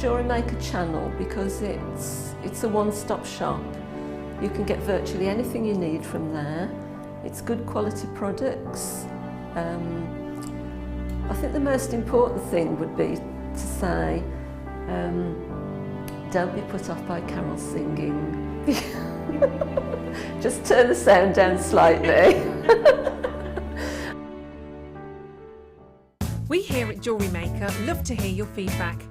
Jewellery Maker channel because it's a one-stop shop. You can get virtually anything you need from there. It's good quality products. I think the most important thing would be to say, don't be put off by Carol singing. Just turn the sound down slightly. We here at Jewellery Maker love to hear your feedback.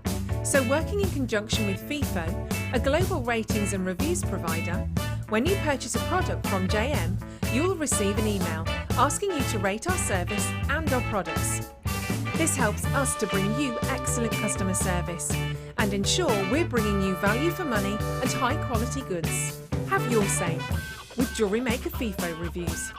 So working in conjunction with FIFO, a global ratings and reviews provider, when you purchase a product from JM, you'll receive an email asking you to rate our service and our products. This helps us to bring you excellent customer service and ensure we're bringing you value for money and high quality goods. Have your say with Jewellery Maker FIFO reviews.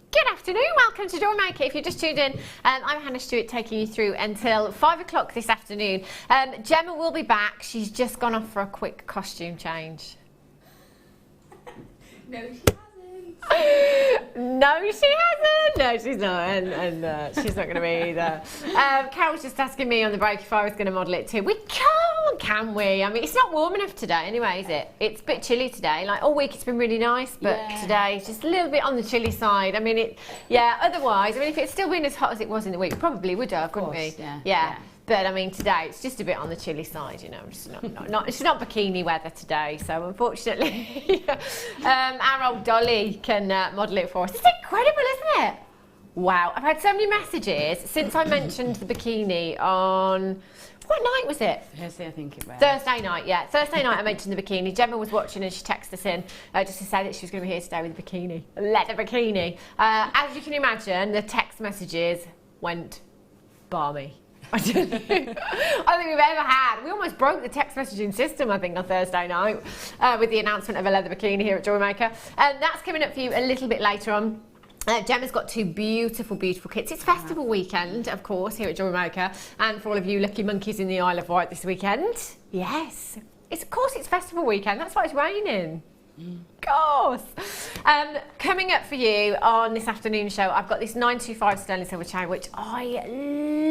Good afternoon, welcome to Jewellery Maker. If you just tuned in, I'm Hannah Stuart taking you through until 5 o'clock this afternoon. Gemma will be back. She's just gone off for a quick costume change. No, she hasn't. No, she hasn't. No, she's not, and she's not going to be either. Carol was just asking me on the break if I was going to model it too. We can't, can we? I mean, it's not warm enough today anyway, is it? It's a bit chilly today. Like all week it's been really nice, but today it's just a little bit on the chilly side. I mean, otherwise, I mean, if it's still been as hot as it was in the week, we probably would have, couldn't we? Yeah. But I mean, today it's just a bit on the chilly side, you know. It's not bikini weather today, so unfortunately, our old Dolly can model it for us. It's incredible, isn't it? Wow, I've had so many messages since I mentioned the bikini on. What night was it? Thursday, I think it was. Thursday night, yeah. Thursday night I mentioned the bikini. Gemma was watching and she texted us in just to say that she was going to be here today with a bikini. A leather bikini. As you can imagine, the text messages went balmy. I don't think we've ever had. We almost broke the text messaging system, I think, on Thursday night with the announcement of a leather bikini here at Jewellery Maker. And that's coming up for you a little bit later on. Gemma's got two beautiful, beautiful kits. It's festival weekend, of course, here at Jewellery Maker. And for all of you lucky monkeys in the Isle of Wight this weekend, yes, of course it's festival weekend. That's why it's raining. Of course. Coming up for you on this afternoon show, I've got this 925 sterling silver chain, which I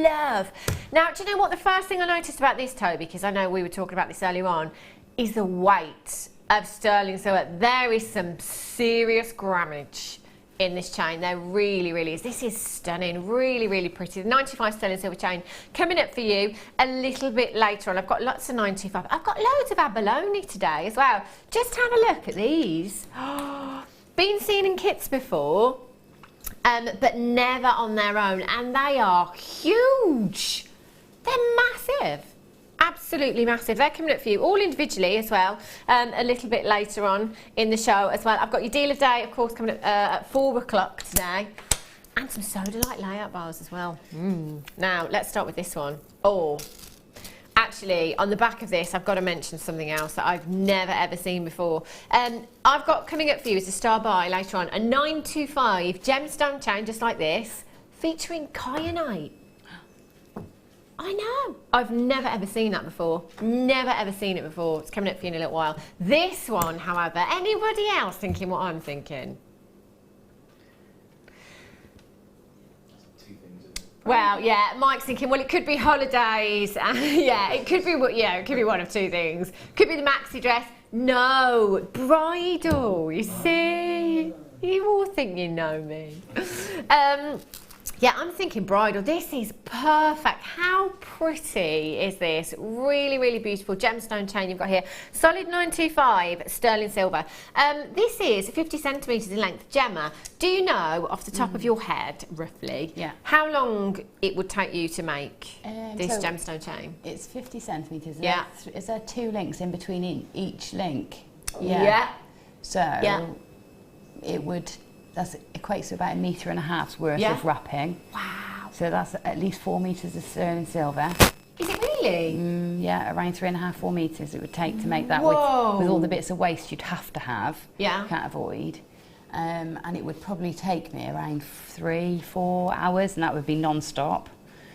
love. Now, do you know what the first thing I noticed about this, Toby, because I know we were talking about this earlier on, is the weight of sterling silver. There is some serious grammage in this chain. There really, really is. This is stunning. Really, really pretty. The 95 sterling silver chain coming up for you a little bit later on. I've got lots of 925. I've got loads of abalone today as well. Just have a look at these. Been seen in kits before, but never on their own. And they are huge. They're massive. Absolutely massive. They're coming up for you all individually as well, a little bit later on in the show as well. I've got your deal of day, of course, coming up at 4 o'clock today, and some Sodalite layout bars as well. Now, let's start with this one. Oh, actually, on the back of this, I've got to mention something else that I've never, ever seen before. I've got coming up for you as a star buy later on, a 925 gemstone chain just like this, featuring Kyanite. I know. I've never ever seen that before. Never ever seen it before. It's coming up for you in a little while. This one, however, anybody else thinking what I'm thinking? Well, yeah, Mike's thinking, well, it could be holidays. Yeah, it could be one of two things. Could be the maxi dress. No, bridal, you see? You all think you know me. Yeah, I'm thinking bridal. This is perfect. How pretty is this? Really, really beautiful gemstone chain you've got here. Solid 925 sterling silver. This is 50 centimetres in length. Gemma, do you know off the top of your head, roughly, how long it would take you to make this gemstone chain? It's 50 centimetres. Yeah. Is there 2 links in between each link? Yeah. So it would... That equates to about 1.5 meters worth of wrapping. Wow. So that's at least 4 meters of sterling silver. Is it really? Really? Yeah, around 3.5, 4 metres it would take to make that with Whoa. all the bits of waste you'd have to have. Yeah. Can't avoid. And it would probably take me around 3-4 hours, and that would be non-stop.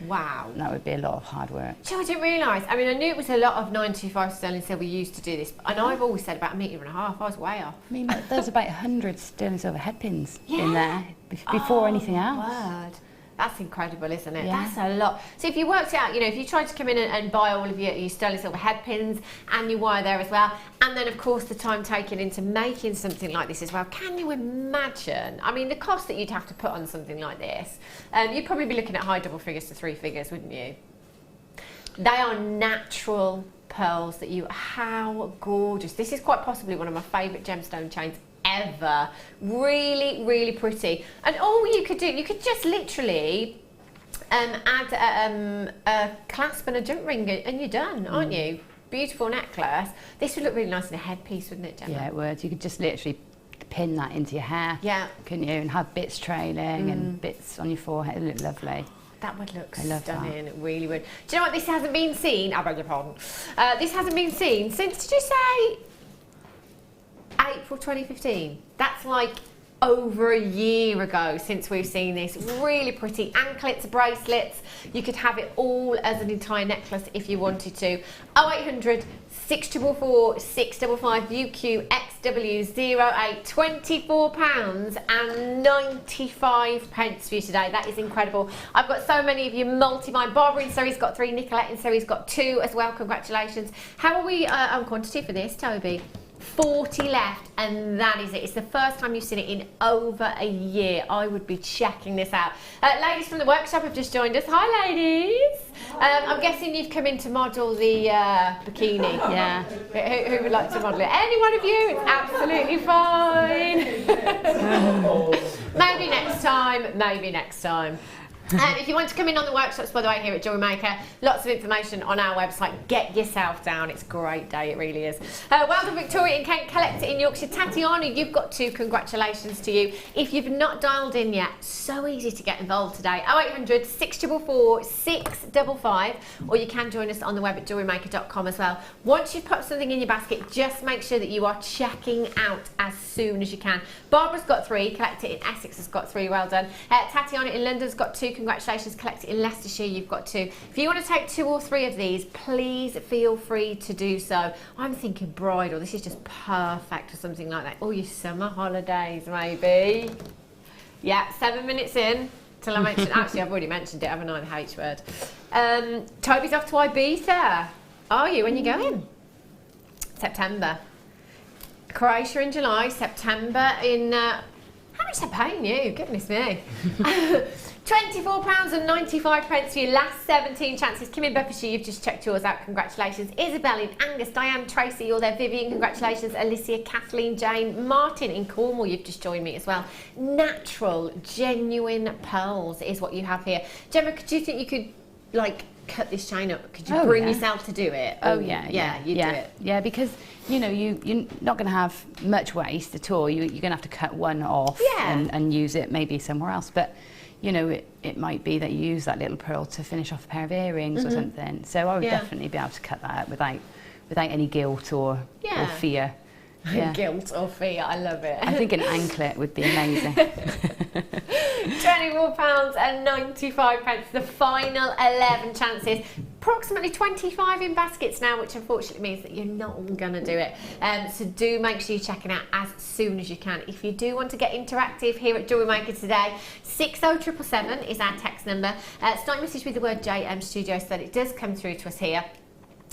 Wow. And that would be a lot of hard work. So I didn't realise. I mean, I knew it was a lot of 925 sterling silver used to do this, and I've always said about 1.5 metres. I was way off. I mean, there's about 100 sterling silver headpins in there before anything else. Word. That's incredible, isn't it? Yeah. That's a lot. So if you worked it out, if you tried to come in and buy all of your sterling silver headpins and your wire there as well, and then of course the time taken into making something like this as well, can you imagine? I mean, the cost that you'd have to put on something like this, you'd probably be looking at high double figures to 3 figures, wouldn't you? They are natural pearls how gorgeous. This is quite possibly one of my favourite gemstone chains ever. Really, really pretty. And all you could do, you could just literally add a clasp and a jump ring and you're done, aren't you? Beautiful necklace. This would look really nice in a headpiece, wouldn't it, Gemma? Yeah, it would. You could just literally pin that into your hair, couldn't you? And have bits trailing and bits on your forehead. It would look lovely. That would look I love stunning, it really would. Do you know what, this hasn't been seen, I beg your pardon, this hasn't been seen since, did you say, April 2015? That's like over a year ago since we've seen this. Really pretty anklets, bracelets. You could have it all as an entire necklace if you wanted to. 0800 644 655 UQ XW08, £24.95 for you today. That is incredible. I've got so many of you multi-mine. Barbara in Surrey's got 3, Nicolette in Surrey's got 2 as well. Congratulations. How are we on quantity for this, Toby? 40 left, and that is it. It's the first time you've seen it in over a year. I would be checking this out. Ladies from the workshop have just joined us. Hi, ladies. I'm guessing you've come in to model the bikini. Yeah. Who would like to model it? Any one of you? It's absolutely fine. Maybe next time. Maybe next time. If you want to come in on the workshops, by the way, here at Jewellery Maker, lots of information on our website. Get yourself down. It's a great day. It really is. Well done, Victoria in Kent. Collect it in Yorkshire. Tatiana, you've got 2. Congratulations to you. If you've not dialed in yet, so easy to get involved today. 0800 644 655, or you can join us on the web at jewellerymaker.com as well. Once you've put something in your basket, just make sure that you are checking out as soon as you can. Barbara's got 3. Collect It in Essex has got 3. Well done. Tatiana in London's got 2. Congratulations. Collect It in Leicestershire, you've got 2. If you want to take 2 or 3 of these, please feel free to do so. I'm thinking bridal. This is just perfect for something like that. Oh, your summer holidays, maybe. Yeah, 7 minutes in till I mention. Actually, I've already mentioned it, haven't I? The H word. Toby's off to Ibiza. Are you? When you going? September. Croatia in July. September in. How much are they paying you? Goodness me. £24.95 for your last 17 chances. Kim in Bedfordshire, you've just checked yours out. Congratulations. Isabel in Angus, Diane, Tracy, you're there. Vivian, congratulations. Alicia, Kathleen, Jane, Martin in Cornwall, you've just joined me as well. Natural, genuine pearls is what you have here. Gemma, do you think you could, like, cut this chain up? Could you bring yourself to do it? Oh, yeah. You do it. Yeah, because, you're not going to have much waste at all. You're going to have to cut one off and use it maybe somewhere else. But it might be that you use that little pearl to finish off a pair of earrings or something. So I would definitely be able to cut that out without any guilt or fear. Yeah. Guilt or fear, I love it. I think an anklet would be amazing. £24.95, the final 11 chances. Approximately 25 in baskets now, which unfortunately means that you're not going to do it. So do make sure you're checking out as soon as you can. If you do want to get interactive here at Jewellery Maker today, 60777 is our text number. Start your message with the word JM Studio so that it does come through to us here.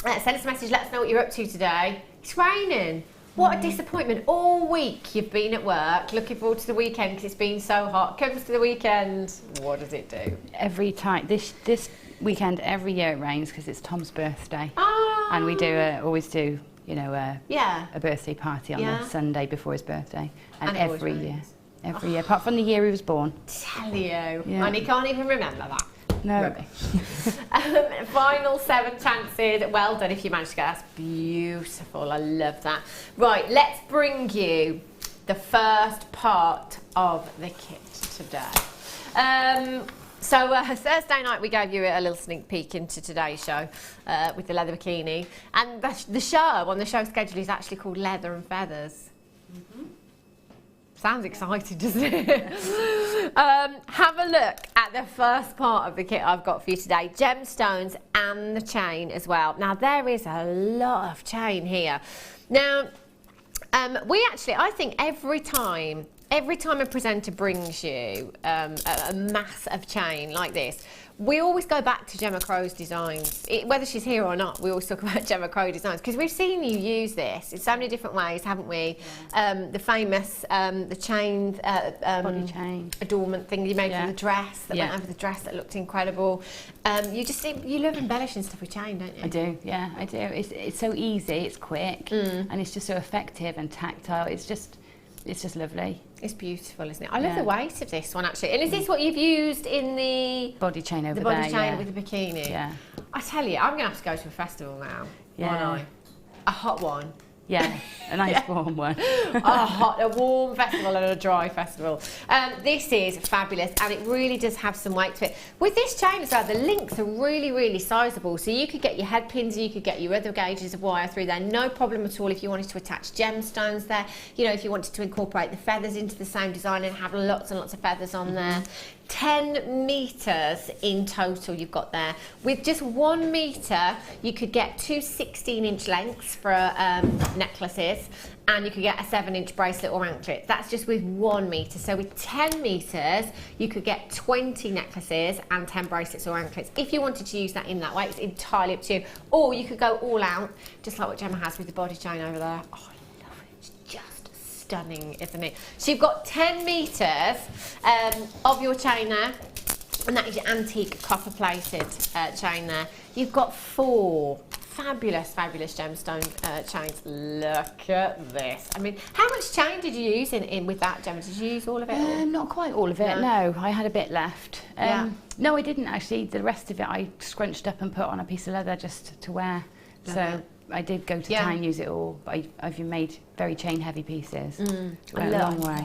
Send us a message, let us know what you're up to today. It's raining. What a disappointment. All week you've been at work, looking forward to the weekend because it's been so hot. Comes to the weekend, what does it do? Every time, this weekend, every year it rains because it's Tom's birthday. Oh. And we always do, a birthday party on the Sunday before his birthday. And every year, apart from the year he was born. Tell you, and he can't even remember that. No. Rubbish. Final 7 chances. Well done if you managed to get that. That's beautiful. I love that. Right, let's bring you the first part of the kit today. So Thursday night we gave you a little sneak peek into today's show with the leather bikini, and the show on the show schedule is actually called Leather and Feathers. Sounds exciting, doesn't it? Have a look at the first part of the kit I've got for you today, gemstones and the chain as well. Now there is a lot of chain here. Now I think every time a presenter brings you a mass of chain like this, we always go back to Gemma Crow's designs. Whether she's here or not, we always talk about Gemma Crow designs, because we've seen you use this in so many different ways, haven't we? Yeah. The famous, the chain, body chain adornment thing you made for the dress, that went over the dress, that looked incredible. You love embellishing stuff with chain, don't you? I do, yeah, I do. It's so easy, it's quick, and it's just so effective and tactile. It's just lovely. It's beautiful, isn't it? I love the weight of this one, actually. And is this what you've used in the body chain over there? The body chain with the bikini? Yeah. I tell you, I'm going to have to go to a festival now. Yeah. Aren't I? A hot one. Yeah, a nice warm one. A warm festival and a dry festival. This is fabulous, and it really does have some weight to it. With this chain as well, the links are really, really sizable. So you could get your head pins, you could get your other gauges of wire through there, no problem at all. If you wanted to attach gemstones there, you know, if you wanted to incorporate the feathers into the same design and have lots and lots of feathers on there. 10 metres in total you've got there. With just 1 metre, you could get 2 16-inch lengths for necklaces, and you could get a 7-inch bracelet or anklet. That's just with 1 metre. So with 10 metres, you could get 20 necklaces and 10 bracelets or anklets. If you wanted to use that in that way, it's entirely up to you. Or you could go all out, just like what Gemma has with the body chain over there. Oh, I love it. It's just stunning, isn't it? So you've got 10 metres of your chain there, and that is your antique copper plated chain there. You've got 4 fabulous gemstone chains. Look at this. I mean, how much chain did you use in with that, Gemma? Did you use all of it? Not quite all of it, no. I had a bit left. No, I didn't actually. The rest of it I scrunched up and put on a piece of leather just to wear. So I did go to town and use it all, but I've made very chain heavy pieces. Went a long way. I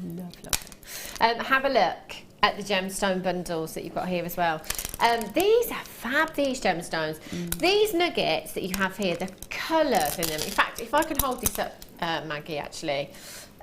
love it. Have a look at the gemstone bundles that you've got here as well. These are fab, these gemstones. These nuggets that you have here, the colours in them. In fact, if I can hold this up, Maggie, actually,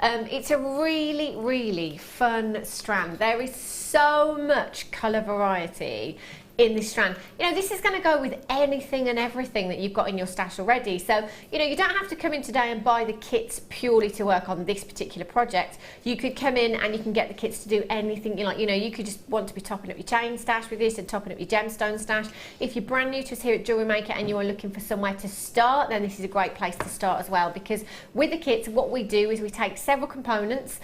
it's a really, really fun strand. There is so much colour variety in this strand. You know, this is going to go with anything and everything that you've got in your stash already. So, you know, you don't have to come in today and buy the kits purely to work on this particular project. You could come in and you can get the kits to do anything you like. You know, you could just want to be topping up your chain stash with this and topping up your gemstone stash. If you're brand new to us here at Jewellery Maker and you are looking for somewhere to start, then this is a great place to start as well, because with the kits, what we do is we take several components,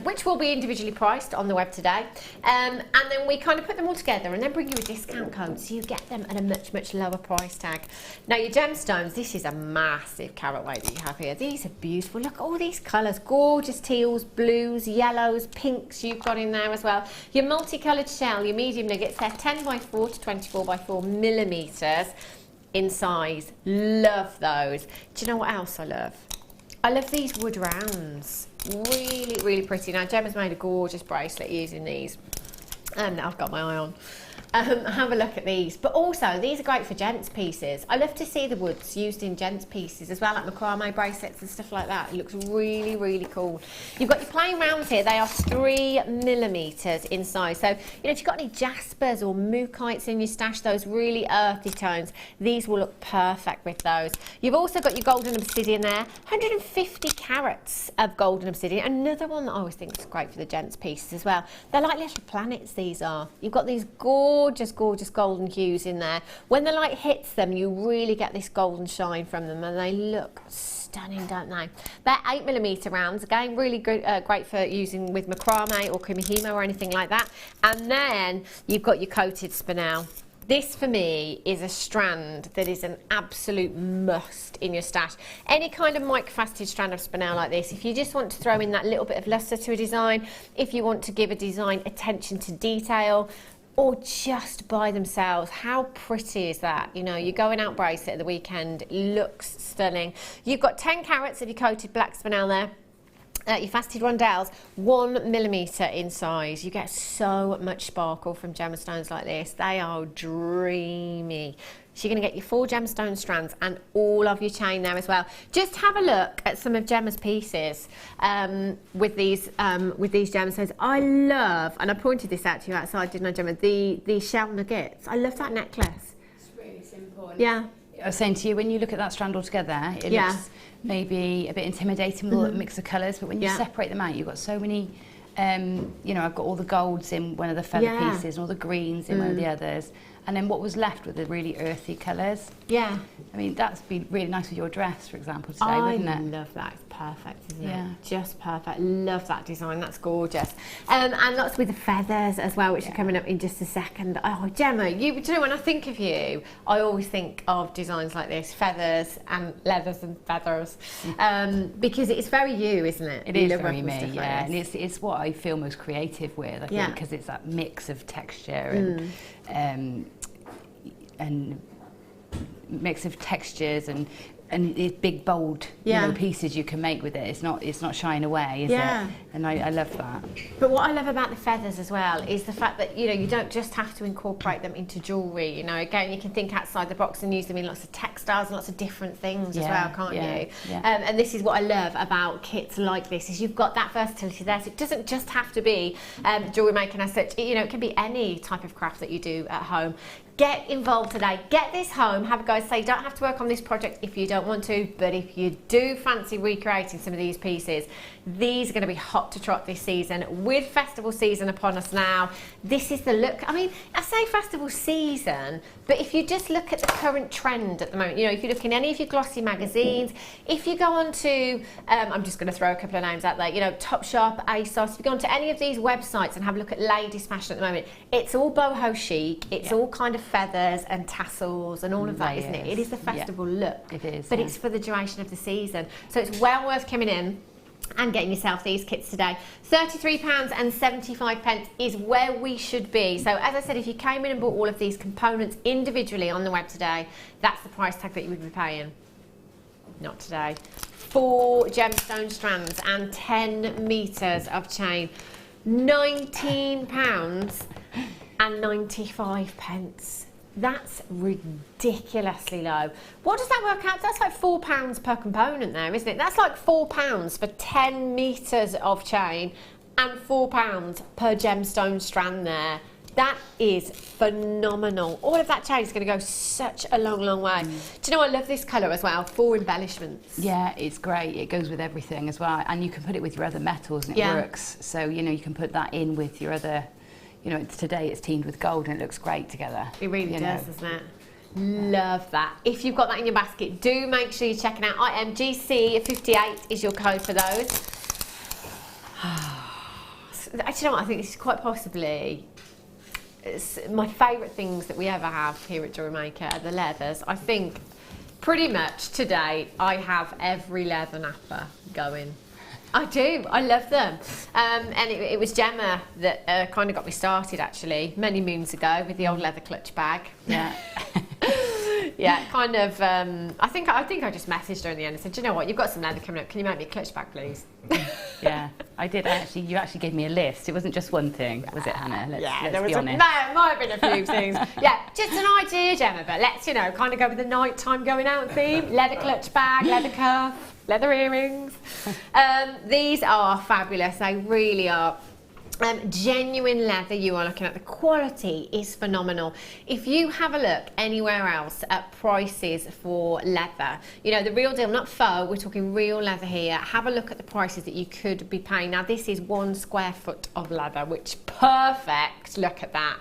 which will be individually priced on the web today, and then we kind of put them all together and then bring you a discount code, so you get them at a much, much lower price tag. Now your gemstones, this is a massive carat weight that you have here. These are beautiful. Look at all these colours, gorgeous teals, blues, yellows, pinks you've got in there as well. Your multicoloured shell, your medium nuggets, they're 10 by 4 to 24 by 4 millimetres in size. Love those. Do you know what else I love? I love these wood rounds. Really, really pretty. Now Gemma's made a gorgeous bracelet using these, and I've got my eye on. Have a look at these. But also, these are great for gents pieces. I love to see the woods used in gents pieces as well, like macrame bracelets and stuff like that. It looks really, really cool. You've got your plain rounds here. They are 3 millimetres in size. So, you know, if you've got any jaspers or mookites in your stash, those really earthy tones, these will look perfect with those. You've also got your golden obsidian there. 150 carats of golden obsidian. Another one that I always think is great for the gents pieces as well. They're like little planets, these are. You've got these gorgeous, gorgeous golden hues in there. When the light hits them, you really get this golden shine from them, and they look stunning, don't they? They're 8 millimetre rounds, again, really good, great for using with macrame or kumihimo or anything like that. And then you've got your coated spinel. This, for me, is a strand that is an absolute must in your stash. Any kind of microfaceted strand of spinel like this, if you just want to throw in that little bit of lustre to a design, if you want to give a design attention to detail, or just by themselves, how pretty is that? You know, you're going out bracelet at the weekend, looks stunning. You've got 10 carats of your coated black spinel there. your faceted rondelles, 1 millimetre in size. You get so much sparkle from gemstones like this. They are dreamy. So you're going to get your 4 gemstone strands and all of your chain there as well. Just have a look at some of Gemma's pieces with these gemstones. I love, and I pointed this out to you outside, didn't I, Gemma? The shell nuggets. I love that necklace. It's really simple. Yeah. I was saying to you, when you look at that strand all together, it looks maybe a bit intimidating with a mix of colours, but when you separate them out, you've got so many, you know, I've got all the golds in one of the feather pieces and all the greens in one of the others. And then what was left were the really earthy colours. Yeah. I mean, that's been really nice with your dress, for example, today, wouldn't it? I love that. It's perfect, isn't it? Just perfect. Love that design. That's gorgeous. And lots with the feathers as well, which are coming up in just a second. Oh, Gemma, do you know, when I think of you, I always think of designs like this, feathers and leathers and feathers, because it's very you, isn't it? It is very me, yeah. And it's what I feel most creative with, I think, because it's that mix of texture and mix of textures and it's big bold you know, pieces you can make with it. It's not shying away, is it? And I love that. But what I love about the feathers as well is the fact that, you know, you don't just have to incorporate them into jewellery. You know, again, you can think outside the box and use them in lots of textiles and lots of different things as well, can't you? And this is what I love about kits like this, is you've got that versatility there. So it doesn't just have to be jewellery making as such. You know, it can be any type of craft that you do at home. Get involved today. Get this home. Have a go. Say, you don't have to work on this project if you don't want to, but if you do fancy recreating some of these pieces, these are going to be hot to trot this season. With festival season upon us now, this is the look. I mean, I say festival season, but if you just look at the current trend at the moment, you know, if you look in any of your glossy magazines, if you go on to, I'm just going to throw a couple of names out there, you know, Topshop, ASOS, if you go on to any of these websites and have a look at ladies' fashion at the moment, it's all boho chic, it's all kind of feathers and tassels and all of that, isn't it? It is the festival look. It is. But it's for the duration of the season. So it's well worth coming in and getting yourself these kits today. £33.75 is where we should be. So as I said, if you came in and bought all of these components individually on the web today, that's the price tag that you would be paying. Not today. 4 gemstone strands and 10 metres of chain. £19.95. That's ridiculously low. What does that work out? That's like £4 per component there, isn't it? That's like £4 for 10 metres of chain and £4 per gemstone strand there. That is phenomenal. All of that chain is going to go such a long, long way. Do you know, I love this colour as well, for embellishments. Yeah, it's great. It goes with everything as well. And you can put it with your other metals and it works. So, you know, you can put that in with your other, you know, today it's teamed with gold and it looks great together. It really does, doesn't it? Love that. If you've got that in your basket, do make sure you're checking out IMGC58 is your code for those. Actually, you know what? I think this is quite possibly my favourite things that we ever have here at Jewellery Maker are the leathers. I think pretty much today I have every leather napper going. I do. I love them. And it was Gemma that kind of got me started, actually, many moons ago with the old leather clutch bag. Yeah. Yeah, kind of. I think I just messaged her in the end and said, "Do you know what? You've got some leather coming up. Can you make me a clutch bag, please?" Yeah, I did actually. You actually gave me a list. It wasn't just one thing, was it, Hannah? Let's there was be honest. There might have been a few things. Yeah, just an idea, Gemma. But let's, you know, kind of go with the nighttime going out theme. Leather clutch bag, leather cuff, leather earrings. These are fabulous. They really are. Genuine leather you are looking at. The quality is phenomenal. If you have a look anywhere else at prices for leather, you know, the real deal, not faux, we're talking real leather here. Have a look at the prices that you could be paying. Now this is 1 square foot of leather, which perfect. Look at that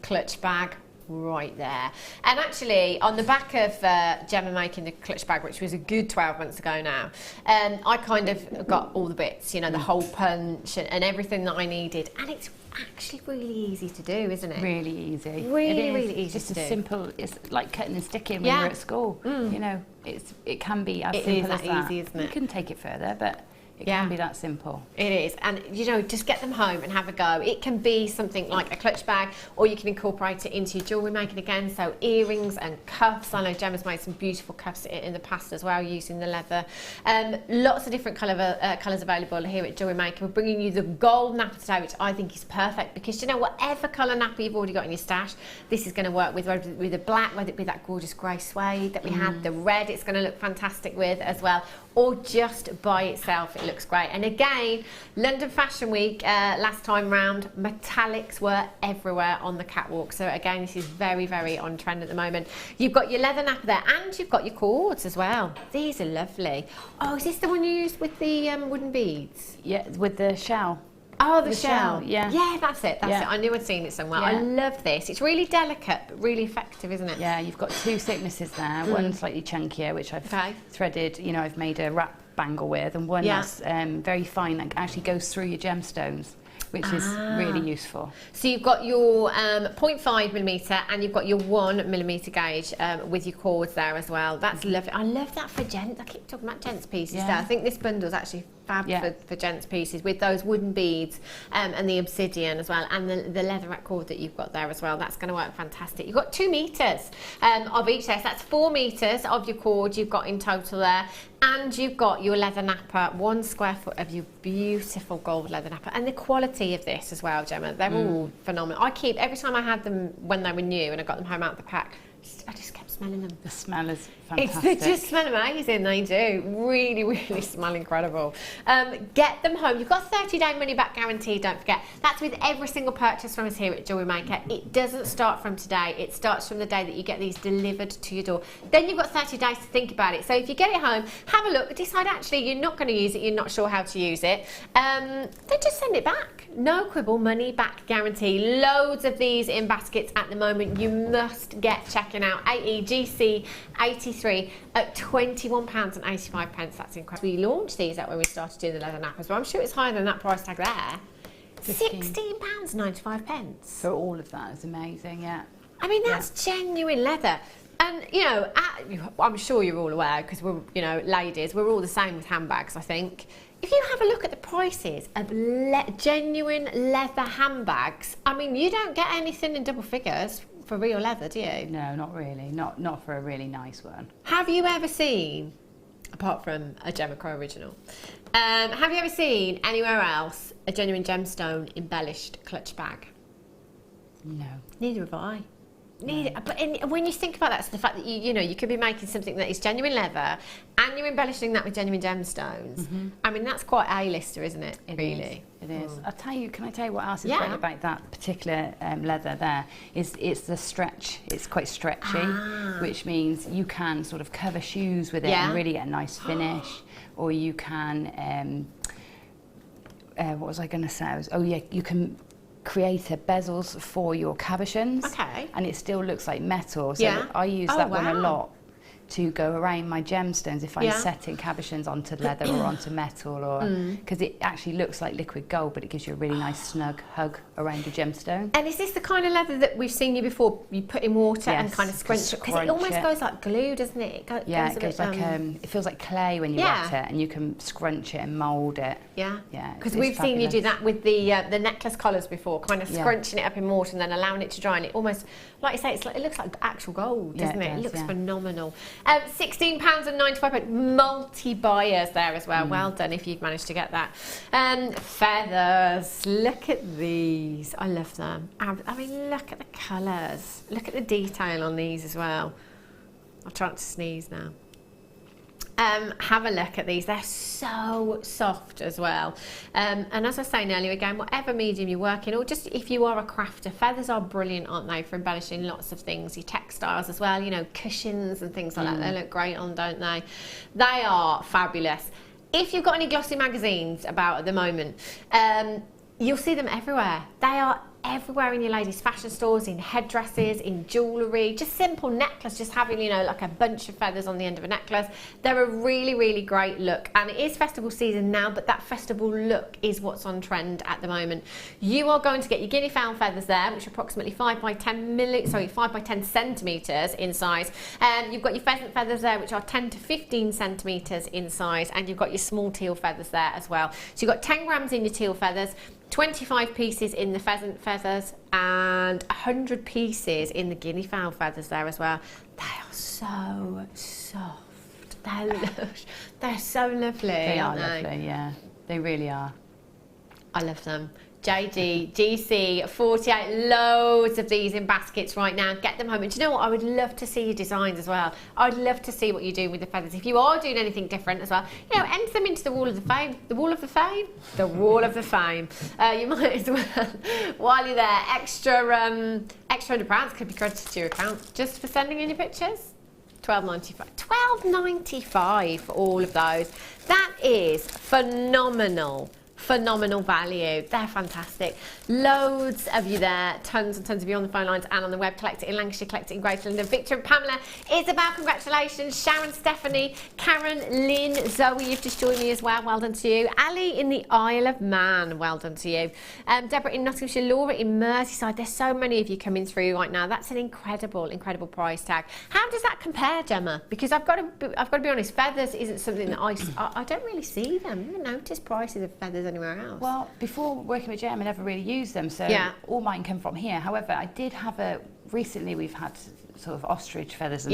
clutch bag right there. And actually on the back of Gemma making the clutch bag, which was a good 12 months ago now, I kind of got all the bits, you know, the hole punch and everything that I needed, and it's actually really easy to do, isn't it? Really easy. Really easy just to do. Simple. It's like cutting and sticking when you're at school. You know, it can be as simple as that. Easy, isn't it? You can take it further, but It can be that simple. It is, and you know, just get them home and have a go. It can be something like a clutch bag, or you can incorporate it into your jewellery making again, so earrings and cuffs. I know Gemma's made some beautiful cuffs in the past as well, using the leather. Lots of different colours available here at Jewellery Maker. We're bringing you the gold Nappa today, which I think is perfect, because you know, whatever colour Nappa you've already got in your stash, this is going to work with, whether with the black, whether it be that gorgeous grey suede that we had, the red, it's going to look fantastic with as well, or just by itself, it looks great. And again, London Fashion Week last time round, metallics were everywhere on the catwalk. So again, this is very, very on trend at the moment. You've got your leather Nappa there, and you've got your cords as well. These are lovely. Oh, is this the one you used with the wooden beads? Yeah, with the shell. Oh, the shell. Yeah. Yeah, that's it. That's it. I knew I'd seen it somewhere. Yeah. I love this. It's really delicate, but really effective, isn't it? Yeah, you've got two thicknesses there. One slightly chunkier, which I've threaded, you know, I've made a wrap bangle with, and one that's very fine, that actually goes through your gemstones, which is really useful. So you've got your 0.5mm and you've got your 1mm gauge with your cords there as well. That's lovely. I love that for gents. I keep talking about gents pieces there. I think this bundle's actually fab for gents pieces, with those wooden beads and the obsidian as well, and the leatherette cord that you've got there as well. That's going to work fantastic. You've got 2 metres of each there, so that's 4 metres of your cord you've got in total there, and you've got your leather Nappa, 1 square foot of your beautiful gold leather Nappa. And the quality of this as well, Gemma, they're all phenomenal. I keep, every time I had them when they were new and I got them home out of the pack, I just kept smelling them. The smell is fantastic. They just smell amazing, they do. Really, really smell incredible. Get them home. You've got a 30-day money-back guarantee, don't forget. That's with every single purchase from us here at Jewellery Maker. It doesn't start from today. It starts from the day that you get these delivered to your door. Then you've got 30 days to think about it. So if you get it home, have a look, decide actually you're not going to use it, you're not sure how to use it, then just send it back. No quibble, money-back guarantee. Loads of these in baskets at the moment. You must get checking out. AEGC 83 at £21.85. That's incredible. We launched these out when we started doing the leather Nappas, but I'm sure it's higher than that price tag there. £16.95. For all of that is amazing, yeah. I mean, that's genuine leather. And, you know, I'm sure you're all aware, because we're, you know, ladies, we're all the same with handbags, I think. If you have a look at the prices of genuine leather handbags, I mean, you don't get anything in double figures for real leather, do you? No, not really. Not for a really nice one. Have you ever seen, apart from a Gemma original, have you ever seen anywhere else a genuine gemstone embellished clutch bag? No. Neither have I. But when you think about that, so the fact that you know, you could be making something that is genuine leather and you're embellishing that with genuine gemstones, I mean, that's quite A-lister, isn't it? It really is. Can I tell you what else is great about that particular leather there? It's the stretch. It's quite stretchy, which means you can sort of cover shoes with it and really get a nice finish, or you can what was I going to say? You can create bezels for your cabochons, and it still looks like metal. So I use that one a lot to go around my gemstones if I'm setting cabochons onto leather or onto metal, or because it actually looks like liquid gold, but it gives you a really nice snug hug around your gemstone. And is this the kind of leather that we've seen you before? You put in water and kind of scrunch it, because it almost goes like glue, doesn't it? It goes like it feels like clay when you wet it, and you can scrunch it and mould it. Because we've seen you do that with the necklace collars before, kind of scrunching it up in water and then allowing it to dry, and it almost, like you say, it looks like actual gold, doesn't it? It looks phenomenal. £16.95, multi-buyers there as well. Well done if you've managed to get that. Feathers, look at these. I love them. I mean, look at the colours. Look at the detail on these as well. I'll try not to sneeze now. Have a look at these. They're so soft as well. And as I was saying earlier, again, whatever medium you work in, or just if you are a crafter, feathers are brilliant, aren't they, for embellishing lots of things. Your textiles as well, you know, cushions and things like that. They look great on, don't they? They are fabulous. If you've got any glossy magazines about at the moment, you'll see them everywhere. They are everywhere in your ladies' fashion stores, in headdresses, in jewellery, just simple necklace, just having, you know, like a bunch of feathers on the end of a necklace. They're a really, really great look, and it is festival season now, but that festival look is what's on trend at the moment. You are going to get your guinea fowl feathers there, which are approximately 5 by 10 centimetres in size. You've got your pheasant feathers there, which are 10 to 15 centimetres in size, and you've got your small teal feathers there as well. So you've got 10 grams in your teal feathers, 25 pieces in the pheasant feathers, and 100 pieces in the guinea fowl feathers there as well. They are so soft. They're lush. They're so lovely. They are aren't lovely, yeah. They really are. I love them. JD, GC, 48, loads of these in baskets right now. Get them home. And do you know what? I would love to see your designs as well. I'd love to see what you're doing with the feathers. If you are doing anything different as well, you know, enter them into the wall of the fame. The wall of the fame? The wall of the fame. You might as well, while you're there, extra £100 could be credited to your account just for sending in your pictures. £12.95. £12.95 for all of those. That is phenomenal. Phenomenal value. They're fantastic. Loads of you there, tons and tons of you on the phone lines and on the web. Collect it in Lancashire, collect it in Greater London. Victor and Pamela, Isabel, congratulations. Sharon, Stephanie, Karen, Lynn, Zoe, you've just joined me as well. Well done to you. Ali in the Isle of Man, well done to you. Deborah in Nottinghamshire, Laura in Merseyside. There's so many of you coming through right now. That's an incredible, incredible price tag. How does that compare, Gemma? Because I've got to be honest, feathers isn't something that I don't really see them. I haven't noticed prices of feathers anywhere else. Well, before working with JM, I never really used them, so all mine come from here. However, I did have recently we've had sort of ostrich feathers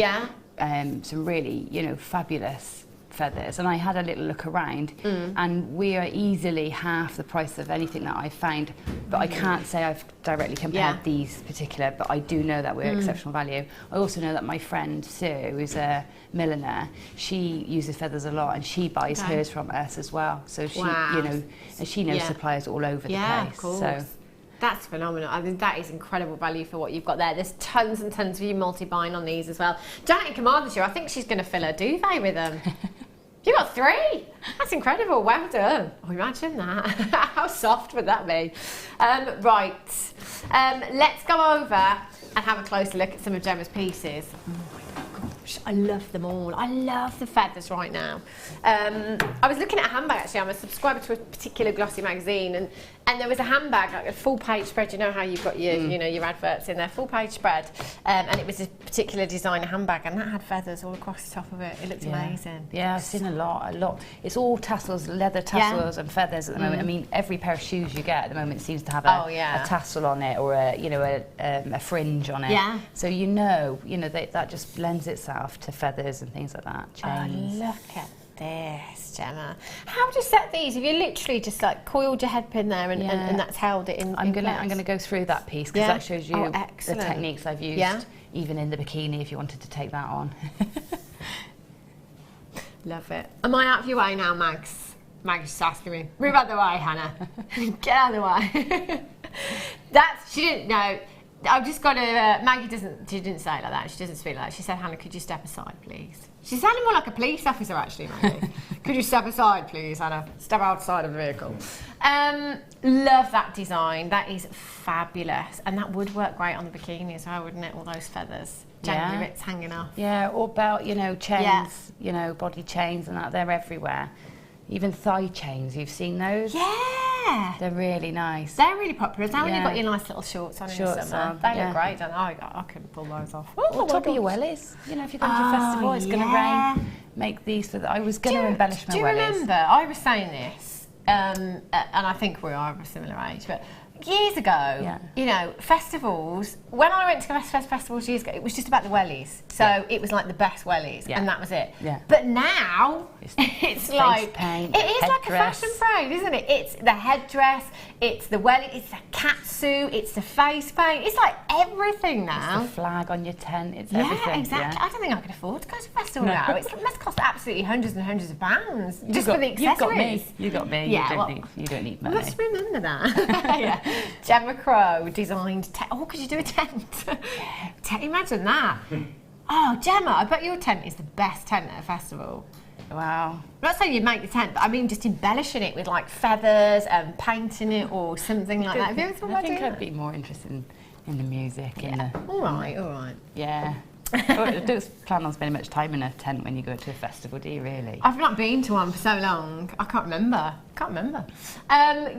and some really, you know, fabulous feathers, and I had a little look around and we are easily half the price of anything that I've found, but I can't say I've directly compared these particular, but I do know that we're exceptional value. I also know that my friend Sue, who's a milliner, she uses feathers a lot and she buys hers from us as well, so she you know, and she knows suppliers all over the place. Of course. So that's phenomenal. I mean, that is incredible value for what you've got there. There's tons and tons of you multi-buying on these as well. Janet in command this year, I think she's going to fill her duvet with them. You got 3. That's incredible. Well done. Oh, imagine that. How soft would that be? Right. Let's go over and have a closer look at some of Gemma's pieces. Oh my gosh, I love them all. I love the feathers right now. I was looking at a handbag actually. I'm a subscriber to a particular glossy magazine, and there was a handbag, like a full page spread. You know how you've got your, you know, your adverts in there, full page spread, and it was a particular designer handbag, and that had feathers all across the top of it. It looked amazing. Yeah, I've seen a lot. It's all tassels, leather tassels and feathers at the moment. I mean, every pair of shoes you get at the moment seems to have a tassel on it, or a fringe on it. Yeah. So you know that just lends itself to feathers and things like that. Chains. Oh, look at this, Gemma. How do you set these? Have you literally just like coiled your head pin there and that's held it in? I'm gonna go through that piece because that shows you the techniques I've used, even in the bikini, if you wanted to take that on. Love it. Am I out of your way now, Mags? Mags just asking me. Move out of the way, Hannah. Get out of the way. She didn't know. I've just got to, Maggie didn't say it like that. She doesn't speak like that. She said, Hannah, could you step aside, please? She sounded more like a police officer, actually, Maggie. Could you step aside, please, Hannah? Step outside of the vehicle. Love that design. That is fabulous. And that would work great on the bikini as well, wouldn't it? All those feathers. Gently bits hanging off. Yeah, or belt, chains, body chains and that. They're everywhere. Even thigh chains, you've seen those? Yeah. They're really nice. They're really popular. Now when you've got your nice little shorts on in the summer. They look great, don't they? I couldn't pull those off. Or top of your wellies. If you're going to a festival, it's going to rain. Make these I was going to embellish my wellies. Do you remember, I was saying this, and I think we are of a similar age, but years ago, festivals, when I went to festivals years ago, it was just about the wellies. So it was like the best wellies, and that was it. Yeah. But now, it's like, paint, it is like a fashion parade, isn't it? It's the headdress, it's the welly, it's the catsuit, it's the face paint, it's like everything now. It's the flag on your tent, it's everything. Yeah, exactly. I don't think I could afford to go to a festival now. It must cost absolutely hundreds and hundreds of pounds just for the accessories. You got me. Yeah, you don't need money. I must remember that. Gemma Crow designed could you do a tent? Imagine that. Oh, Gemma, I bet your tent is the best tent at a festival. Wow. I'm not saying you'd make the tent, but I mean just embellishing it with like feathers and painting it or something like that. Have you ever thought about doing I'd be more interested in the music. All right. Yeah. I don't plan on spending much time in a tent when you go to a festival, do you really? I've not been to one for so long. I can't remember.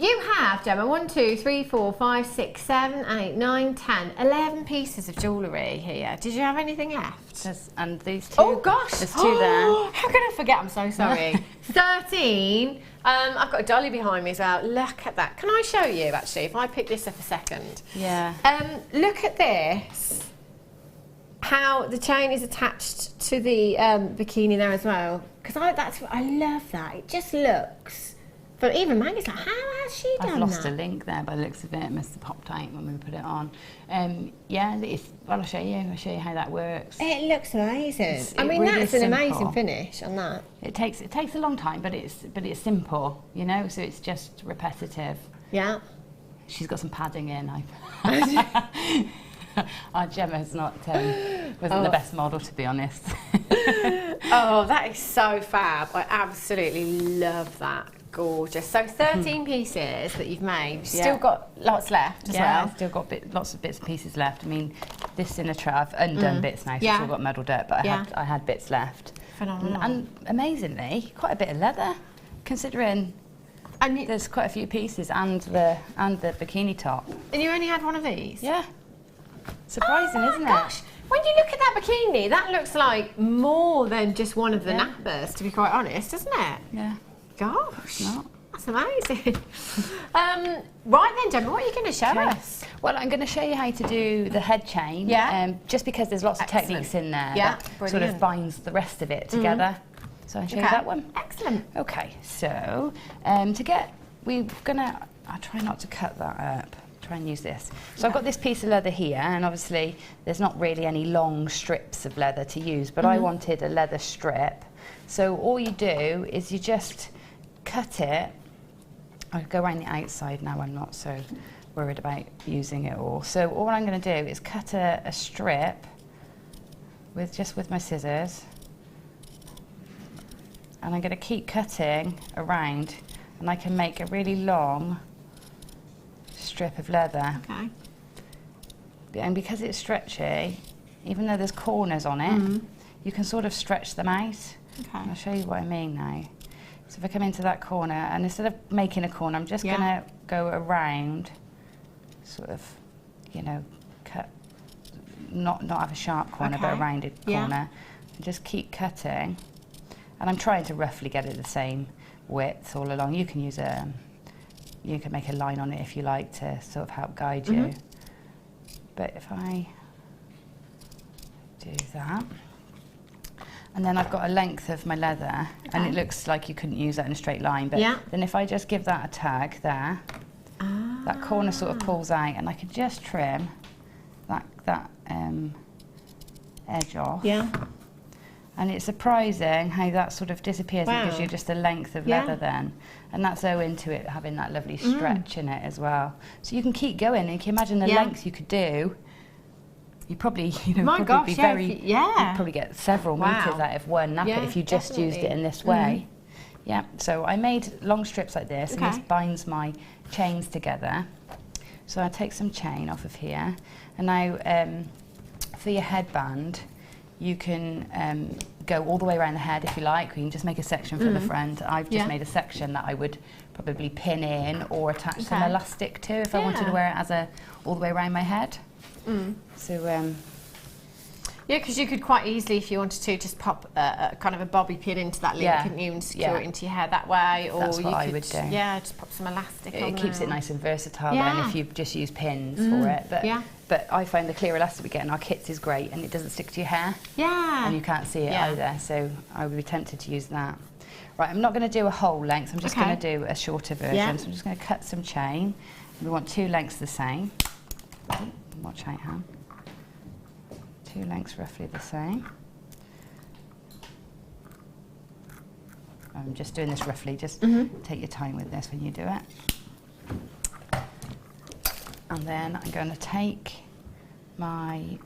You have, Gemma, 1, 2, 3, 4, 5, 6, 7, 8, 9, 10, 11 pieces of jewellery here. Did you have anything left? And these two. Oh gosh! There's 2 there. How can I forget? I'm so sorry. 13. I've got a dolly behind me as well. Look at that. Can I show you actually? If I pick this up a second. Yeah. Look at this. How the chain is attached to the bikini there as well. Because I love that. It just looks. But even Maggie's like, how has she done that? I've lost a link there by the looks of it. It must have popped out when we put it on. Yeah, I'll show you. I'll show you how that works. It looks amazing. I mean, really that's an amazing finish on that. It takes a long time, but it's simple, you know. So it's just repetitive. Yeah. She's got some padding in. Our Gemma's wasn't the best model, to be honest. Oh, that is so fab. I absolutely love that. Gorgeous. So 13 pieces that you've made. You've still got lots left as well. I've still got lots of bits and pieces left. I mean, this in a tray, I've undone bits now, so it's all got muddled up, but I had bits left. Phenomenal. And amazingly, quite a bit of leather, considering there's quite a few pieces and the bikini top. And you only had one of these? Yeah. Surprising, isn't it? When you look at that bikini, that looks like more than just one of the Nappas, to be quite honest, doesn't it? Yeah. Gosh, that's amazing. Right then, Gemma, what are you going to show us? Well, I'm going to show you how to do the head chain. Yeah. Just because there's lots of techniques in there that sort of binds the rest of it together. So I'll show you that one. Excellent. Okay, so I'll try not to cut that up. Try and use this. So I've got this piece of leather here, and obviously there's not really any long strips of leather to use, but I wanted a leather strip. So all you do is you just cut it. I'll go around the outside now, I'm not so worried about using it all. So all I'm going to do is cut a strip with my scissors, and I'm going to keep cutting around, and I can make a really long strip of leather. Okay. And because it's stretchy, even though there's corners on it, you can sort of stretch them out. Okay. I'll show you what I mean now. So if I come into that corner, and instead of making a corner, I'm just going to go around, sort of, you know, cut, not have a sharp corner, but a rounded corner, and just keep cutting. And I'm trying to roughly get it the same width all along. You can use you can make a line on it if you like to sort of help guide you. But if I do that, and then I've got a length of my leather, and it looks like you couldn't use that in a straight line, but then if I just give that a tag there, that corner sort of pulls out, and I can just trim that edge off. Yeah. And it's surprising how that sort of disappears and gives you just a length of leather then. And that's owing to it having that lovely stretch in it as well. So you can keep going, and you can imagine the length you could do. You probably, you'd probably get several meters out of one Nappa if you just used it in this way. Yeah, so I made long strips like this, and this binds my chains together. So I take some chain off of here, and now for your headband, you can go all the way around the head if you like, or you can just make a section for the front. I've just made a section that I would probably pin in or attach some elastic to if I wanted to wear it as all the way around my head. So yeah, because you could quite easily, if you wanted to, just pop kind of a bobby pin into that link, couldn't you, and secure it into your hair that way, or that's what you I could would do. just pop some elastic on it keeps there. it nice and versatile then if you just use pins for it. But I find the clear elastic we get in our kits is great, and it doesn't stick to your hair. And you can't see it either, so I would be tempted to use that. Right, I'm not going to do a whole length, I'm just going to do a shorter version. So I'm just going to cut some chain. We want 2 lengths the same. Watch out, Han. 2 lengths roughly the same. I'm just doing this roughly, just take your time with this when you do it. And then I'm going to take my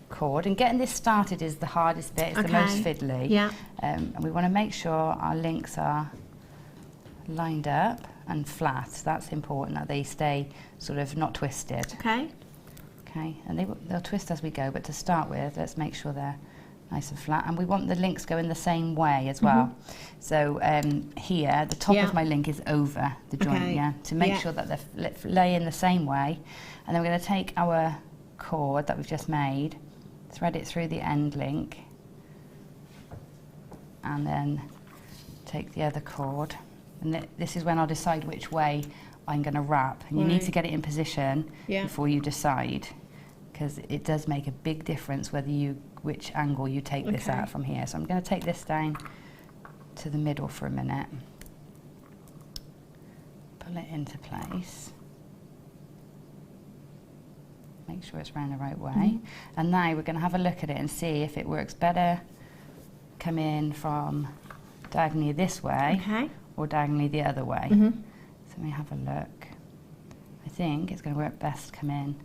cord, and getting this started is the hardest bit, it's the most fiddly. Yeah. And we want to make sure our links are lined up and flat. That's important, that they stay sort of not twisted. Okay. Okay, and they'll twist as we go, but to start with, let's make sure they're nice and flat, and we want the links going the same way as well. So here, the top of my link is over the joint, to make sure that they're laying the same way. And then we're going to take our cord that we've just made, thread it through the end link, and then take the other cord. And this is when I'll decide which way I'm going to wrap. And you need to get it in position before you decide, because it does make a big difference which angle you take this at from here. So I'm going to take this down to the middle for a minute, pull it into place, make sure it's round the right way, and now we're going to have a look at it and see if it works better come in from diagonally this way or diagonally the other way. So let me have a look. I think it's going to work best come in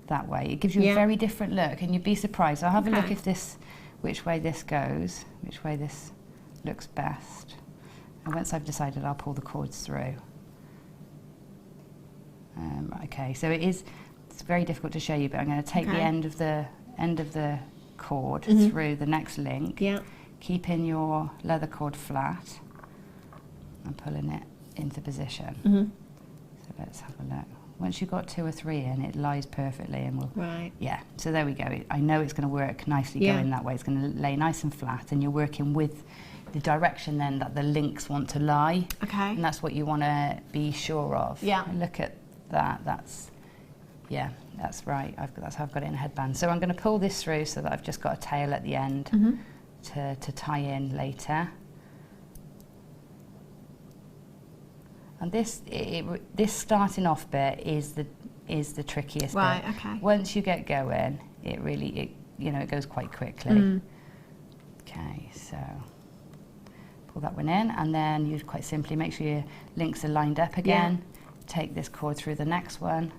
that way. It gives you a very different look, and you'd be surprised. I'll have a look which way this goes, which way this looks best. And once I've decided, I'll pull the cords through. Okay, so it's very difficult to show you, but I'm going to take the end of the cord through the next link, keeping your leather cord flat and pulling it into position. So let's have a look. Once you've got 2 or 3 in, it lies perfectly, and so there we go. I know it's going to work nicely going that way. It's going to lay nice and flat, and you're working with the direction then that the links want to lie. And that's what you want to be sure of. Look at that. That's right. That's how I've got it in a headband. So I'm going to pull this through so that I've just got a tail at the end to tie in later. And this starting off bit is the trickiest bit. Once you get going, it goes quite quickly. Okay, so pull that one in, and then you quite simply make sure your links are lined up again. Take this cord through the next one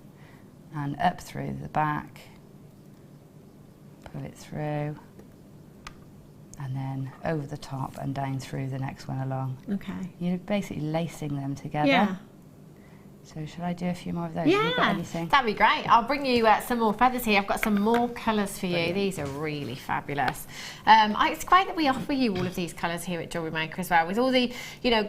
and up through the back, pull it through, and then over the top and down through the next one along. You're basically lacing them together. So shall I do a few more of those? Have you got anything? That'd be great. I'll bring you some more feathers here. I've got some more colours for you. Brilliant. These are really fabulous. It's great that we offer you all of these colours here at Jewellery Maker as well, with all the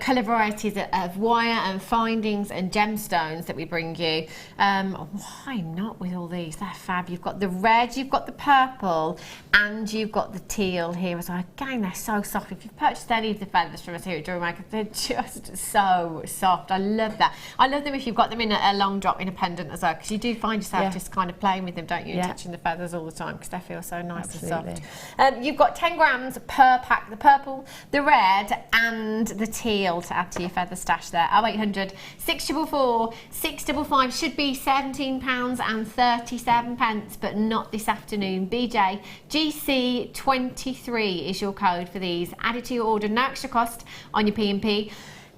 colour varieties of wire and findings and gemstones that we bring you. Why not with all these? They're fab. You've got the red, you've got the purple, and you've got the teal here as well. Again, they're so soft. If you've purchased any of the feathers from us here at Jewellery Maker, they're just so soft. I love that. I love them if you've got them in a long drop in a pendant as well, because you do find yourself just kind of playing with them, don't you, and touching the feathers all the time, because they feel so nice and soft. You've got 10 grams per pack, the purple, the red and the teal to add to your feather stash there. 0800 644 655 should be £17.37, but not this afternoon. BJ GC23 is your code for these. Add it to your order, no extra cost on your P&P.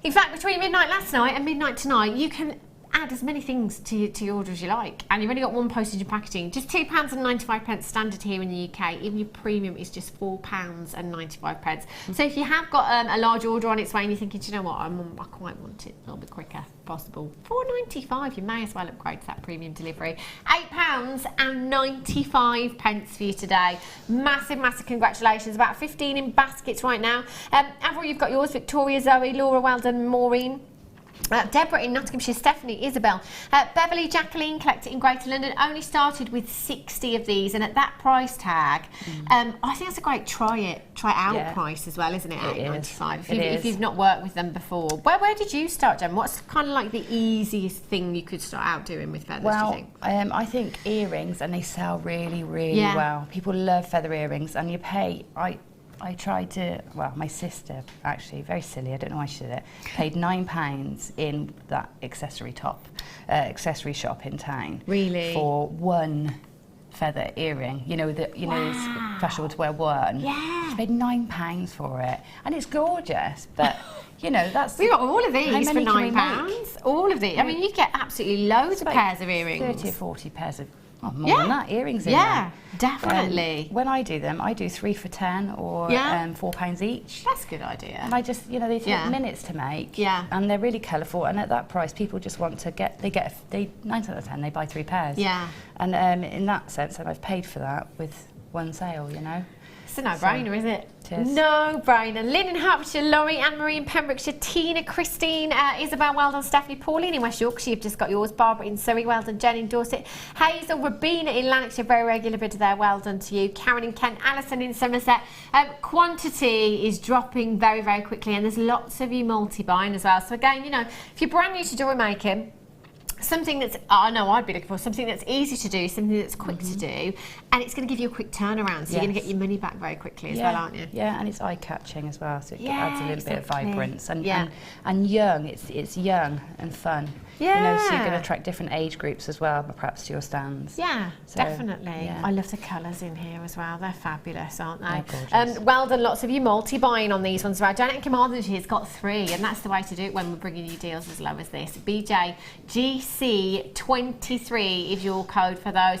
In fact, between midnight last night and midnight tonight, you can add as many things to your order as you like, and you've only got one postage and packaging. Just £2.95 standard here in the UK. Even your premium is just £4.95. So if you have got a large order on its way and you're thinking, do you know what, I quite want it a little bit quicker if possible, £4.95, you may as well upgrade to that premium delivery. £8.95 for you today. Massive, massive congratulations. About 15 in baskets right now. Avril, you've got yours. Victoria, Zoe, Laura, well done, Maureen. Deborah in Nottinghamshire, Stephanie, Isabel, Beverly, Jacqueline, collected in Greater London, only started with 60 of these, and at that price tag, I think that's a great try out price as well, isn't it? £8.95 if you've not worked with them before. Where did you start, Gemma? What's kind of like the easiest thing you could start out doing with feathers, do you think? I think earrings, and they sell really, really well. People love feather earrings, and you pay. I tried to, my sister, actually, very silly, I don't know why she did it, paid £9 in that accessory shop in town. Really? For one feather earring. It's fashionable to wear one. Yeah. She paid £9 for it. And it's gorgeous, but, that's... We got all of these for £9. All of these. I mean, you get absolutely loads of pairs of earrings. 30 or 40 pairs of more than that, earrings in there. Yeah, definitely. When I do them, I do 3 for £10 or £4 each. That's a good idea. And I just, you know, they take minutes to make. Yeah. And they're really colourful. And at that price, people just want to get, 9 out of 10, they buy 3 pairs. Yeah. And in that sense, and I've paid for that with one sale, you know. It's a no-brainer, isn't it? It is. No-brainer. Lynn in Hertfordshire, Laurie, Anne-Marie in Pembrokeshire, Tina, Christine, Isabel, well done, Stephanie, Pauline in West Yorkshire, you've just got yours, Barbara in Surrey, well done, Jen in Dorset, Hazel, Rabina in Lanarkshire, very regular bidder there, well done to you, Karen in Kent, Alison in Somerset. Quantity is dropping very, very quickly, and there's lots of you multi-buying as well. So again, you know, if you're brand new to jewellery making, something that's, I know I'd be looking for something that's easy to do, something that's quick to do, and it's going to give you a quick turnaround, so you're going to get your money back very quickly as well, aren't you? Yeah, and it's eye-catching as well, so it adds a little bit of vibrance. And young, it's young and fun. Yeah. You know, so you're going to attract different age groups as well, perhaps to your stands. Yeah, So, definitely. yeah. I love the colours in here as well. They're fabulous, aren't they? They're gorgeous. Well done, lots of you multi-buying on these ones. Right, Janet Commandant has got 3, and that's the way to do it when we're bringing you deals as low as this. BJGC23 is your code for those.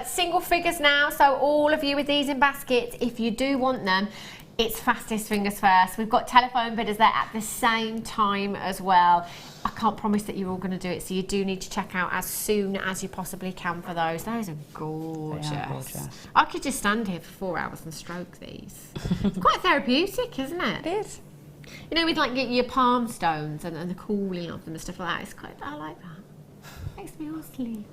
Single figures now, so all of you with these in baskets, if you do want them, it's fastest fingers first. We've got telephone bidders there at the same time as well. I can't promise that you're all going to do it, so you do need to check out as soon as you possibly can for those. Those are gorgeous. They are gorgeous. I could just stand here for 4 hours and stroke these. It's quite therapeutic, isn't it? It is. You know, with like your palm stones and the cooling of them and stuff like that. It's quite, I like that. Makes me all sleepy.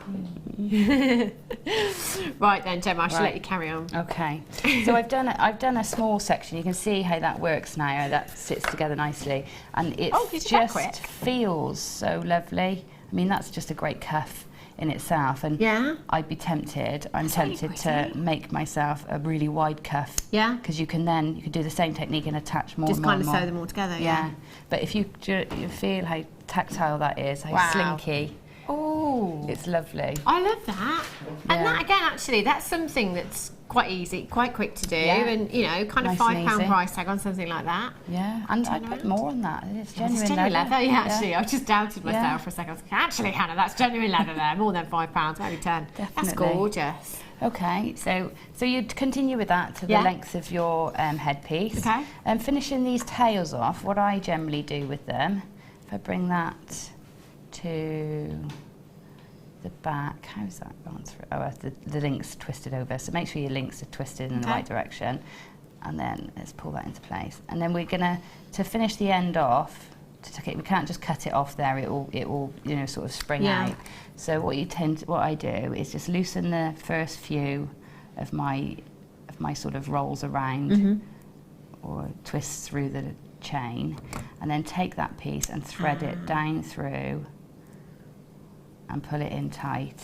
Right then, Gemma, I should let you carry on. Okay. So I've done a small section. You can see how that works now. That sits together nicely, and it just feels so lovely. I mean, that's just a great cuff in itself, and I'd be tempted. I'm tempted to make myself a really wide cuff. Yeah. Because you can do the same technique and attach more. Just and more kind of and more. sew them all together. Yeah. But if you feel how tactile that is, how slinky. Oh, it's lovely. I love that. Yeah. And that again, actually, that's something that's quite easy, quite quick to do, and you know, kind of £5 price tag on something like that. Yeah, and I put more on that. It's genuine leather. Yeah, actually, I just doubted myself for a second. I was like, actually, Hannah, that's genuine leather there. More than £5, maybe 10. Definitely. That's gorgeous. Okay, so you'd continue with that to the length of your headpiece. Okay. And finishing these tails off, what I generally do with them, if I bring that to the back, how's that gone through? Oh, the link's twisted over, so make sure your links are twisted in the right direction, and then let's pull that into place. And then we're gonna, to finish the end off, we can't just cut it off there, it will you know, sort of spring out. So what I do is just loosen the first few of my sort of rolls around or twists through the chain, and then take that piece and thread it down through and pull it in tight.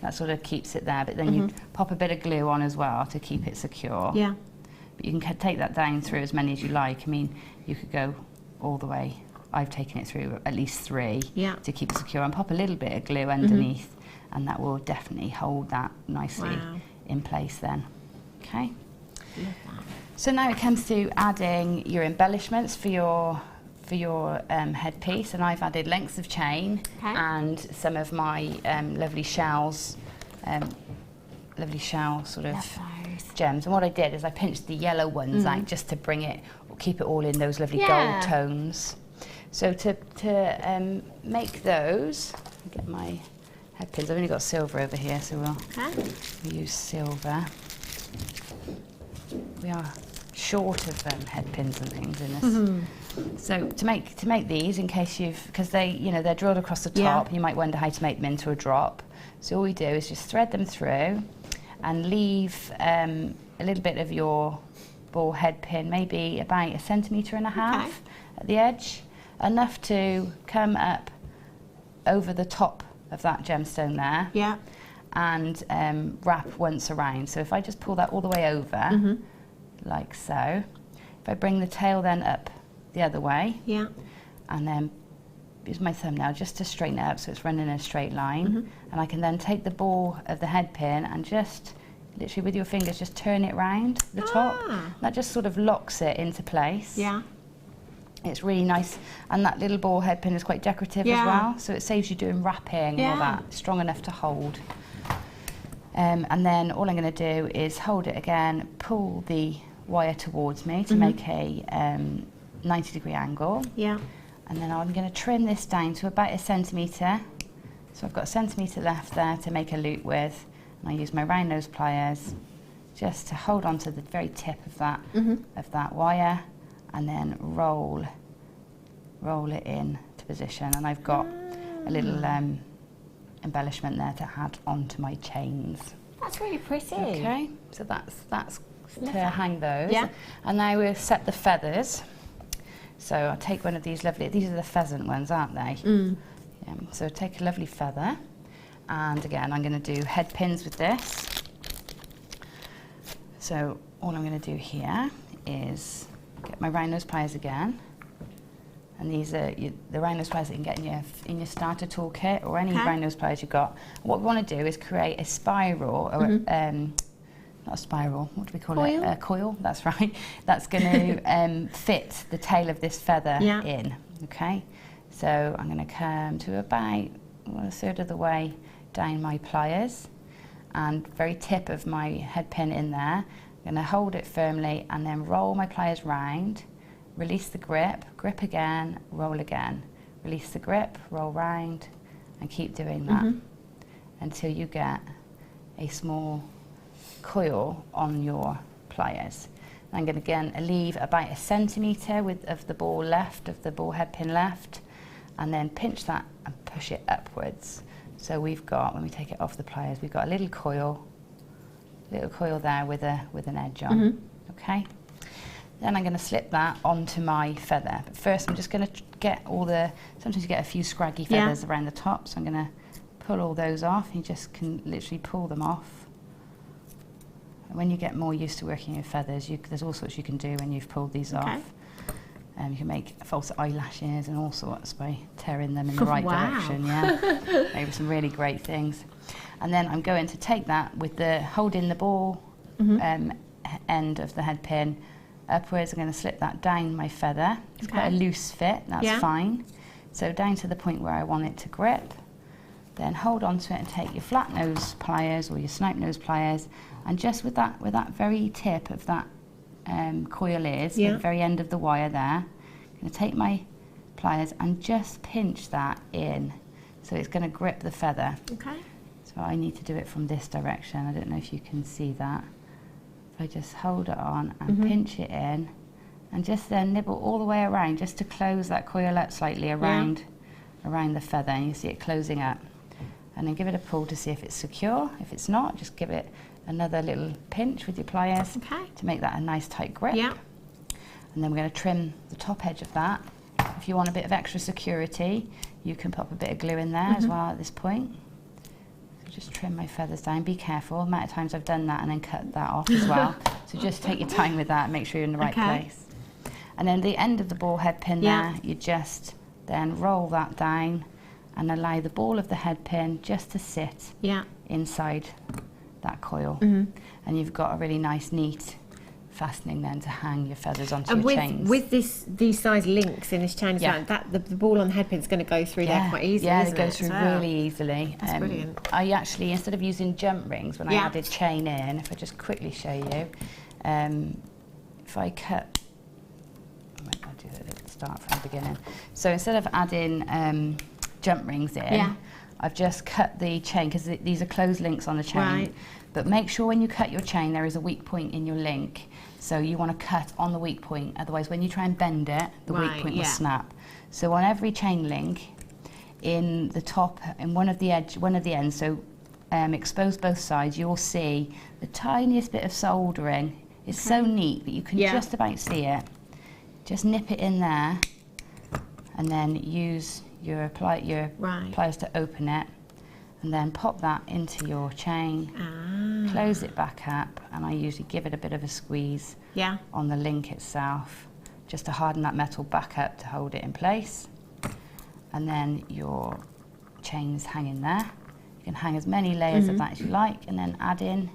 That sort of keeps it there, but then you pop a bit of glue on as well to keep it secure. Yeah. But you can take that down through as many as you like. I mean, you could go all the way. I've taken it through at least 3 to keep it secure, and pop a little bit of glue underneath, and that will definitely hold that nicely in place then. Okay. Love that. So now it comes to adding your embellishments for your headpiece, and I've added lengths of chain and some of my lovely shells, lovely shell sort of gems. And what I did is I pinched the yellow ones out just to keep it all in those lovely gold tones. So to make those, I'll get my head pins. I've only got silver over here, so we'll use silver. We are short of head pins and things in this. So to make these, in case because they're drilled across the top, you might wonder how to make them into a drop. So all we do is just thread them through and leave a little bit of your ball head pin, maybe about 1.5 centimetres at the edge, enough to come up over the top of that gemstone there. Yeah. And wrap once around. So if I just pull that all the way over, like so, if I bring the tail then up the other way, and then use my thumb now just to straighten it up so it's running in a straight line, and I can then take the ball of the head pin and just literally with your fingers just turn it round the top. That just sort of locks it into place. Yeah. It's really nice, and that little ball head pin is quite decorative as well, so it saves you doing wrapping and all that. It's strong enough to hold. And then all I'm going to do is hold it again, pull the wire towards me to make a 90-degree angle. Yeah. And then I'm going to trim this down to about 1 centimetre. So I've got 1 centimetre left there to make a loop with. And I use my round nose pliers just to hold on to the very tip of that wire, and then roll it in to position. And I've got a little embellishment there to add onto my chains. That's really pretty. Okay, so that's to hang those. Yeah. And now we'll set the feathers. So I'll take one of these lovely, these are the pheasant ones, aren't they? Yeah, so take a lovely feather, and again I'm going to do head pins with this. So all I'm going to do here is get my round nose pliers again, and these are the round nose pliers that you can get in your starter toolkit, or any round nose pliers you've got. What we want to do is create a spiral, or not a spiral, what do we call it? A coil, that's right. That's going to fit the tail of this feather in, okay? So I'm going to come to about 1/3 of the way down my pliers, and very tip of my head pin in there. I'm going to hold it firmly and then roll my pliers round, release the grip, grip again, roll again, release the grip, roll round, and keep doing that until you get a small coil on your pliers. I'm going to again leave about 1 centimetre of the ball left, of the ball head pin left, and then pinch that and push it upwards. So we've got, when we take it off the pliers, we've got a little coil there with an edge on. Okay. Then I'm going to slip that onto my feather. But first I'm just going to get sometimes you get a few scraggy feathers around the top, so I'm going to pull all those off. You just can literally pull them off. When you get more used to working with feathers, there's all sorts you can do when you've pulled these off. You can make false eyelashes and all sorts by tearing them in the right direction. Yeah, maybe some really great things. And then I'm going to take that with holding the ball end of the head pin upwards. I'm going to slip that down my feather. It's quite a loose fit. That's fine. So down to the point where I want it to grip. Then hold on to it and take your flat nose pliers or your snipe nose pliers, and just with that very tip of that coil at the very end of the wire there, I'm going to take my pliers and just pinch that in, so it's going to grip the feather. Okay. So I need to do it from this direction. I don't know if you can see that. If I just hold it on and pinch it in, and just then nibble all the way around just to close that coil up slightly around the feather, and you see it closing up. And then give it a pull to see if it's secure. If it's not, just give it another little pinch with your pliers to make that a nice tight grip. Yeah. And then we're going to trim the top edge of that. If you want a bit of extra security, you can pop a bit of glue in there as well at this point. So just trim my feathers down. Be careful. The amount of times I've done that and then cut that off as well. So just take your time with that and make sure you're in the right place. And then the end of the ball head pin there, you just then roll that down and allow the ball of the head pin just to sit inside that coil. And you've got a really nice, neat fastening then to hang your feathers onto your chains. With these size links in this chain, the ball on the head pin is going to go through there quite easily. Yeah, it goes through really easily. That's brilliant. I actually, instead of using jump rings, when I added chain in, if I just quickly show you, if I cut, I'll do it, let's start from the beginning. So instead of adding jump rings in, I've just cut the chain, because these are closed links on the chain. But make sure when you cut your chain there is a weak point in your link. So you want to cut on the weak point, otherwise when you try and bend it, the weak point will snap. So on every chain link, in the top, in one of the ends, so expose both sides, you'll see the tiniest bit of soldering. It's so neat that you can just about see it. Just nip it in there, and then use your pliers to open it, and then pop that into your chain, close it back up, and I usually give it a bit of a squeeze on the link itself, just to harden that metal back up to hold it in place. And then your chains hang in there. You can hang as many layers of that as you like, and then add in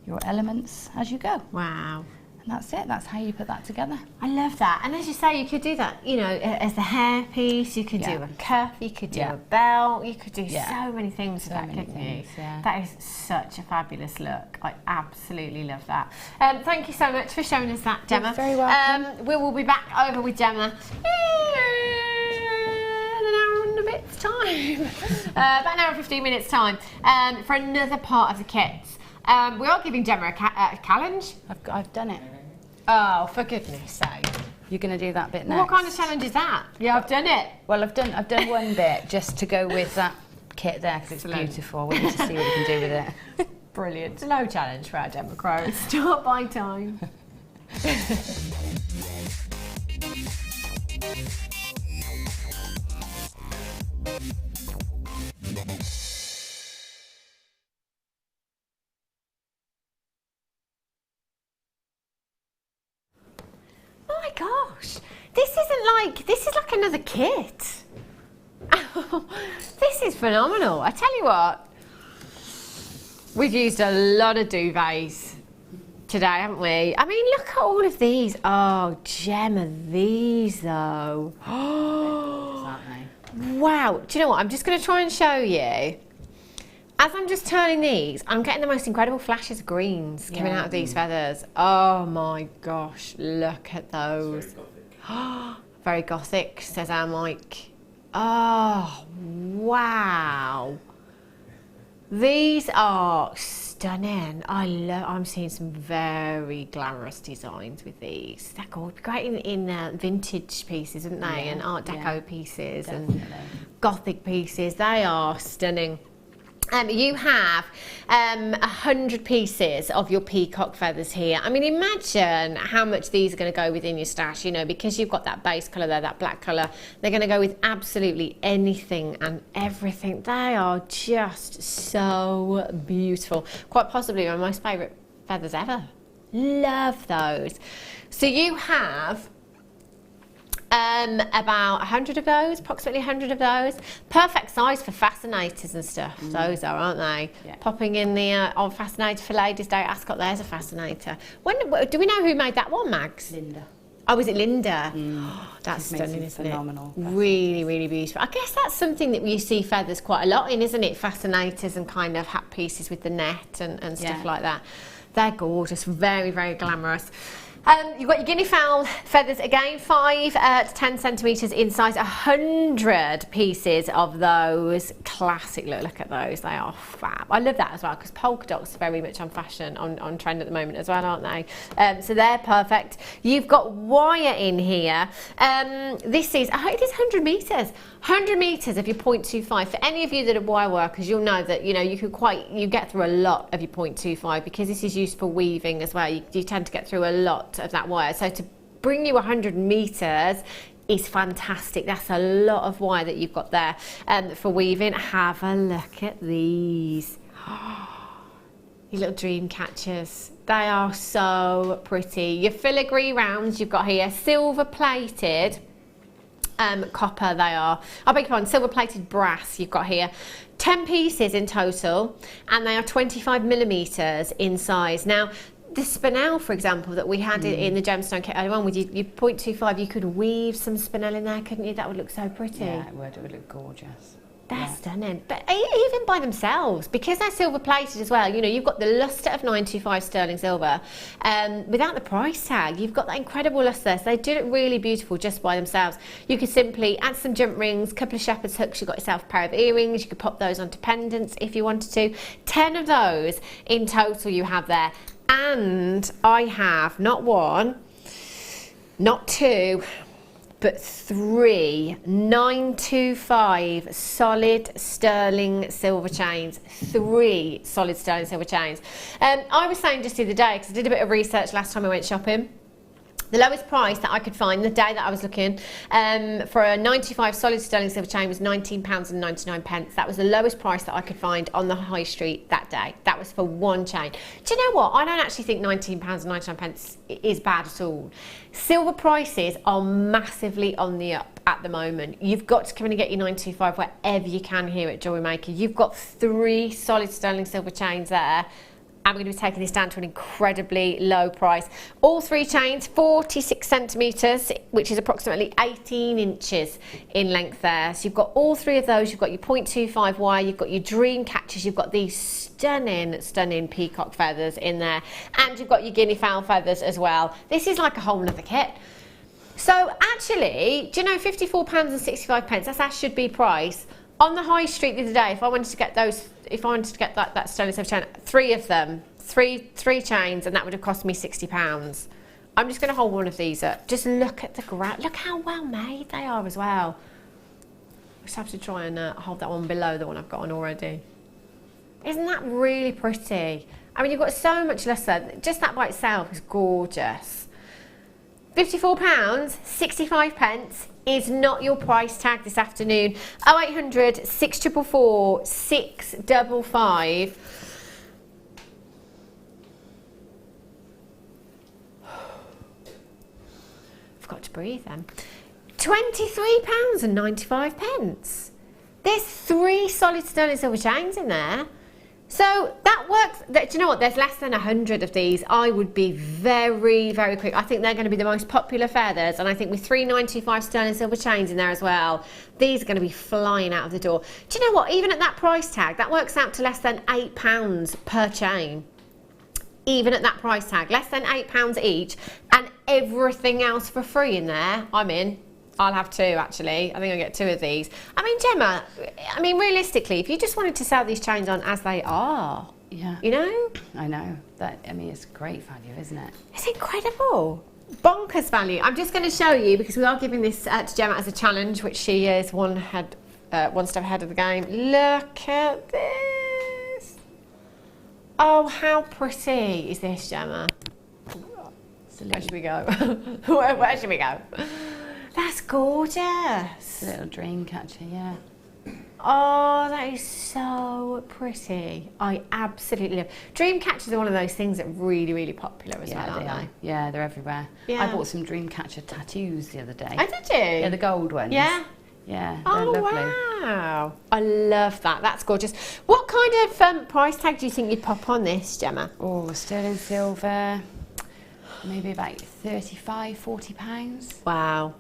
your elements as you go. Wow. And that's it, that's how you put that together. I love that. And as you say, you could do that, you know, as the hairpiece, you could do a cuff, you could do a belt, you could do so many things with that, couldn't you? That is such a fabulous look. I absolutely love that. Thank you so much for showing us that, Gemma. You're very welcome. We will be back over with Gemma in an hour and a bit's time. About an hour and 15 minutes time for another part of the kits. We are giving Gemma a challenge. I've done it. Oh, for goodness sake. You're going to do that bit next. What kind of challenge is that? Yeah, I've done it. Well, I've done one bit just to go with that kit there because it's beautiful. We need to see what we can do with it. Brilliant. No challenge for our Gemma Crow. Start by time. Oh my gosh, this is like another kit. This is phenomenal. I tell you what, we've used a lot of duvets today, haven't we? I mean, look at all of these. Oh, Gemma, these though. Wow. Do you know what? I'm just going to try and show you. As I'm just turning these, I'm getting the most incredible flashes of greens coming out of these feathers. Oh my gosh, look at those. Very gothic, says our Mike. Oh, wow. These are stunning. I'm seeing some very glamorous designs with these. They're great in vintage pieces, aren't they? And Art Deco pieces and Gothic pieces. They are stunning. You have 100 pieces of your peacock feathers here. I mean, imagine how much these are going to go within your stash, you know, because you've got that base colour there, that black colour. They're going to go with absolutely anything and everything. They are just so beautiful. Quite possibly my most favourite feathers ever. Love those. So you have about 100 of those, approximately 100 of those. Perfect size for fascinators and stuff. Those are, aren't they? Yeah. Popping in the old fascinator for Ladies' Day Ascot, there's a fascinator. Do we know who made that one, Mags? Linda. Oh, was it Linda? That's stunning, isn't phenomenal. It? Really, really beautiful. I guess that's something that you see feathers quite a lot in, isn't it? Fascinators and kind of hat pieces with the net and stuff like that. They're gorgeous, very, very glamorous. You've got your guinea fowl feathers again, 5 to 10 centimetres in size, 100 pieces of those. Classic look at those, they are fab. I love that as well because polka dots are very much on fashion, on trend at the moment as well, aren't they? So they're perfect. You've got wire in here. This is 100 metres. 100 metres of your 0.25. For any of you that are wire workers, you'll know that, you know, you get through a lot of your 0.25 because this is used for weaving as well. You tend to get through a lot of that wire. So to bring you 100 metres is fantastic. That's a lot of wire that you've got there for weaving. Have a look at these. Your little dream catchers. They are so pretty. Your filigree rounds you've got here, silver plated. Copper they are. I beg your pardon, silver plated brass you've got here. 10 pieces in total and they are 25 millimetres in size. Now the Spinel, for example, that we had in the Gemstone kit earlier on with your 0.25, you could weave some Spinel in there, couldn't you? That would look so pretty. Yeah, it would look gorgeous. They're stunning, but even by themselves, because they're silver plated as well, you know, you've got the lustre of 925 sterling silver, without the price tag, you've got that incredible lustre. So they do look really beautiful just by themselves. You could simply add some jump rings, a couple of shepherd's hooks, you've got yourself a pair of earrings, you could pop those onto pendants if you wanted to. 10 of those in total you have there. And I have not 1, not 2, but 3 925 solid sterling silver chains. 3 solid sterling silver chains. I was saying just the other day, because I did a bit of research last time I went shopping, the lowest price that I could find the day that I was looking for a 95 solid sterling silver chain was £19.99. That was the lowest price that I could find on the high street that day. That was for one chain. Do you know what? I don't actually think £19.99 is bad at all. Silver prices are massively on the up at the moment. You've got to come in and get your 925 wherever you can here at Jewellery Maker. You've got 3 solid sterling silver chains there and we're going to be taking this down to an incredibly low price. All 3 chains, 46 centimetres, which is approximately 18 inches in length there. So you've got all 3 of those. You've got your 0.25 wire, you've got your dream catchers, you've got these stunning peacock feathers in there, and you've got your guinea fowl feathers as well. This is like a whole nother kit. So actually, do you know, £54.65, that's our should be price. On the high street the other day, if I wanted to get those, that stainless steel chain, 3 of them, three chains, and that would have cost me £60. I'm just going to hold one of these up. Just look at the look how well made they are as well. I just have to try and hold that one below the one I've got on already. Isn't that really pretty? I mean, you've got so much lesser. Just that by itself is gorgeous. £54, 65 is not your price tag this afternoon. 0800 644 655. Forgot to breathe then. £23.95. There's 3 solid sterling silver chains in there. So that works. Do you know what? There's less than 100 of these. I would be very, very quick. I think they're going to be the most popular feathers, and I think with 3.95 sterling silver chains in there as well, these are going to be flying out of the door. Do you know what? Even at that price tag, that works out to less than £8 per chain. Even at that price tag, less than £8 each, and everything else for free in there. I'm in. I'll have 2 actually. I think I'll get 2 of these. I mean, Gemma, I mean, realistically, if you just wanted to sell these chains on as they are, yeah, you know? I know. That, I mean, it's great value, isn't it? It's incredible. Bonkers value. I'm just going to show you, because we are giving this to Gemma as a challenge, which she is one step ahead of the game. Look at this. Oh, how pretty is this, Gemma? Where should we go? Where should we go? That's gorgeous. It's a little dream catcher, yeah. Oh, that is so pretty. I absolutely love. Dream catchers are one of those things that are really, really popular as well, aren't they? Yeah, they're everywhere. Yeah. I bought some dream catcher tattoos the other day. Oh, did you? Yeah, the gold ones. Yeah. Yeah, they're lovely. Wow. I love that. That's gorgeous. What kind of price tag do you think you'd pop on this, Gemma? Oh, sterling silver, maybe about £35, £40. Wow.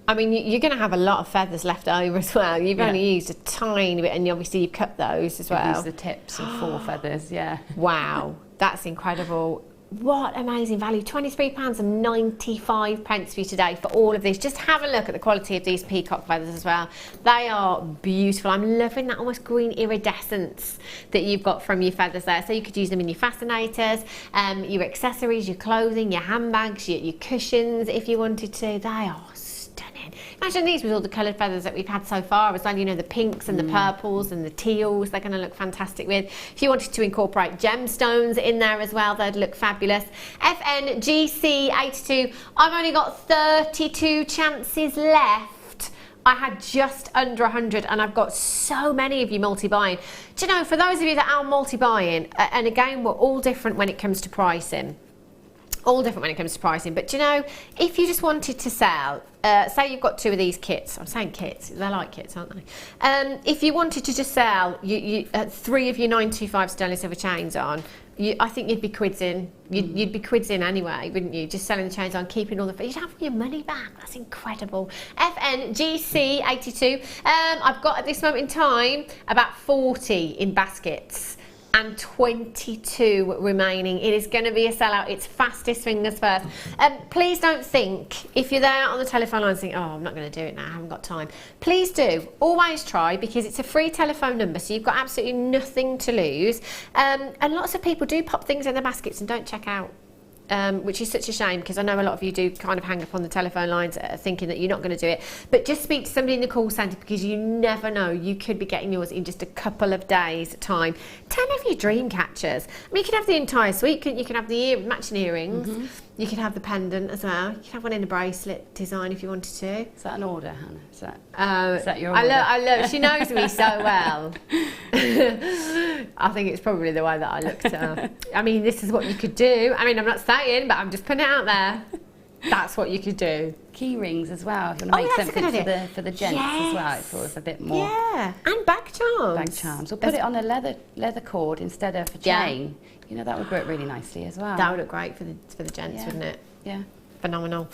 I mean, you're going to have a lot of feathers left over as well. You've only used a tiny bit, and obviously you've cut those as well. Use the tips of 4 feathers, yeah. Wow, that's incredible. What amazing value. £23.95 for you today for all of these. Just have a look at the quality of these peacock feathers as well. They are beautiful. I'm loving that almost green iridescence that you've got from your feathers there. So you could use them in your fascinators, your accessories, your clothing, your handbags, your cushions if you wanted to. They are stunning. Imagine these with all the coloured feathers that we've had so far as well, you know, the pinks and the purples and the teals, they're going to look fantastic with. If you wanted to incorporate gemstones in there as well, they'd look fabulous. FNGC82, I've only got 32 chances left. I had just under 100, and I've got so many of you multi-buying. Do you know, for those of you that are multi-buying, and again, we're all different when it comes to pricing. All different when it comes to pricing, but you know, if you just wanted to sell, say you've got 2 of these kits, I'm saying kits, they're like kits, aren't they? If you wanted to just sell 3 of your 925 sterling silver chains on, I think you'd be quids in. You'd be quids in anyway, wouldn't you? Just selling the chains on, keeping all the... You'd have your money back. That's incredible. FNGC82. I've got at this moment in time about 40 in baskets and 22 remaining. It is going to be a sellout. It's fastest fingers first. Please don't think, if you're there on the telephone line saying, oh, I'm not going to do it now, I haven't got time. Please do. Always try, because it's a free telephone number, so you've got absolutely nothing to lose. And lots of people do pop things in their baskets and don't check out. Which is such a shame, because I know a lot of you do kind of hang up on the telephone lines thinking that you're not going to do it. But just speak to somebody in the call centre, because you never know. You could be getting yours in just a couple of days' time. 10 of your dream catchers. I mean, you could have the entire suite. You could have the matching earrings. You could have the pendant as well. You could have one in a bracelet design if you wanted to. Is that an order, Hannah? Is that your order? I love. She knows me so well. I think it's probably the way that I looked at her. I mean, this is what you could do. I mean, I'm not saying, but I'm just putting it out there. That's what you could do. Key rings as well, if you want to make something for the gents as well. It's sort of a bit more. Yeah, and bag charms. Bag charms. Or put it on a leather cord instead of a chain. You know, that would work really nicely as well. That would look great for the gents, wouldn't it? Yeah. Phenomenal.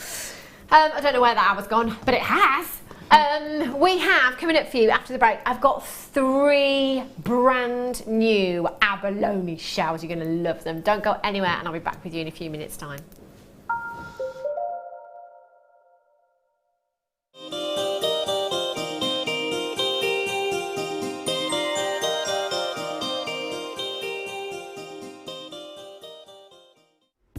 I don't know where that hour's gone, but it has. We have, coming up for you after the break, I've got 3 brand new abalone shells. You're going to love them. Don't go anywhere, and I'll be back with you in a few minutes' time.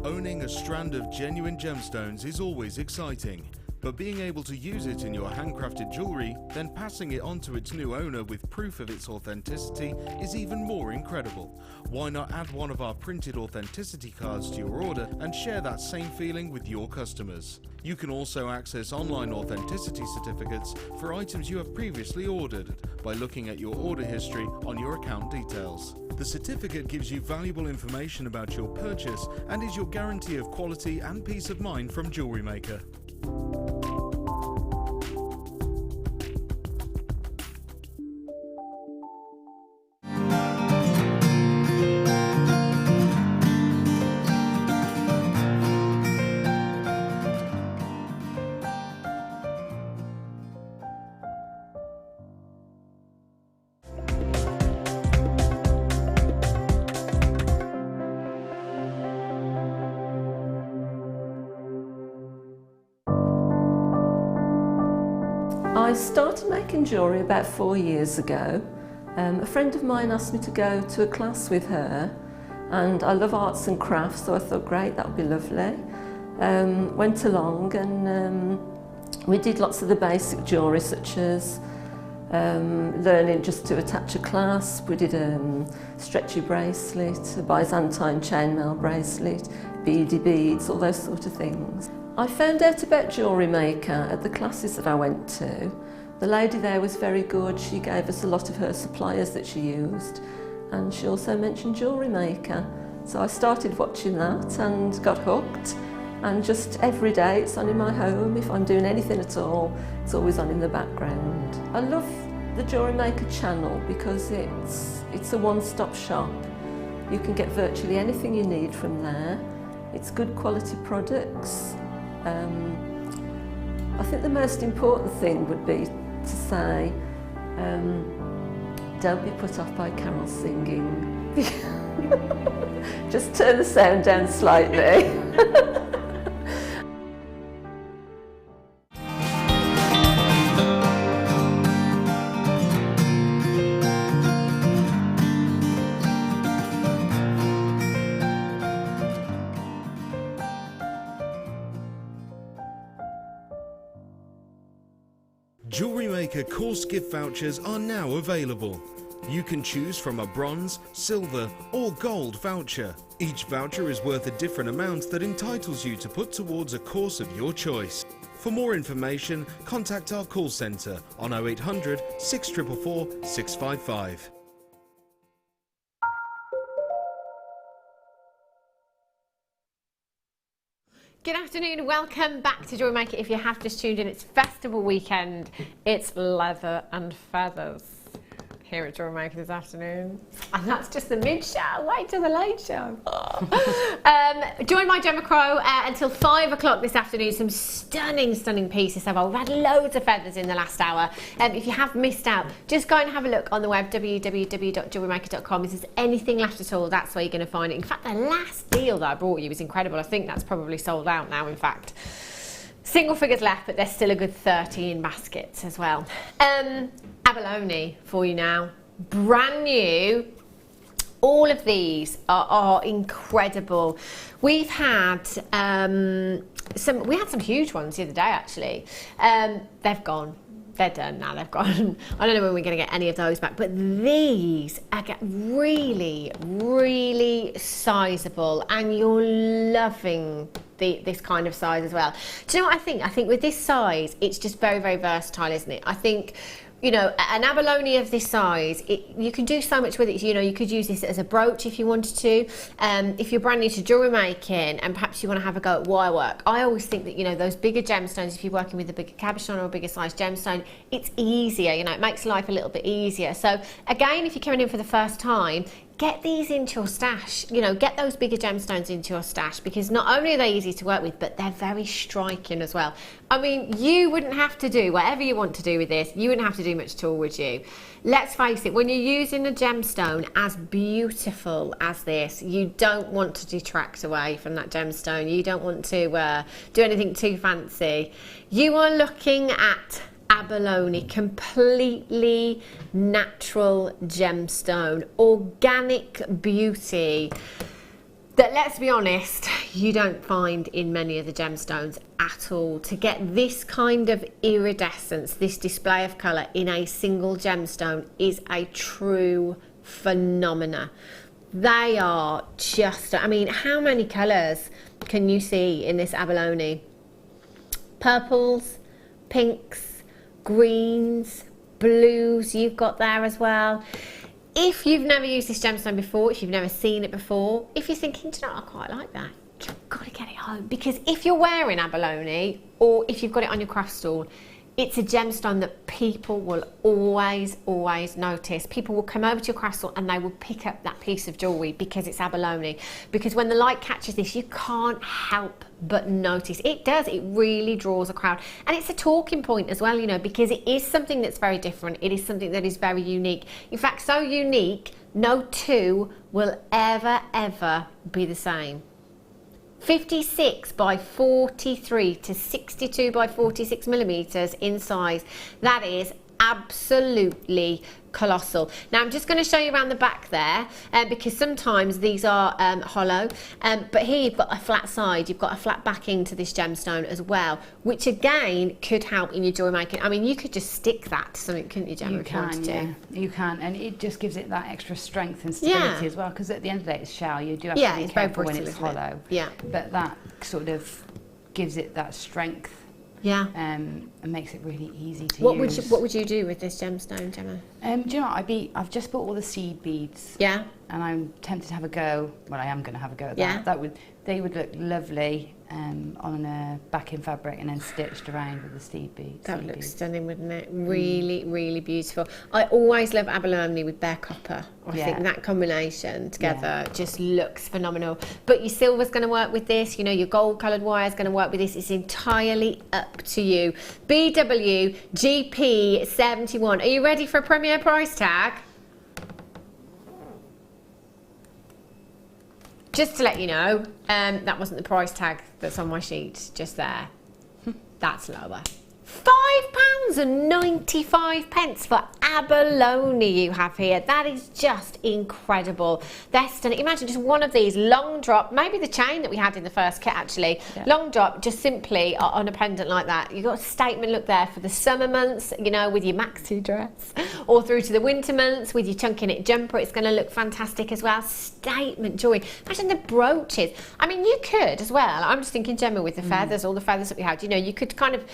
Owning a strand of genuine gemstones is always exciting, but being able to use it in your handcrafted jewellery, then passing it on to its new owner with proof of its authenticity is even more incredible. Why not add one of our printed authenticity cards to your order and share that same feeling with your customers? You can also access online authenticity certificates for items you have previously ordered by looking at your order history on your account details. The certificate gives you valuable information about your purchase and is your guarantee of quality and peace of mind from Jewellery Maker. I started making jewellery about 4 years ago. A friend of mine asked me to go to a class with her, and I love arts and crafts, so I thought, great, that would be lovely. Went along and we did lots of the basic jewellery, such as learning just to attach a clasp. We did a stretchy bracelet, a Byzantine chainmail bracelet, beady beads, all those sort of things. I found out about Jewellery Maker at the classes that I went to. The lady there was very good. She gave us a lot of her suppliers that she used, and she also mentioned Jewellery Maker. So I started watching that and got hooked, and just every day it's on in my home. If I'm doing anything at all, it's always on in the background. I love the Jewellery Maker channel because it's a one-stop shop. You can get virtually anything you need from there. It's good quality products. I think the most important thing would be to say, don't be put off by Carol singing. Just turn the sound down slightly. Jewellery Maker course gift vouchers are now available. You can choose from a bronze, silver or gold voucher. Each voucher is worth a different amount that entitles you to put towards a course of your choice. For more information, contact our call centre on 0800 644 655. Good afternoon and welcome back to Jewellery Maker. If you have just tuned in, it's festival weekend. It's leather and feathers here at Jewellery Maker this afternoon. And that's just the mid-show. Wait till the late show. Join my Gemma Crow until 5 o'clock this afternoon. Some stunning, stunning pieces. We've had loads of feathers in the last hour. If you have missed out, just go and have a look on the web, www.jewellerymaker.com. If there's anything left at all, that's where you're going to find it. In fact, the last deal that I brought you was incredible. I think that's probably sold out now, in fact. Single figures left, but there's still a good 30 in baskets as well. Abalone for you now. Brand new. All of these are incredible. We've had some huge ones the other day actually. They've gone. They're done now, they've gone. I don't know when we're going to get any of those back, but these are really, really sizable, and you're loving this kind of size as well. Do you know what I think? I think with this size, it's just very, very versatile, isn't it? I think, you know, an abalone of this size, you can do so much with it. You know, you could use this as a brooch if you wanted to. If you're brand new to jewellery making and perhaps you want to have a go at wire work, I always think that, you know, those bigger gemstones, if you're working with a bigger cabochon or a bigger size gemstone, it's easier, you know, it makes life a little bit easier. So again, if you're coming in for the first time, get these into your stash, you know, get those bigger gemstones into your stash, because not only are they easy to work with, but they're very striking as well. I mean, you wouldn't have to do whatever you want to do with this, you wouldn't have to do much at all, would you? Let's face it, when you're using a gemstone as beautiful as this, you don't want to detract away from that gemstone. You don't want to do anything too fancy. You are looking at abalone, completely natural gemstone, organic beauty that, let's be honest, you don't find in many of the gemstones at all. To get this kind of iridescence, this display of colour in a single gemstone is a true phenomena. They are just, I mean, how many colours can you see in this abalone? Purples, pinks, greens, blues you've got there as well. If you've never used this gemstone before, if you've never seen it before, if you're thinking, do you know what, I quite like that, you've got to get it home, because if you're wearing abalone or if you've got it on your craft stall, it's a gemstone that people will always notice. People will come over to your craft stall and they will pick up that piece of jewellery because it's abalone. Because when the light catches this, you can't help but notice. It does, it really draws a crowd. And it's a talking point as well, you know, because it is something that's very different. It is something that is very unique. In fact, so unique, no two will ever be the same. 56 by 43 to 62 by 46 millimeters in size. That is absolutely colossal. Now I'm just going to show you around the back there, because sometimes these are hollow, but here you've got a flat side, you've got a flat backing to this gemstone as well, which again could help in your jewellery making. I mean, you could just stick that to something, couldn't you, Gemma? You can, yeah. You can, and it just gives it that extra strength and stability as well, because at the end of the day it's shell, you do have to be careful when it's hollow. Yeah. But that sort of gives it that strength. Yeah, and makes it really easy to use. What would you do with this gemstone, Gemma? Do you know what? I've just bought all the seed beads. Yeah. And I'm tempted to have a go. Well, I am going to have a go at that. They would look lovely on a backing fabric and then stitched around with the seed beads. That would look stunning, wouldn't it? Really beautiful. I always love abalone with bare copper. I think that combination together just looks phenomenal. But your silver's going to work with this. You know, your gold coloured wire is going to work with this. It's entirely up to you. BW GP71. Are you ready for a premier price tag? Just to let you know, that wasn't the price tag that's on my sheet just there. That's lower. £5.95 for abalone you have here. That is just incredible. They're stunning. Imagine just one of these long drop, maybe the chain that we had in the first kit actually. Yeah. Long drop, just simply on a pendant like that. You've got a statement look there for the summer months, you know, with your maxi dress, or through to the winter months with your chunky knit jumper. It's going to look fantastic as well. Statement jewellery. Imagine the brooches. I mean, you could as well. I'm just thinking, Gemma, with the feathers, all the feathers that we had, you know, you could kind of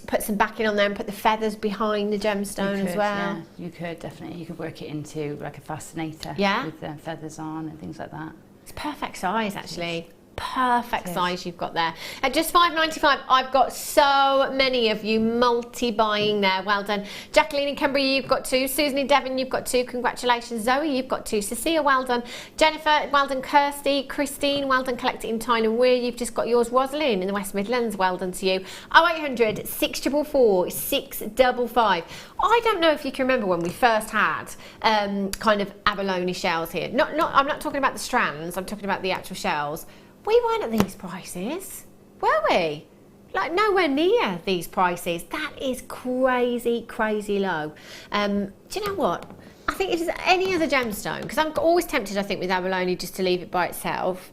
put some backing on there and put the feathers behind the gemstone as well. Yeah, you could definitely. You could work it into like a fascinator with the feathers on and things like that. It's perfect size actually. Perfect size you've got there. At just £5.95, I've got so many of you multi-buying there. Well done. Jacqueline in Cumbria, you've got 2. Susan in Devon, you've got 2. Congratulations. Zoe, you've got 2. Cecilia, well done. Jennifer, well done. Kirsty, Christine, well done. Collect it in Tyne and Weir, you've just got yours. Rosalind in the West Midlands, well done to you. 0800 644 655. I don't know if you can remember when we first had kind of abalone shells here. I'm not talking about the strands, I'm talking about the actual shells. We weren't at these prices, were we? Like nowhere near these prices. That is crazy low. Do you know what? I think it is any other gemstone, because I'm always tempted, I think, with abalone just to leave it by itself.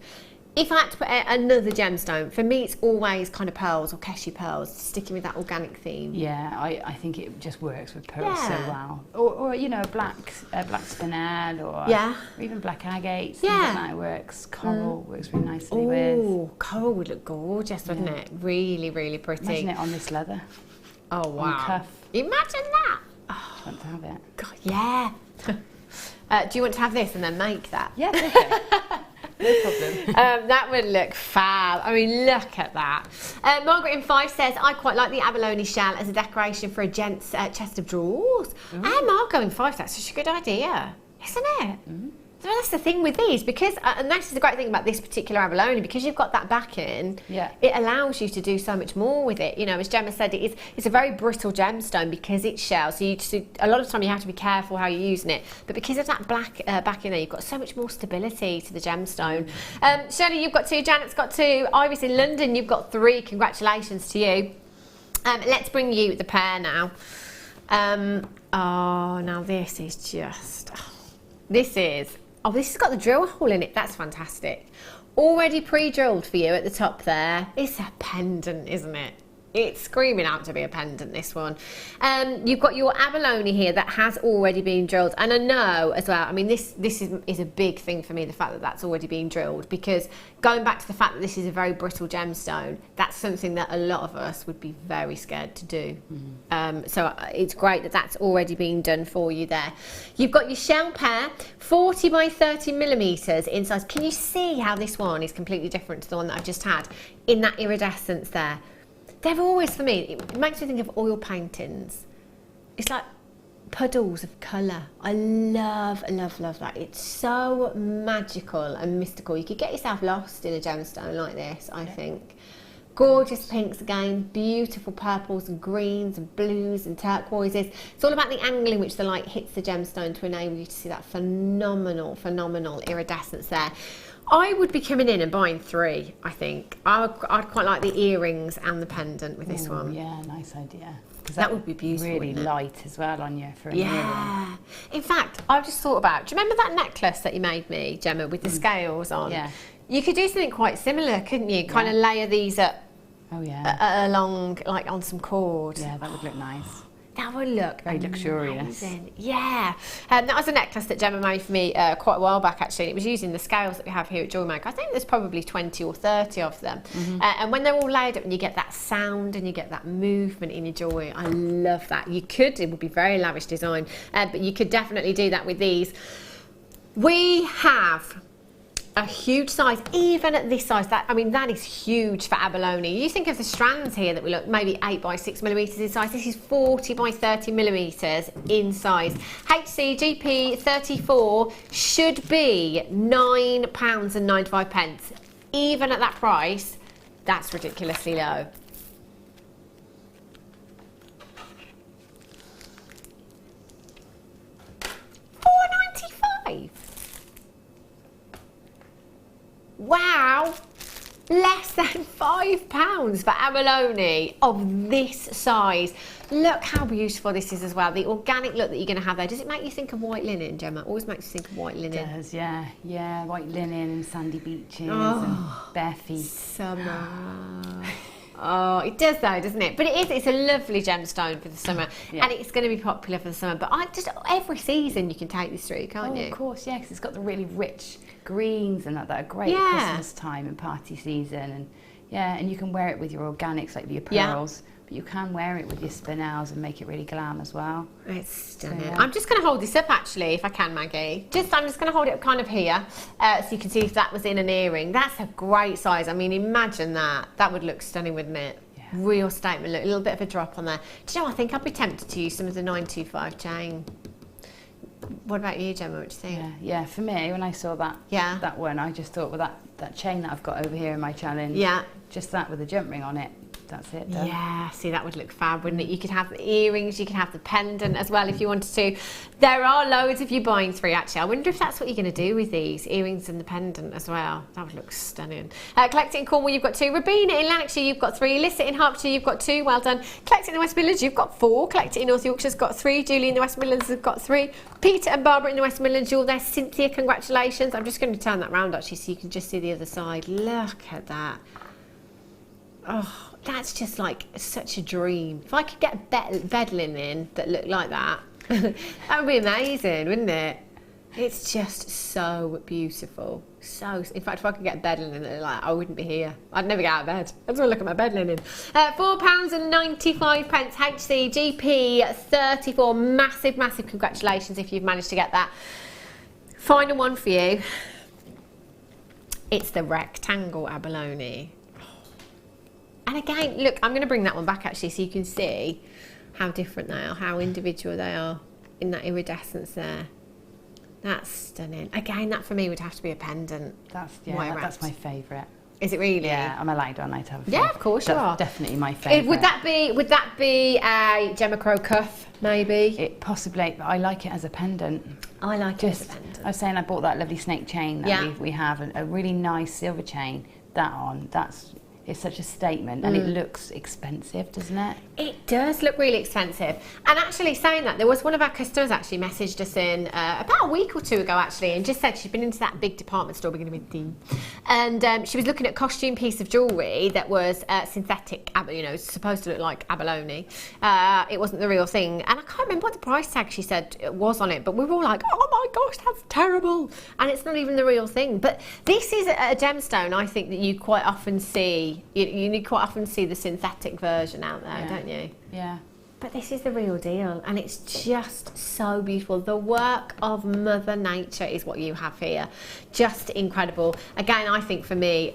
If I had to put another gemstone, for me it's always kind of pearls or cashew pearls, sticking with that organic theme. Yeah, I think it just works with pearls so well. Or you know, black spinel or even black agates. Yeah, that works. Coral works really nicely with. Oh, coral would look gorgeous, wouldn't it? Really pretty. Imagine it on this leather. Oh wow! On the cuff. Imagine that. Oh, want to have it. God, yeah. Do you want to have this and then make that? Yeah, okay. No problem. That would look fab. I mean, look at that. Margaret in 5 says, I quite like the abalone shell as a decoration for a gent's chest of drawers. And Margot in 5, that's such a good idea, isn't it? So that's the thing with these, because, and that's the great thing about this particular abalone, because you've got that backing, it allows you to do so much more with it. You know, as Gemma said, it's a very brittle gemstone because it's shell, so a lot of the time you have to be careful how you're using it. But because of that black backing there, you've got so much more stability to the gemstone. Shirley, you've got 2, Janet's got 2, Iris in London, you've got 3. Congratulations to you. Let's bring you the pair now. Oh, now this is just... Oh, this has got the drill hole in it. That's fantastic. Already pre-drilled for you at the top there. It's a pendant, isn't it? It's screaming out to be a pendant, this one. You've got your abalone here that has already been drilled. And I know as well, I mean, this is a big thing for me, the fact that that's already been drilled, because going back to the fact that this is a very brittle gemstone, that's something that a lot of us would be very scared to do. So it's great that that's already been done for you there. You've got your shell pair, 40 by 30 millimeters in size. Can you see how this one is completely different to the one that I've just had in that iridescence there? They've always, for me, it makes me think of oil paintings. It's like puddles of colour. I love that. It's so magical and mystical. You could get yourself lost in a gemstone like this, I think. Gorgeous pinks again, beautiful purples and greens and blues and turquoises. It's all about the angle in which the light hits the gemstone to enable you to see that phenomenal iridescence there. I would be coming in and buying 3, I think. I'd quite like the earrings and the pendant with this one. Yeah, nice idea. That would be beautiful. Really light as well on you for an earring. In fact, I've just thought about, do you remember that necklace that you made me, Gemma, with the scales on? Yeah. You could do something quite similar, couldn't you? Kind of layer these up along, like on some cord. Yeah, that would look nice. That would look very luxurious. Amazing. Yeah. That was a necklace that Gemma made for me quite a while back, actually. It was using the scales that we have here at Jewellery Maker. I think there's probably 20 or 30 of them. And when they're all layered up and you get that sound and you get that movement in your jewellery, I love that. It would be very lavish design, but you could definitely do that with these. We have a huge size, even at this size. That is huge for abalone. You think of the strands here that we look maybe 8 by 6 millimeters in size. This is 40 by 30 millimeters in size. HCGP 34 should be £9.95. Even at that price, that's ridiculously low. £4.95. Wow, less than £5 for abalone of this size. Look how beautiful this is as well. The organic look that you're going to have there. Does it make you think of white linen, Gemma? Always makes you think of white linen. It does, yeah. Yeah, white linen and sandy beaches and bare feet. Summer. Oh, it does though, doesn't it? But it's a lovely gemstone for the summer, and it's going to be popular for the summer. But every season you can take this through, can't you? Of course, yeah, because it's got the really rich greens and that are great at Christmas time and party season, and you can wear it with your organics like your pearls. But you can wear it with your spinels and make it really glam as well. It's stunning. So, I'm just going to hold this up actually, if I can, Maggie. I'm just going to hold it up kind of here, so you can see if that was in an earring. That's a great size. I mean, imagine that. That would look stunning, wouldn't it? Yeah. Real statement look. A little bit of a drop on there. Do you know, I think I'd be tempted to use some of the 925 chain. What about you, Gemma? What do you think? Yeah. For me, when I saw that one, I just thought, well, that chain that I've got over here in my challenge, just that with a jump ring on it. That's it done. Yeah, see, that would look fab, wouldn't it? You could have the earrings, you could have the pendant as well if you wanted to. There are loads of you buying 3 actually. I wonder if that's what you're going to do with these earrings and the pendant as well. That would look stunning. Collect it in Cornwall, you've got 2. Rabina in Lanarkshire, you've got 3. Lissa in Hertfordshire, you've got 2. Well done. Collect it in the West Midlands, you've got 4. Collect it in North Yorkshire's got 3. Julie in the West Midlands has got 3. Peter and Barbara in the West Midlands, you're there. Cynthia, congratulations. I'm just going to turn that round actually so you can just see the other side. Look at that. Oh. That's just like such a dream. If I could get bed linen that looked like that, that would be amazing, wouldn't it? It's just so beautiful. So, in fact, if I could get bed linen, like, I wouldn't be here. I'd never get out of bed. I just want to look at my bed linen. £4.95 HCGP 34. Massive, massive congratulations if you've managed to get that. Final one for you. It's the rectangle abalone. And again, look, I'm going to bring that one back actually so you can see how different they are, how individual they are in that iridescence there. That's stunning. Again, that for me would have to be a pendant. That's my favourite. Is it really? Yeah, I'm allowed, aren't I, to have a favourite? Yeah, of course you are. Definitely my favourite. Would that be a Gemma Crow cuff, maybe? It possibly, but I like it as a pendant. I like it as a pendant. I was saying I bought that lovely snake chain that we have, a really nice silver chain. It's such a statement, and it looks expensive, doesn't it? It does look really expensive. And actually saying that, there was one of our customers actually messaged us in about a week or two ago actually, and just said she'd been into that big department store, beginning with D, and she was looking at a costume piece of jewellery that was synthetic, supposed to look like abalone. It wasn't the real thing, and I can't remember what the price tag she said was on it, but we were all like, oh my gosh, that's terrible, and it's not even the real thing. But this is a gemstone, I think, that you quite often see. You quite often see the synthetic version out there, don't you? Yeah. But this is the real deal, and it's just so beautiful. The work of Mother Nature is what you have here. Just incredible. Again, I think for me,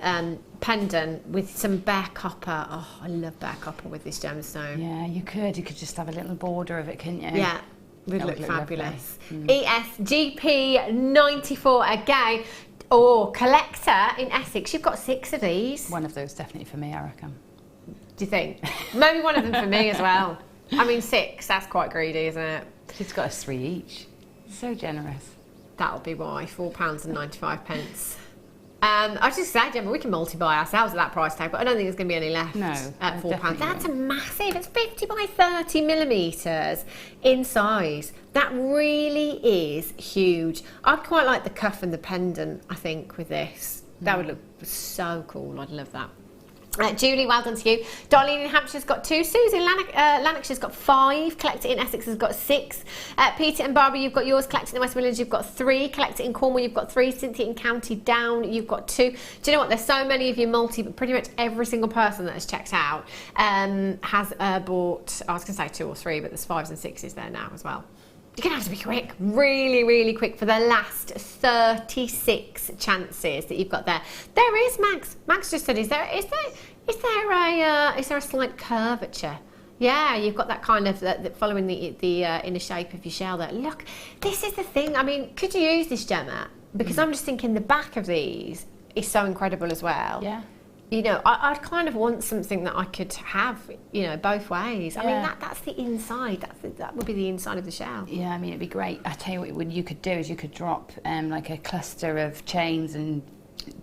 pendant with some bare copper. Oh, I love bare copper with this gemstone. Yeah, you could just have a little border of it, couldn't you? Yeah. Would look fabulous. ESGP 94 again. Oh, collector in Essex. You've got 6 of these. One of those definitely for me, I reckon. Do you think? Maybe one of them for me as well. I mean, 6, that's quite greedy, isn't it? She's got us 3 each. So generous. That'll be why, £4.95. I was just saying, Gemma, we can multi-buy ourselves at that price tag, but I don't think there's going to be any left at £4. That's a massive, it's 50 by 30 millimetres in size. That really is huge. I'd quite like the cuff and the pendant, I think, with this. That would look so cool. I'd love that. Julie, well done to you. Darlene in Hampshire's got 2. Susie in Lanarkshire's got 5. Collector in Essex has got 6. Peter and Barbara, you've got yours. Collector in the West Midlands, you've got 3. Collector in Cornwall, you've got 3. Cynthia in County Down, you've got 2. Do you know what? There's so many of you but pretty much every single person that has checked out has bought, I was going to say 2 or 3, but there's 5s and 6s there now as well. You're going to have to be quick, really, really quick for the last 36 chances that you've got there. There is Max. Max just said, is there a slight curvature? Yeah, you've got that kind of following the inner shape of your shell there. Look, this is the thing. I mean, could you use this, Gemma? Because I'm just thinking the back of these is so incredible as well. Yeah. I'd kind of want something that I could have, both ways. I mean, that's the inside. That would be the inside of the shell. Yeah, I mean, it'd be great. I tell you what you could do is you could drop like a cluster of chains and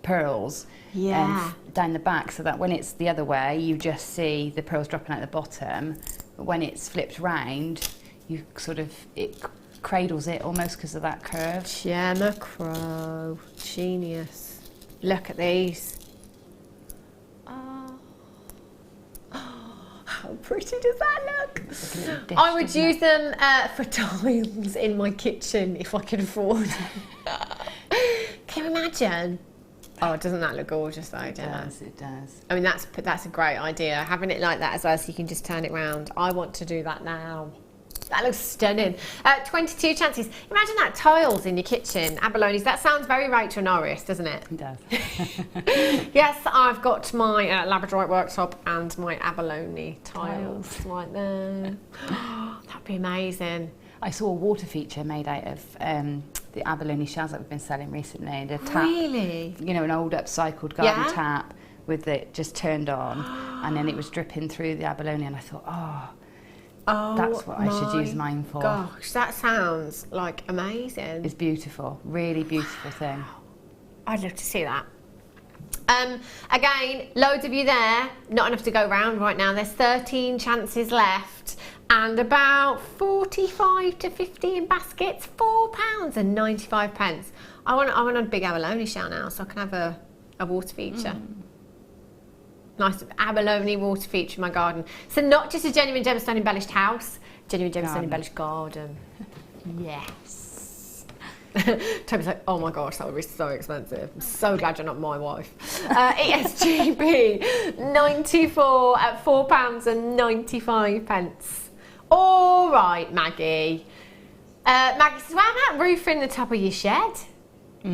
pearls down the back, so that when it's the other way, you just see the pearls dropping out the bottom. But when it's flipped round, you it cradles it almost because of that curve. Gemma Crow, genius. Look at these. How pretty does that look? Dish, I would use them for tiles in my kitchen if I could afford it. Can you imagine? Oh, doesn't that look gorgeous though, Gemma? It does. I mean, that's a great idea. Having it like that as well, so you can just turn it round. I want to do that now. That looks stunning. 22 chances. Imagine that, tiles in your kitchen, abalones. That sounds very Rachel Norris, doesn't it? It does. Yes, I've got my Labradorite worktop and my abalone tiles right there. That'd be amazing. I saw a water feature made out of the abalone shells that we've been selling recently. And a tap, really? An old upcycled garden tap with it just turned on, and then it was dripping through the abalone, and I thought, that's what I should use mine for. Gosh, that sounds like amazing. It's beautiful, really beautiful thing. I'd love to see that. Again, loads of you there, not enough to go round right now. There's 13 chances left and about 45 to 50 in baskets, £4.95. I want a big abalone shell now so I can have a water feature. Nice abalone water feature in my garden. So not just a genuine gemstone embellished house, genuine gemstone embellished garden. Yes. Toby's like, oh my gosh, that would be so expensive. I'm so glad you're not my wife. ESGB 94 at £4.95. All right, Maggie. Maggie says, what about roofing the top of your shed? I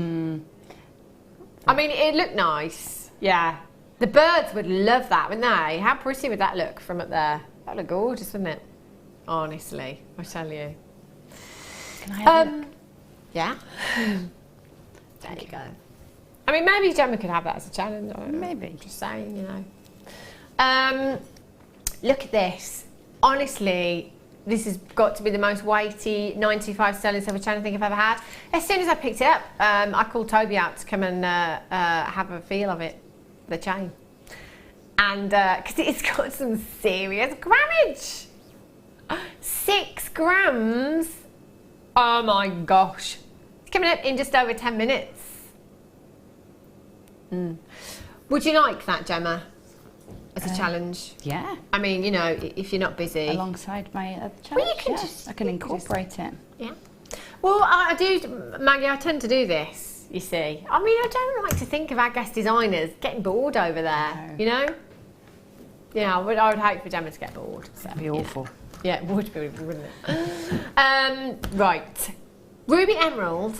mean, it'd look nice. Yeah. The birds would love that, wouldn't they? How pretty would that look from up there? That'd look gorgeous, wouldn't it? Honestly, I tell you. Can I have a look? Yeah. There you go. I mean, maybe Gemma could have that as a challenge. I don't know. Maybe. Just saying, you know. Look at this. Honestly, this has got to be the most weighty 95 sterling silver chain I think I've ever had. As soon as I picked it up, I called Toby out to come and have a feel of it, the chain. And because it's got some serious grammage. 6 grams. Oh my gosh. It's coming up in just over 10 minutes. Would you like that, Gemma, as a challenge? Yeah. I mean, you know, if you're not busy. Alongside my other challenge. Well, you can yeah. just... I can incorporate it. Yeah. Well, I do, Maggie, I tend to do this, you see. I mean, I don't like to think of our guest designers getting bored over there, No. you know? Yeah, I would hate for Gemma to get bored. So, That'd be awful. Yeah, it would be, wouldn't it? Right. Ruby emerald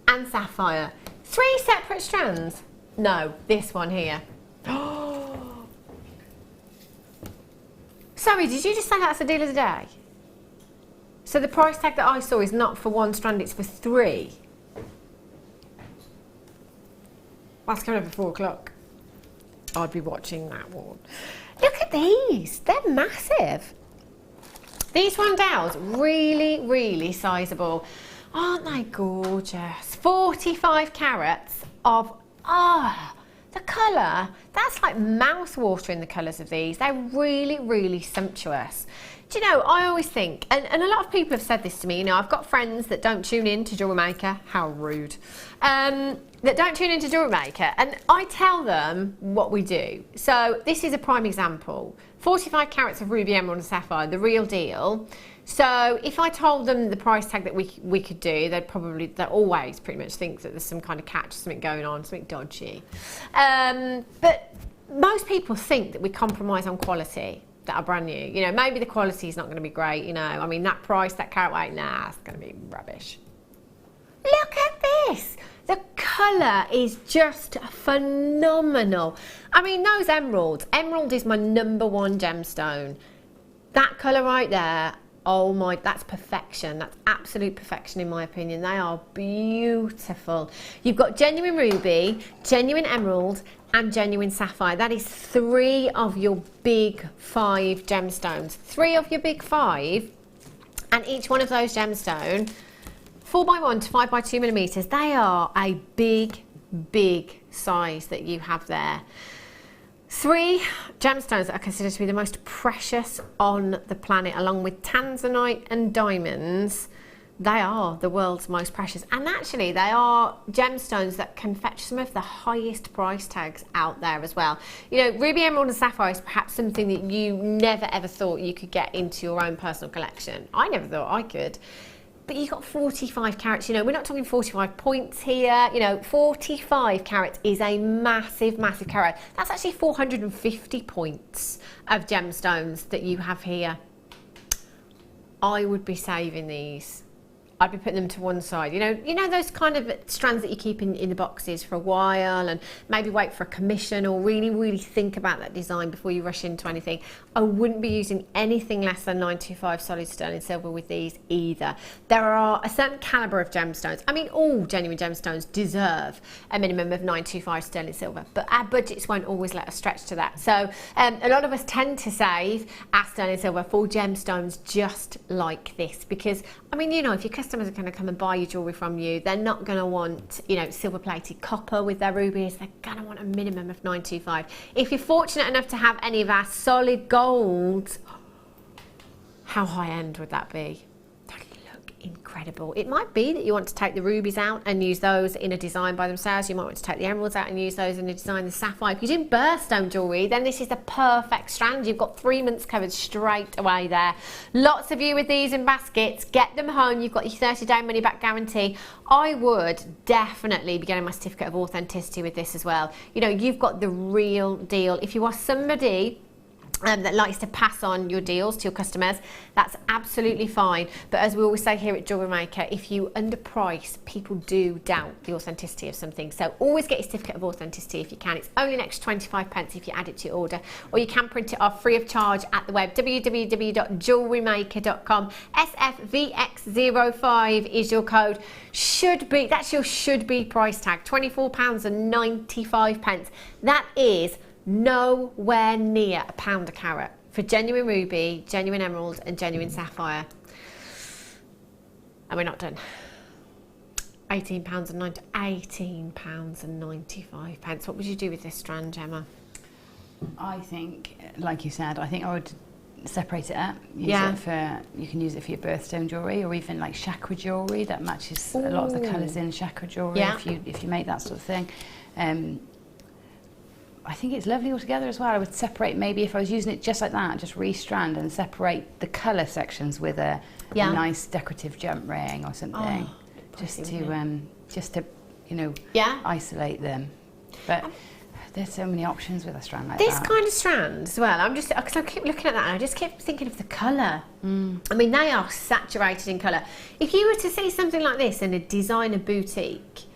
and sapphire. 3 separate strands. No, this one here. Sorry, did you just say that's the deal of the day? So the price tag that I saw is not for 1 strand, it's for 3. That's coming up at 4 o'clock. I'd be watching that one. Look at these, they're massive. These rondelles, really, really sizable. Aren't they gorgeous? 45 carats of, the colour, that's like mouth-watering, the colours of these. They're really, really sumptuous. Do you know, I always think, and a lot of people have said this to me, you know, I've got friends that don't tune in to Jewellery Maker, how rude, that don't tune into Jewellery Maker, and I tell them what we do. So this is a prime example. 45 carats of ruby, emerald and sapphire, the real deal. So if I told them the price tag that we could do, they'd always pretty much think that there's some kind of catch, something going on, something dodgy. But most people think that we compromise on quality that are brand new. You know, maybe the quality is not going to be great, you know. I mean, that price, that carat weight, nah, it's going to be rubbish. Look at this. The colour is just phenomenal. I mean, those emeralds. Emerald is my #1 gemstone. That colour right there, oh my, that's perfection. That's absolute perfection in my opinion. They are beautiful. You've got genuine ruby, genuine emerald, and genuine sapphire. That is 3 of your big 5 gemstones. 3 of your big 5, and each one of those gemstones, 4x1 to 5x2 millimeters, they are a big, big size that you have there. 3 gemstones that are considered to be the most precious on the planet, along with tanzanite and diamonds. They are the world's most precious, and actually they are gemstones that can fetch some of the highest price tags out there as well. You know, ruby, emerald and sapphire is perhaps something that you never ever thought you could get into your own personal collection. I never thought I could. But you got 45 carats, you know, we're not talking 45 points here, you know, 45 carats is a massive, massive carat. That's actually 450 points of gemstones that you have here. I would be saving these. I'd be putting them to one side. You know those kind of strands that you keep in the boxes for a while and maybe wait for a commission, or really, really think about that design before you rush into anything. I wouldn't be using anything less than 925 solid sterling silver with these either. There are a certain calibre of gemstones. I mean, all genuine gemstones deserve a minimum of 925 sterling silver, but our budgets won't always let us stretch to that. So a lot of us tend to save our sterling silver for gemstones just like this, because, I mean, you know, if your customers are going to come and buy your jewellery from you, they're not going to want, you know, silver plated copper with their rubies. They're going to want a minimum of 925. If you're fortunate enough to have any of our solid gold, how high end would that be? Look incredible. It might be that you want to take the rubies out and use those in a design by themselves. You might want to take the emeralds out and use those in a design, the sapphire. If you're doing birthstone jewellery, then this is the perfect strand. You've got 3 months covered straight away there. Lots of you with these in baskets, get them home. You've got your 30-day money back guarantee. I would definitely be getting my certificate of authenticity with this as well. You know, you've got the real deal. If you are somebody that likes to pass on your deals to your customers, that's absolutely fine. But as we always say here at Jewellery Maker, if you underprice, people do doubt the authenticity of something. So always get your certificate of authenticity if you can. It's only an extra 25 pence if you add it to your order, or you can print it off free of charge at the web, www.jewellerymaker.com. SFVX05 is your code. That's your should be price tag, £24.95. That is nowhere near £1 a carat for genuine ruby, genuine emerald and genuine sapphire. And we're not done. £18.95. What would you do with this strand, Gemma? I think, like you said, I think I would separate it up. You can use it for your birthstone jewellery, or even like chakra jewellery that matches a lot of the colours in chakra jewellery, if you make that sort of thing. I think it's lovely altogether as well. I would separate, maybe if I was using it just like that, just restrand and separate the colour sections with a nice decorative jump ring or something, just to you know, isolate them. But there's so many options with a strand like this that. kind of strand as well. Because I keep looking at that and I just keep thinking of the colour. I mean, they are saturated in colour. If you were to see something like this in a designer boutique,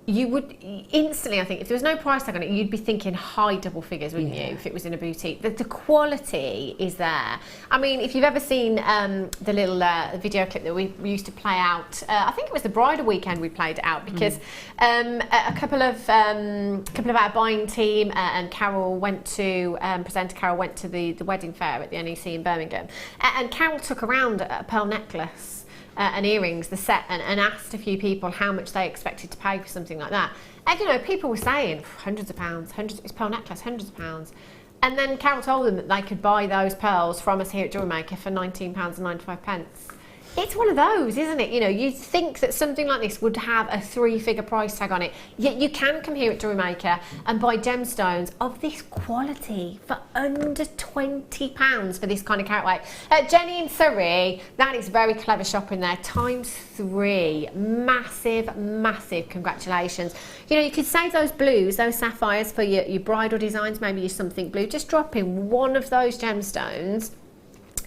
you would instantly, I think, if there was no price tag on it, you'd be thinking high double figures, wouldn't you, if it was in a boutique? The quality is there. I mean, if you've ever seen the little video clip that we used to play out, I think it was the bridal weekend we played it out, because a couple of our buying team and Carol went to, presenter Carol went to the wedding fair at the NEC in Birmingham, and Carol took around a pearl necklace and earrings, the set, and asked a few people how much they expected to pay for something like that. And you know, people were saying hundreds of pounds, it's pearl necklace, hundreds of pounds. And then Carol told them that they could buy those pearls from us here at Jewellery Maker for £19.95. It's one of those, isn't it? You know, you'd think that something like this would have a 3-figure price tag on it, yet you can come here at Jewellery Maker and buy gemstones of this quality for under £20 for this kind of carat weight. Jenny in Surrey, that is very clever shopping there, ×3. Massive, massive congratulations. You know, you could save those blues, those sapphires for your bridal designs, maybe use something blue. Just drop in one of those gemstones,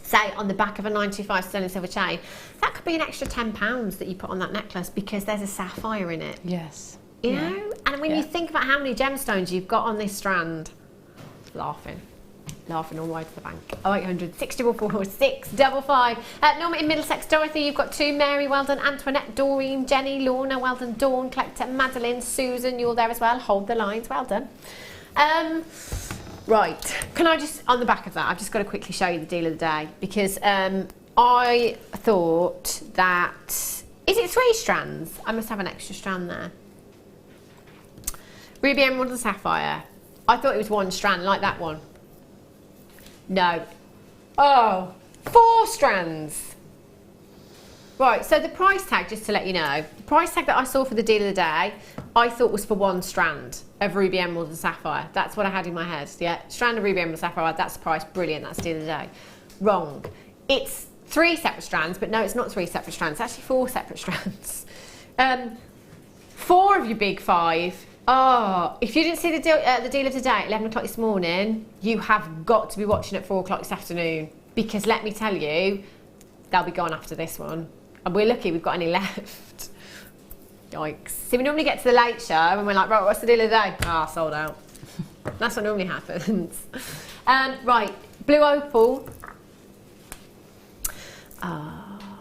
say on the back of a 925 sterling silver chain, that could be an extra £10 that you put on that necklace because there's a sapphire in it. Yes. You know? And when you think about how many gemstones you've got on this strand, laughing all the way to the bank. 0800 644 655. Norma in Middlesex, Dorothy, you've got 2. Mary, well done. Antoinette, Doreen, Jenny, Lorna, well done. Dawn, Collector, Madeline, Susan, you're there as well. Hold the lines, well done. Right, can I just, on the back of that, I've just got to quickly show you the deal of the day, because I thought that, is it 3 strands? I must have an extra strand there. Ruby, emerald and sapphire. I thought it was 1 strand, like that one. No. Oh, 4 strands. Right, so the price tag, just to let you know, the price tag that I saw for the deal of the day, I thought was for 1 strand of ruby, emerald and sapphire. That's what I had in my head, yeah. Strand of ruby, emerald and sapphire, that's the price, brilliant, that's the deal of the day. Wrong. It's 3 separate strands, but no, it's not 3 separate strands, it's actually 4 separate strands. 4 of your big 5. Oh, if you didn't see the deal of the day at 11 o'clock this morning, you have got to be watching at 4 o'clock this afternoon, because let me tell you, they'll be gone after this one. And we're lucky we've got any left. Yikes. See, we normally get to the late show and we're like, right, what's the deal of the day? Ah, sold out. That's what normally happens. Right, blue opal. Ah,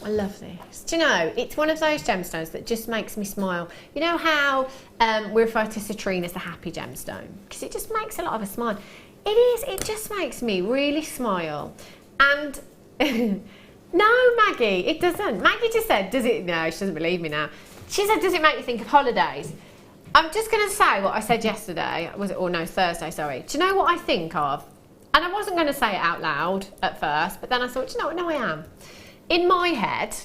I love this. Do you know, it's one of those gemstones that just makes me smile. You know how we refer to citrine as the happy gemstone? Because it just makes a lot of us smile. It just makes me really smile. And no, Maggie, it doesn't. Maggie just said, does it? No, she doesn't believe me now. She said, does it make you think of holidays? I'm just going to say what I said yesterday, Thursday, sorry. Do you know what I think of? And I wasn't going to say it out loud at first, but then I thought, do you know what, no I am. In my head,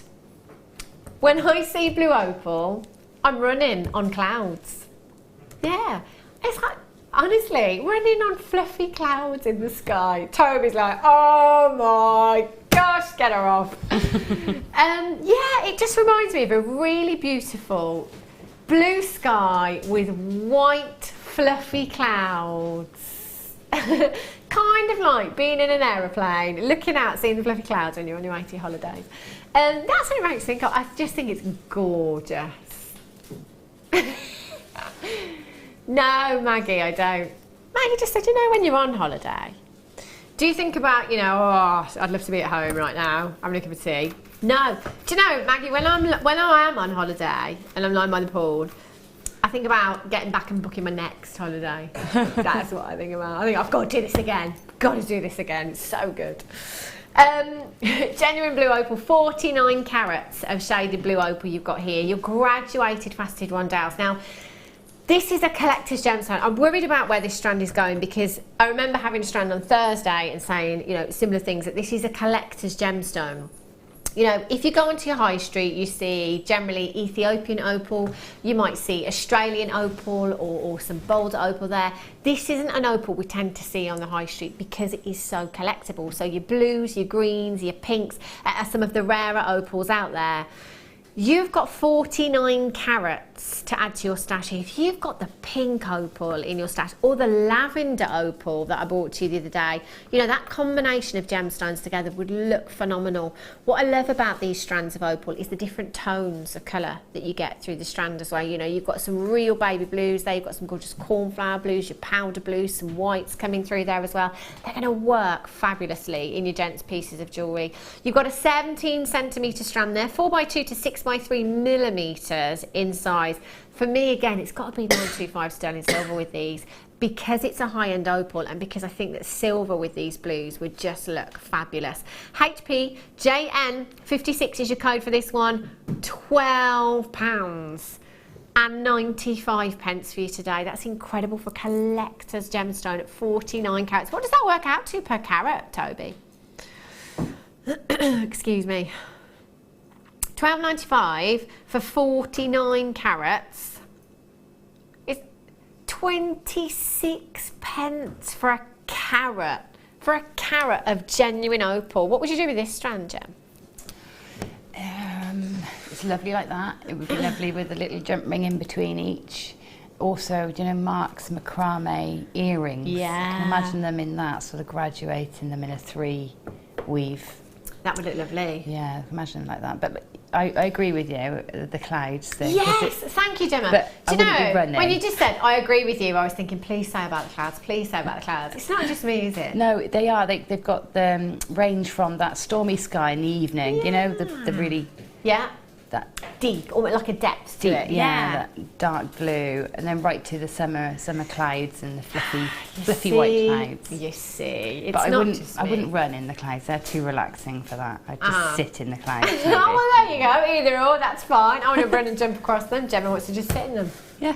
When I see blue opal, I'm running on clouds. Yeah, it's like, honestly, running on fluffy clouds in the sky. Toby's like, oh my gosh, get her off. Yeah, it just reminds me of a really beautiful blue sky with white fluffy clouds. Kind of like being in an aeroplane, looking out, seeing the fluffy clouds when you're on your 80 holidays. That's what it makes me think of. I just think it's gorgeous. No, Maggie, I don't. Maggie just said, you know, when you're on holiday, do you think about, you know, oh, I'd love to be at home right now, having a cup of tea? No. Do you know, Maggie, when I am on holiday and I'm lying by the pool, I think about getting back and booking my next holiday. That's what I think about. I think I've got to do this again. Got to do this again. It's so good. Genuine blue opal, 49 carats of shaded blue opal you've got here. Your graduated faceted rondelles. Now, this is a collector's gemstone. I'm worried about where this strand is going because I remember having a strand on Thursday and saying, you know, similar things, that this is a collector's gemstone. You know, if you go onto your high street, you see generally Ethiopian opal, you might see Australian opal or some bolder opal there. This isn't an opal we tend to see on the high street because it is so collectible. So your blues, your greens, your pinks are some of the rarer opals out there. You've got 49 carats to add to your stash. If you've got the pink opal in your stash or the lavender opal that I brought to you the other day, you know, that combination of gemstones together would look phenomenal. What I love about these strands of opal is the different tones of colour that you get through the strand as well. You know, you've got some real baby blues there, you've got some gorgeous cornflower blues, your powder blues, some whites coming through there as well. They're going to work fabulously in your gents pieces of jewellery. You've got a 17 centimetre strand there, 4x2 to 6x3 millimetres in size. For me, again, it's got to be 925 sterling silver with these because it's a high-end opal and because I think that silver with these blues would just look fabulous. HP JN56 is your code for this one. £12 and 95 pence for you today. That's incredible for collector's gemstone at 49 carats. What does that work out to per carat, Toby? Excuse me. £12.95 for 49 carats is 26 pence for a carat. For a carat of genuine opal. What would you do with this strand, Gem? It's lovely like that. It would be lovely with a little jump ring in between each. Also, do you know Mark's macrame earrings? Yeah. I can imagine them in that, sort of graduating them in a 3 weave. That would look lovely. Yeah, I can imagine them like that. But I agree with you, the clouds thing. Yes, thank you, Gemma. But do you know, when you just said, I agree with you, I was thinking, please say about the clouds, please say about the clouds. It's not just me, is it? No, they are. They've got the range from that stormy sky in the evening, you know, the really... Yeah. That deep, almost like a depth to it. Yeah, that dark blue, and then right to the summer clouds and the fluffy white clouds. You see, it's but not just me. I wouldn't run in the clouds. They're too relaxing for that. I'd just sit in the clouds. Oh, well, there you go. Either or, that's fine. I want to run and jump across them. Gemma wants to just sit in them. Yeah.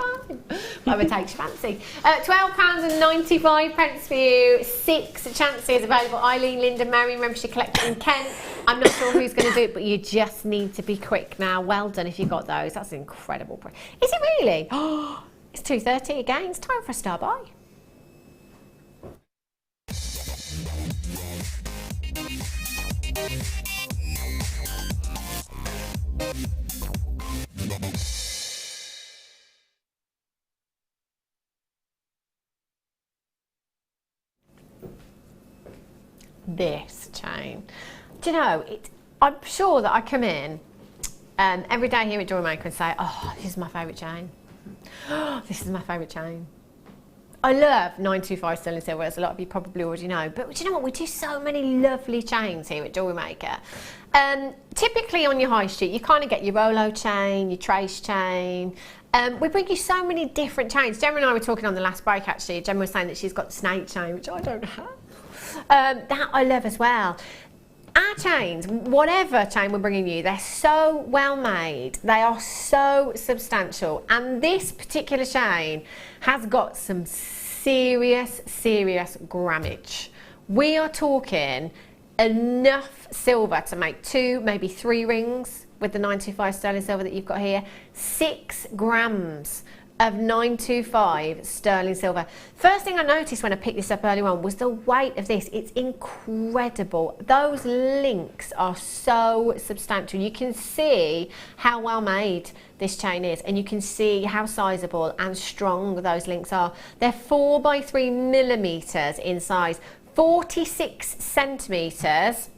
Whatever takes your fancy. £12.95 for you. 6 chances available. Eileen, Linda, Mary, membership collector in Kent. I'm not sure who's going to do it, but you just need to be quick now. Well done if you got those. That's an incredible price. Is it really? Oh, it's 2:30 again. It's time for a star buy. This chain. Do you know, I'm sure that I come in every day here at Jewellery Maker and say, oh, this is my favourite chain. Oh, this is my favourite chain. I love 925 sterling silver, as a lot of you probably already know. But do you know what? We do so many lovely chains here at Jewellery Maker. Typically on your high street, you kind of get your Rolo chain, your Trace chain. We bring you so many different chains. Gemma and I were talking on the last break, actually. Gemma was saying that she's got the snake chain, which I don't have. That I love as well. Our chains, whatever chain we're bringing you, they're so well made, they are so substantial, and this particular chain has got some serious grammage. We are talking enough silver to make 2, maybe 3 rings with the 925 sterling silver that you've got here. 6 grams of 925 sterling silver. First thing I noticed when I picked this up earlier on was the weight of this. It's incredible. Those links are so substantial. You can see how well made this chain is, and you can see how sizable and strong those links are. They're 4 by 3 millimeters in size, 46 centimeters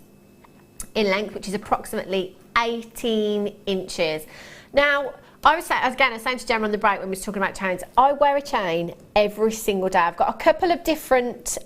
in length, which is approximately 18 inches. Now, I would say, again, I was saying to Gemma on the break when we were talking about chains, I wear a chain every single day. I've got a couple of different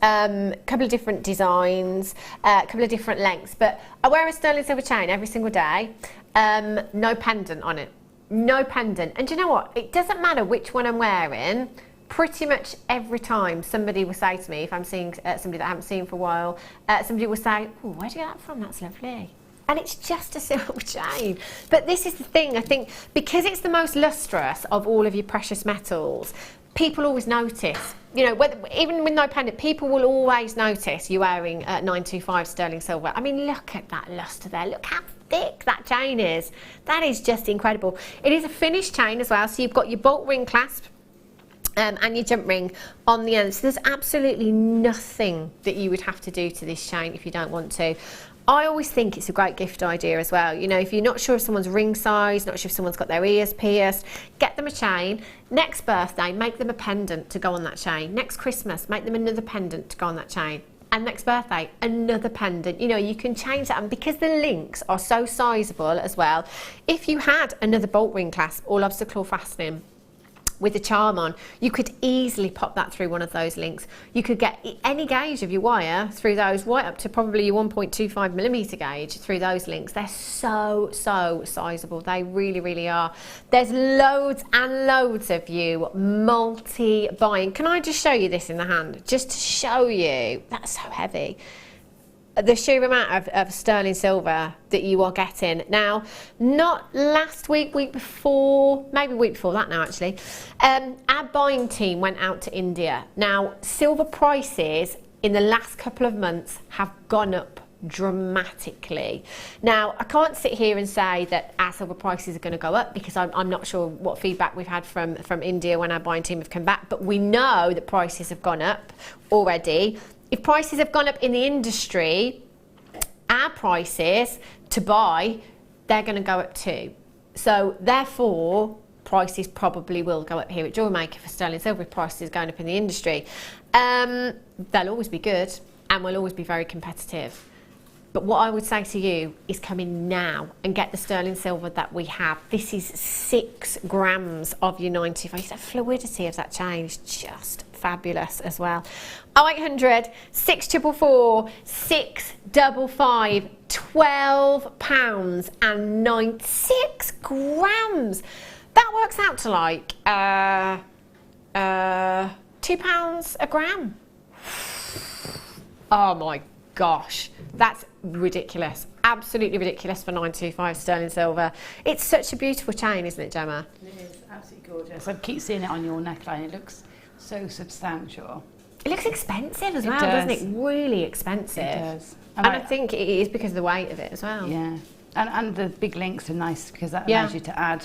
designs, a couple of different lengths, but I wear a sterling silver chain every single day. No pendant on it, no pendant. And do you know what? It doesn't matter which one I'm wearing. Pretty much every time somebody will say to me, if I'm seeing somebody that I haven't seen for a while, somebody will say, "Oh, where'd you get that from? That's lovely." And it's just a silver chain. But this is the thing, I think, because it's the most lustrous of all of your precious metals, people always notice. You know, even with no pendant, people will always notice you wearing 925 sterling silver. I mean, look at that lustre there. Look how thick that chain is. That is just incredible. It is a finished chain as well, so you've got your bolt ring clasp and your jump ring on the end. So there's absolutely nothing that you would have to do to this chain if you don't want to. I always think it's a great gift idea as well. You know, if you're not sure if someone's ring size, not sure if someone's got their ears pierced, get them a chain. Next birthday, make them a pendant to go on that chain. Next Christmas, make them another pendant to go on that chain. And next birthday, another pendant. You know, you can change that. And because the links are so sizable as well, if you had another bolt ring clasp or lobster claw fastening with a charm on, you could easily pop that through one of those links. You could get any gauge of your wire through those, right up to probably your 1.25 millimeter gauge through those links. They're so sizable. They really, really are. There's loads and loads of you multi-buying. Can I just show you this in the hand? Just to show you, that's so heavy. The sheer amount of sterling silver that you are getting. Now, not last week, week before, maybe week before that now actually, our buying team went out to India. Now, silver prices in the last couple of months have gone up dramatically. Now, I can't sit here and say that our silver prices are going to go up because I'm not sure what feedback we've had from India when our buying team have come back, but we know that prices have gone up already. If prices have gone up in the industry, our prices to buy, they're going to go up too. So therefore, prices probably will go up here at Jewellery Maker for sterling silver if prices going up in the industry. They'll always be good and will always be very competitive. But what I would say to you is come in now and get the sterling silver that we have. This is 6 grams of your 95. The fluidity of that chain is just fabulous as well. 0800 644 655, £12 and 96 grams. That works out to like £2 a gram. Oh my gosh, that's ridiculous. Absolutely ridiculous for 925 sterling silver. It's such a beautiful chain, isn't it, Gemma? It is absolutely gorgeous. I keep seeing it on your neckline. It looks so substantial. It looks expensive as well, doesn't it? Really expensive. It does. And I think it is because of the weight of it as well. Yeah. And the big links are nice because that allows you to add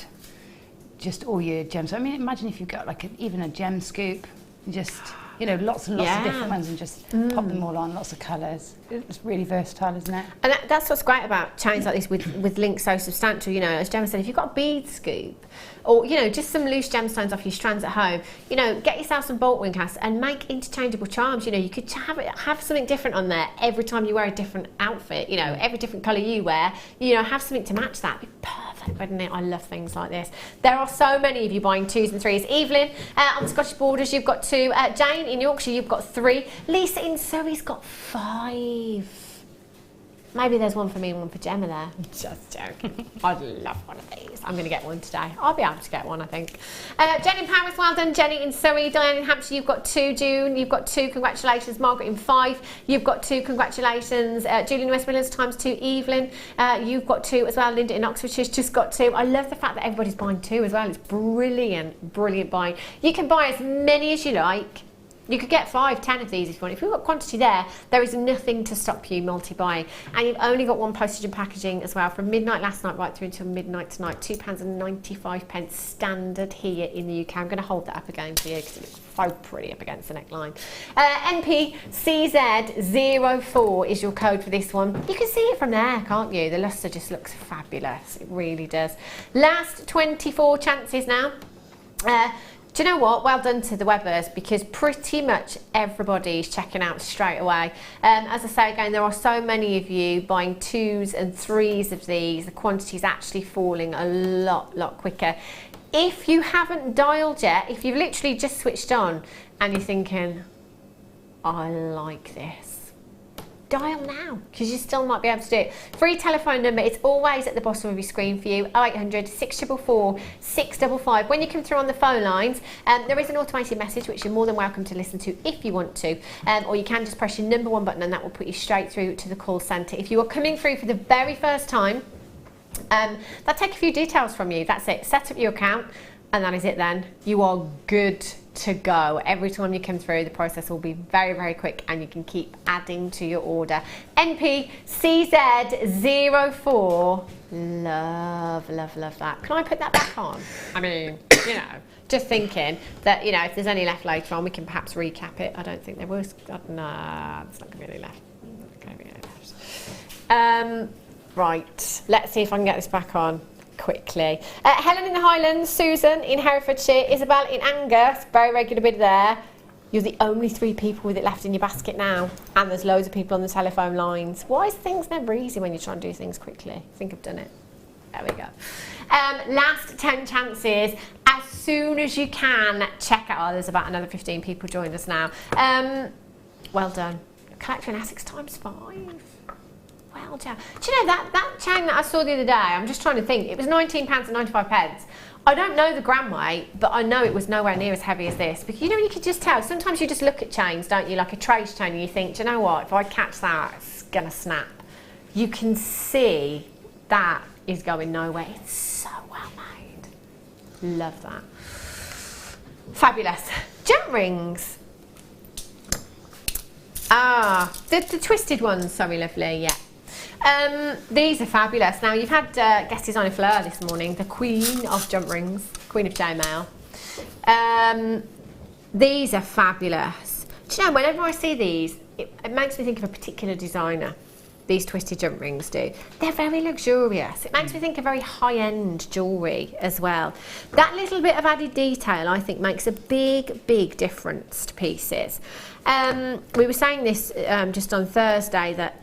just all your gems. I mean, imagine if you've got like even a gem scoop, just, you know, lots and lots of different ones and just pop them all on, lots of colours. It's really versatile, isn't it? And that's what's great about chains like this with links so substantial. You know, as Gemma said, if you've got a bead scoop or, you know, just some loose gemstones off your strands at home, you know, get yourself some bolt ring clasps and make interchangeable charms. You know, you could have something different on there every time you wear a different outfit. You know, every different colour you wear, you know, have something to match that. It'd be perfect, wouldn't it? I love things like this. There are so many of you buying 2s and 3s. Evelyn on the Scottish Borders, you've got 2. Jane in Yorkshire, you've got 3. Lisa in Surrey's got 5. Maybe there's one for me and one for Gemma there. Just joking. I'd love one of these. I'm going to get one today. I'll be able to get one, I think. Jenny in Paris, well done. Jenny in Surrey. Diane in Hampshire, you've got 2. June, you've got 2. Congratulations. Margaret in 5, you've got 2. Congratulations. Julie in West Midlands times 2. Evelyn, you've got 2 as well. Linda in Oxfordshire's just got 2. I love the fact that everybody's buying 2 as well. It's brilliant, brilliant buying. You can buy as many as you like. You could get 5, 10 of these if you want. If you've got quantity there is nothing to stop you multi-buying. And you've only got 1 postage and packaging as well, from midnight last night right through until midnight tonight. £2.95 standard here in the UK. I'm going to hold that up again for you because it looks so pretty up against the neckline. NPCZ04 is your code for this one. You can see it from there, can't you? The lustre just looks fabulous. It really does. Last 24 chances now. Do you know what? Well done to the Webbers, because pretty much everybody's checking out straight away. As I say again, there are so many of you buying 2s and 3s of these. The quantity's actually falling a lot quicker. If you haven't dialed yet, if you've literally just switched on and you're thinking, I like this, dial now, because you still might be able to do it. Free telephone number, it's always at the bottom of your screen for you, 0800 644 655. When you come through on the phone lines, there is an automated message which you're more than welcome to listen to if you want to, or you can just press your number 1 button and that will put you straight through to the call centre. If you are coming through for the very first time, they'll take a few details from you. That's it. Set up your account and that is it then. You are good to go. Every time you come through, the process will be very quick and you can keep adding to your order. NPCZ04. Love that. Can I put that back on? I mean, you know, just thinking that, you know, if there's any left later on, we can perhaps recap it. I don't think there was. Nah, there's not going to be any left. Right, let's see if I can get this back on quickly. Helen in the Highlands, Susan in Herefordshire, Isabel in Angus, very regular bid there. You're the only 3 people with it left in your basket now, and there's loads of people on the telephone lines. Why is things never easy when you're trying to do things quickly? I think I've done it. There we go. Last 10 chances. As soon as you can, check out. Oh, there's about another 15 people joined us now. Well done. Collection Essex ×5. Well done. Do you know that chain that I saw the other day? I'm just trying to think. It was £19.95. I don't know the gram weight, but I know it was nowhere near as heavy as this. Because you know, you could just tell. Sometimes you just look at chains, don't you? Like a trace chain, and you think, do you know what? If I catch that, it's gonna snap. You can see that is going nowhere. It's so well made. Love that. Fabulous. Jump rings. Ah, the twisted ones. Sorry, lovely. Yeah. These are fabulous. Now, you've had guest designer Fleur this morning, the queen of jump rings, queen of J-mail. These are fabulous. Do you know, whenever I see these, it makes me think of a particular designer. These twisted jump rings do. They're very luxurious. It makes me think of very high-end jewellery as well. That little bit of added detail, I think, makes a big difference to pieces. We were saying this just on Thursday, that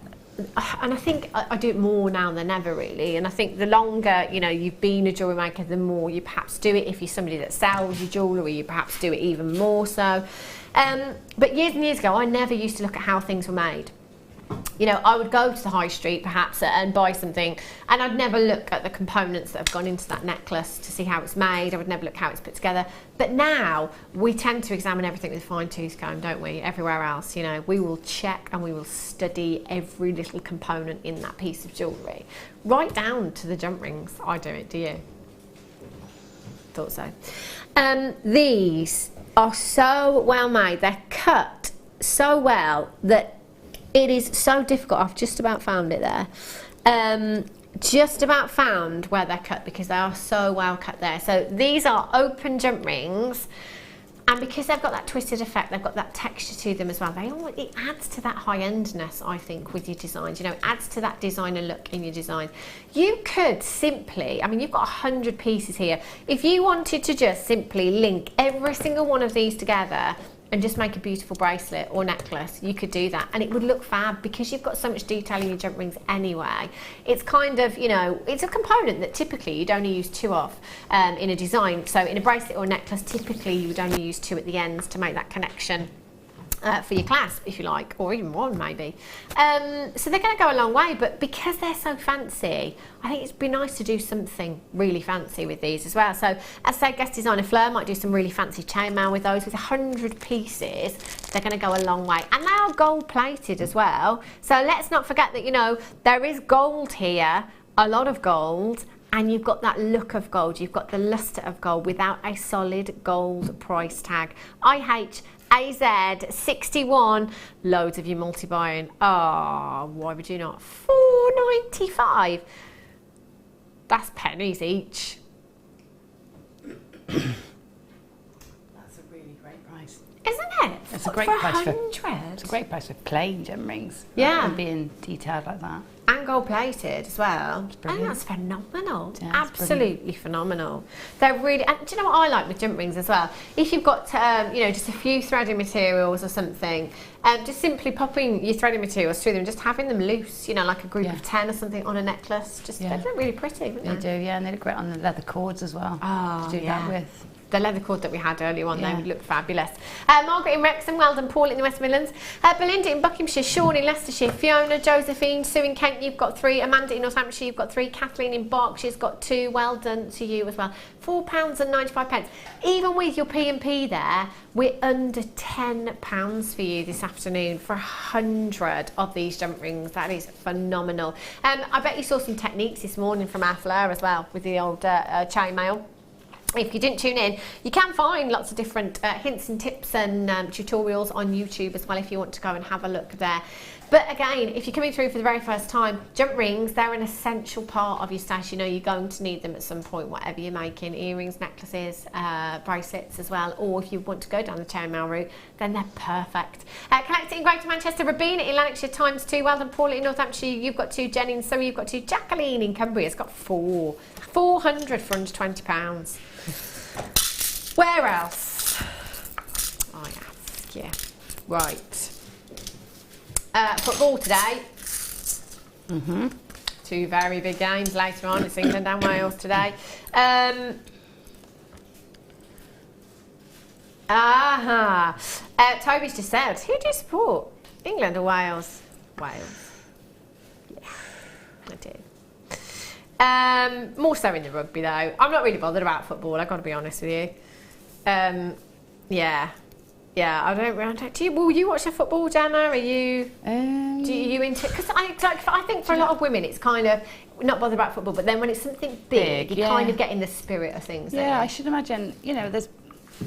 and I think I do it more now than ever, really. And I think the longer, you know, you've been a jewellery maker, the more you perhaps do it. If you're somebody that sells your jewellery, you perhaps do it even more so. But years and years ago, I never used to look at how things were made. You know, I would go to the high street perhaps and buy something, and I'd never look at the components that have gone into that necklace to see how it's made. I would never look how it's put together. But now we tend to examine everything with a fine-tooth comb, don't we? Everywhere else, you know, we will check and we will study every little component in that piece of jewellery, right down to the jump rings. I do it, do you? Thought so. These are so well made. They're cut so well that it is so difficult. I've just about found it there. Just about found where they're cut, because they are so well cut there. So these are open jump rings, and because they've got that twisted effect, they've got that texture to them as well. It adds to that high-endness, I think, with your designs. You know, it adds to that designer look in your design. You could simply, I mean, you've got 100 pieces here. If you wanted to just simply link every single one of these together and just make a beautiful bracelet or necklace, you could do that, and it would look fab, because you've got so much detail in your jump rings anyway. It's kind of, you know, it's a component that typically you'd only use 2 of in a design. So in a bracelet or necklace, typically you would only use 2 at the ends to make that connection for your clasp, if you like, or even 1 maybe. So they're going to go a long way, but because they're so fancy, I think it'd be nice to do something really fancy with these as well. So as I say, guest designer Fleur might do some really fancy chainmail with those. With 100 pieces, they're going to go a long way, and they are gold plated as well. So let's not forget that, you know, there is gold here, a lot of gold, and you've got that look of gold, you've got the lustre of gold without a solid gold price tag. IH AZ61. Loads of you multi-buying. Oh, why would you not? £4.95. That's pennies each. That's a really great price. Isn't it? It's a great price for 100. It's a great price for plain gem rings. Yeah. And being detailed like that. And gold plated as well. And brilliant. that's phenomenal. Yeah, Absolutely phenomenal. They're really, and do you know what I like with jump rings as well? If you've got, you know, just a few threading materials or something, just simply popping your threading materials through them, just having them loose, you know, like a group of 10 or something on a necklace. Just they look really pretty, don't they? They do, yeah, and they look great on the leather cords as well. Oh, to do that with. The leather cord that we had earlier on, they would look fabulous. Margaret in Wrexham, Weldon, Paul in the West Midlands, Belinda in Buckinghamshire, Sean in Leicestershire, Fiona, Josephine, Sue in Kent, you've got 3, Amanda in Northamptonshire, you've got 3, Kathleen in Berkshire's got 2, well done to you as well. £4.95. Even with your P&P there, we're under £10 for you this afternoon for 100 of these jump rings. That is phenomenal. I bet you saw some techniques this morning from our Fleur as well with the old chainmail. If you didn't tune in, you can find lots of different hints and tips and tutorials on YouTube as well if you want to go and have a look there. But again, if you're coming through for the very first time, jump rings, they're an essential part of your stash. You know, you're going to need them at some point, whatever you're making, earrings, necklaces, bracelets as well. Or if you want to go down the chainmail route, then they're perfect. Collect it in Greater Manchester, Rabina in Lanarkshire, ×2, Weldon, Paul in Northamptonshire, you've got 2, Jenny in Surrey, you've got 2, Jacqueline in Cumbria's got 4. 400 for under £20. Where else? I ask you. Right. Football today. 2 very big games later on. It's England and Wales today. Toby's just said, who do you support? England or Wales? Wales. Yeah, I do. More so in the rugby though. I'm not really bothered about football, I've got to be honest with you. I don't. Do you? Will you watch the football, Gemma? Are you? Do you into? Because I think for a lot of women, it's kind of not bothered about football, but then when it's something big, you kind of get in the spirit of things. Yeah, I should imagine. You know, it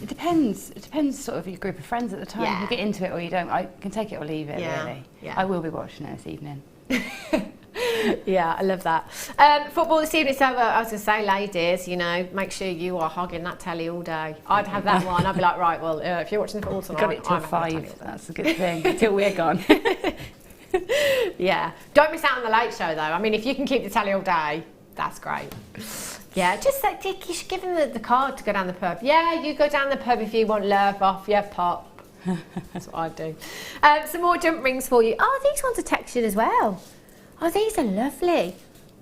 depends. It depends sort of your group of friends at the time. Yeah. You get into it or you don't. I can take it or leave it. Really. Yeah. I will be watching it this evening. Yeah, I love that. Football this evening, so I was going to say, ladies, you know, make sure you are hogging that telly all day. I'd have that one. I'd be like, right, well, if you're watching the football tonight, Got it till 5. That's a good thing. Until we're gone. Yeah. Don't miss out on the late show, though. I mean, if you can keep the telly all day, that's great. Yeah, just like, Dick, you should give them the card to go down the pub. Yeah, you go down the pub if you want love off your pop. That's what I do. Some more jump rings for you. Oh, these ones are textured as well. Oh, these are lovely.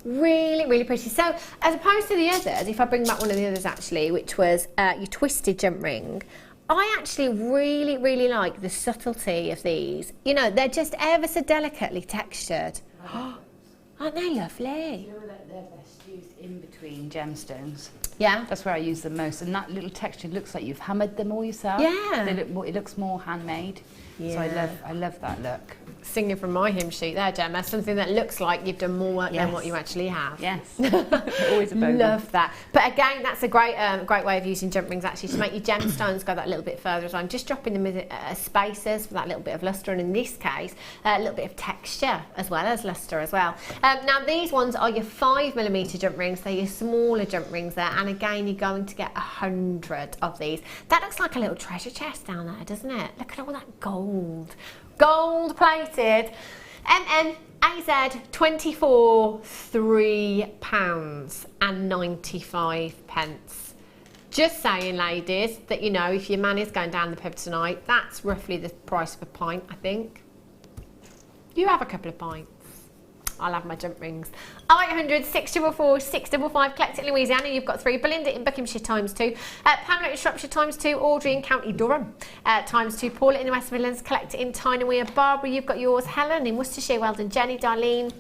Really, really pretty. So, as opposed to the others, if I bring back one of the others actually, which was your twisted jump ring, I actually really, really like the subtlety of these. You know, they're just ever so delicately textured. Aren't they lovely? You know that they're best used in between gemstones. Yeah. That's where I use them most. And that little texture looks like you've hammered them all yourself. Yeah. They look more, it looks more handmade. Yeah. So I love that look. Singing from my hymn sheet there, Gemma, something that looks like you've done more work than what you actually have. Yes. Always a bonus. Love that. But again, that's a great way of using jump rings actually to make your gemstones go that little bit further as well. I'm just dropping them with spaces for that little bit of lustre, and in this case, a little bit of texture as well as lustre as well. Now these ones are your 5mm jump rings. They're your smaller jump rings there, and again, you're going to get 100 of these. That looks like a little treasure chest down there, doesn't it? Look at all that gold. Gold plated. AZ 24, £3.95. Just saying, ladies, that you know, if your man is going down the pub tonight, that's roughly the price of a pint, I think. You have a couple of pints. I'll have my jump rings. 0800 644 655. Collect it in Louisiana. You've got 3. Belinda in Buckinghamshire ×2. Pamela in Shropshire ×2. Audrey in County Durham ×2. Paula in the West Midlands. Collect it in Tyne-Wear. Barbara, you've got yours. Helen in Worcestershire. Well done. Jenny, Darlene.